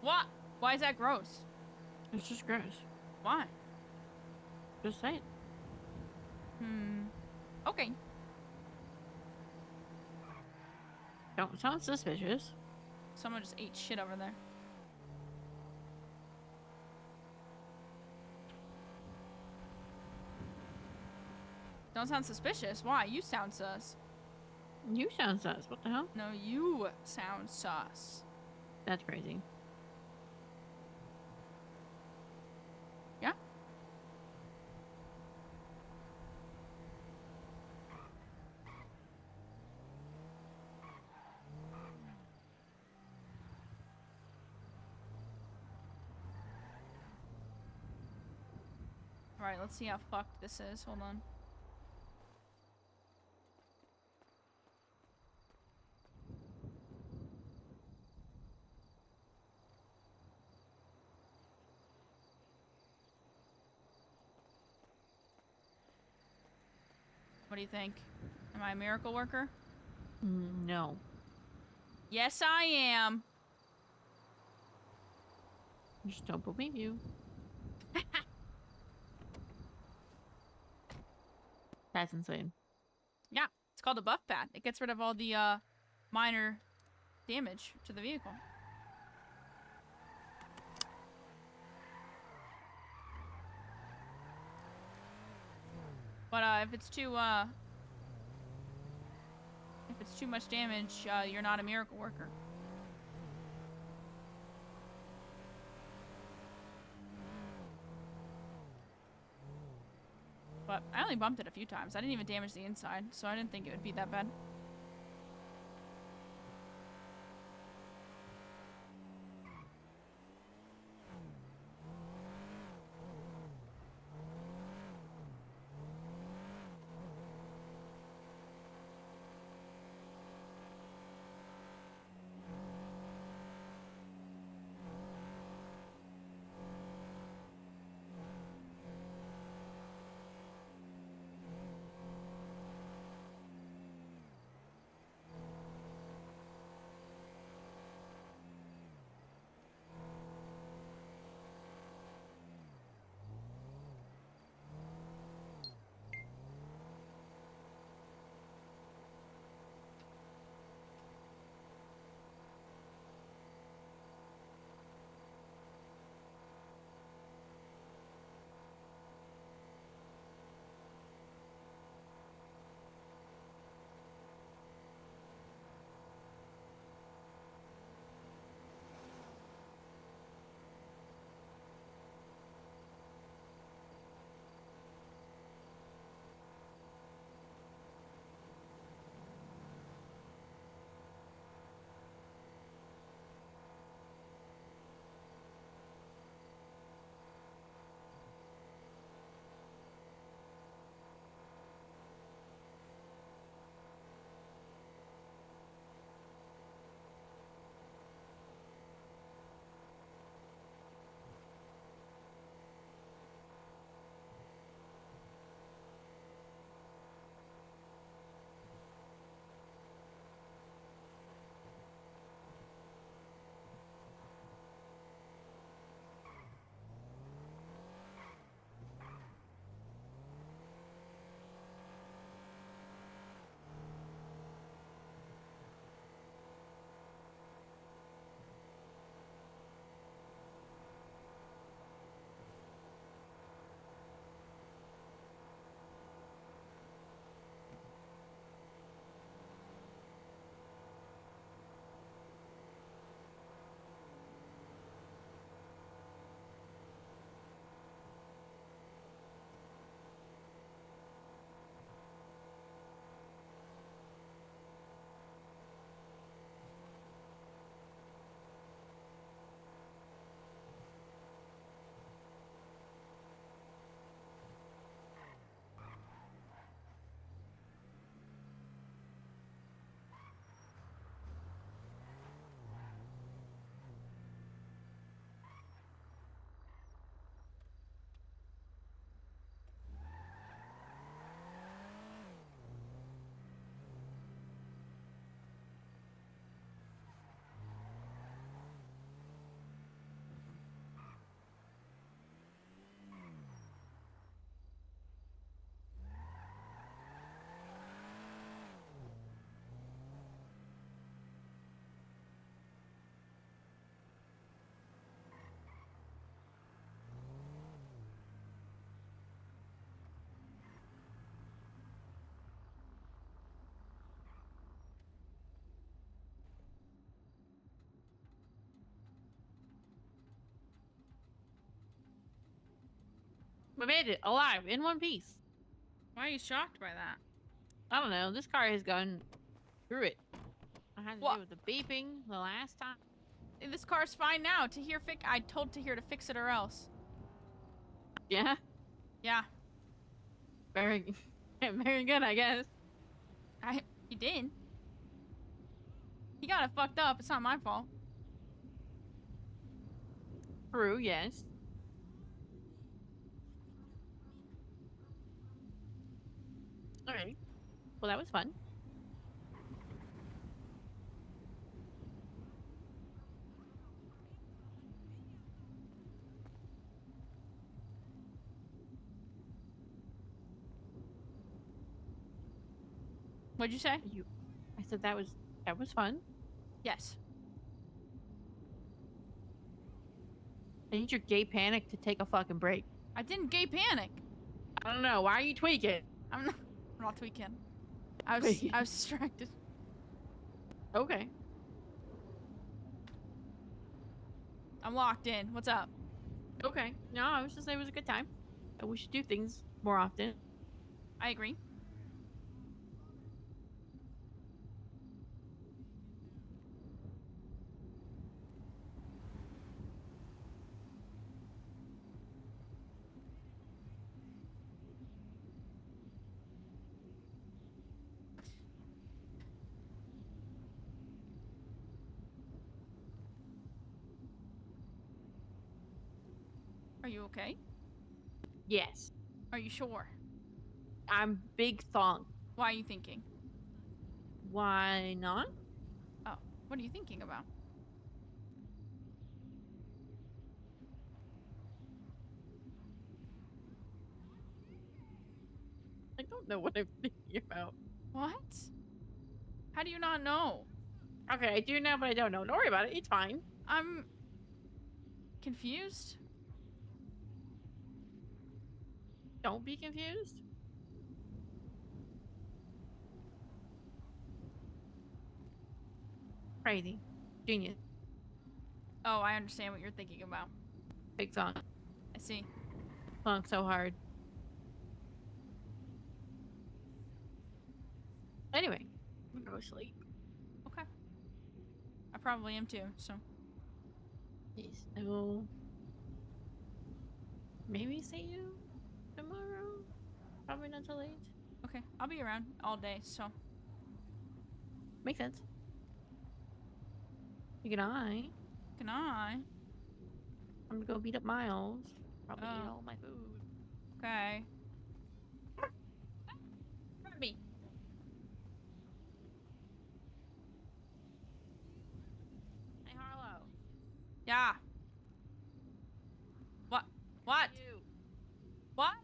What? Why is that gross? It's just gross. Why? Just say it. Okay. Don't sound suspicious. Someone just ate shit over there. Don't sound suspicious. Why? You sound sus. You sound sus. What the hell? No, you sound sus. That's crazy. Yeah? Alright, let's see how fucked this is. Hold on. What do you think? Am I a miracle worker? No. Yes, I am. Just don't believe you. That's insane. Yeah, it's called a buff pad. It gets rid of all the minor damage to the vehicle. But if it's too much damage, you're not a miracle worker. But I only bumped it a few times. I didn't even damage the inside, so I didn't think it would be that bad. We made it alive in one piece. Why are you shocked by that? I don't know. This car has gone through it. I had to What? deal with the beeping the last time. This car's fine now. I told Tahir to fix it or else. Yeah. Yeah, Very, very good, I guess. he did. He got it fucked up. It's not my fault. True. Yes. All right. Well, that was fun. What'd you say? I said that was fun. Yes. I need your gay panic to take a fucking break. I didn't gay panic. I don't know. Why are you tweaking? I'm not tweaking. I was distracted. Okay. I'm locked in. What's up? Okay. No, I was just saying it was a good time. And we should do things more often. I agree. Are you okay? Yes. Are you sure? I'm big thong. Why are you thinking? Why not? Oh, what are you thinking about? I don't know what I'm thinking about. What? How do you not know? Okay, I do know, but I don't know. Don't worry about it. It's fine. I'm confused. Don't be confused. Crazy. Genius. Oh, I understand what you're thinking about. Big thong. I see. Thong so hard. Anyway, I'm gonna go sleep. Okay. I probably am too, so. Yes, I will maybe see you tomorrow. Probably not till late. Okay, I'll be around all day, so. Makes sense. Good night. Can I? I'm gonna go beat up Miles. Probably eat Oh. all my food. Okay. Me. Hey, Harlow. Yeah. What? What? You. What?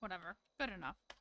Whatever. Good enough.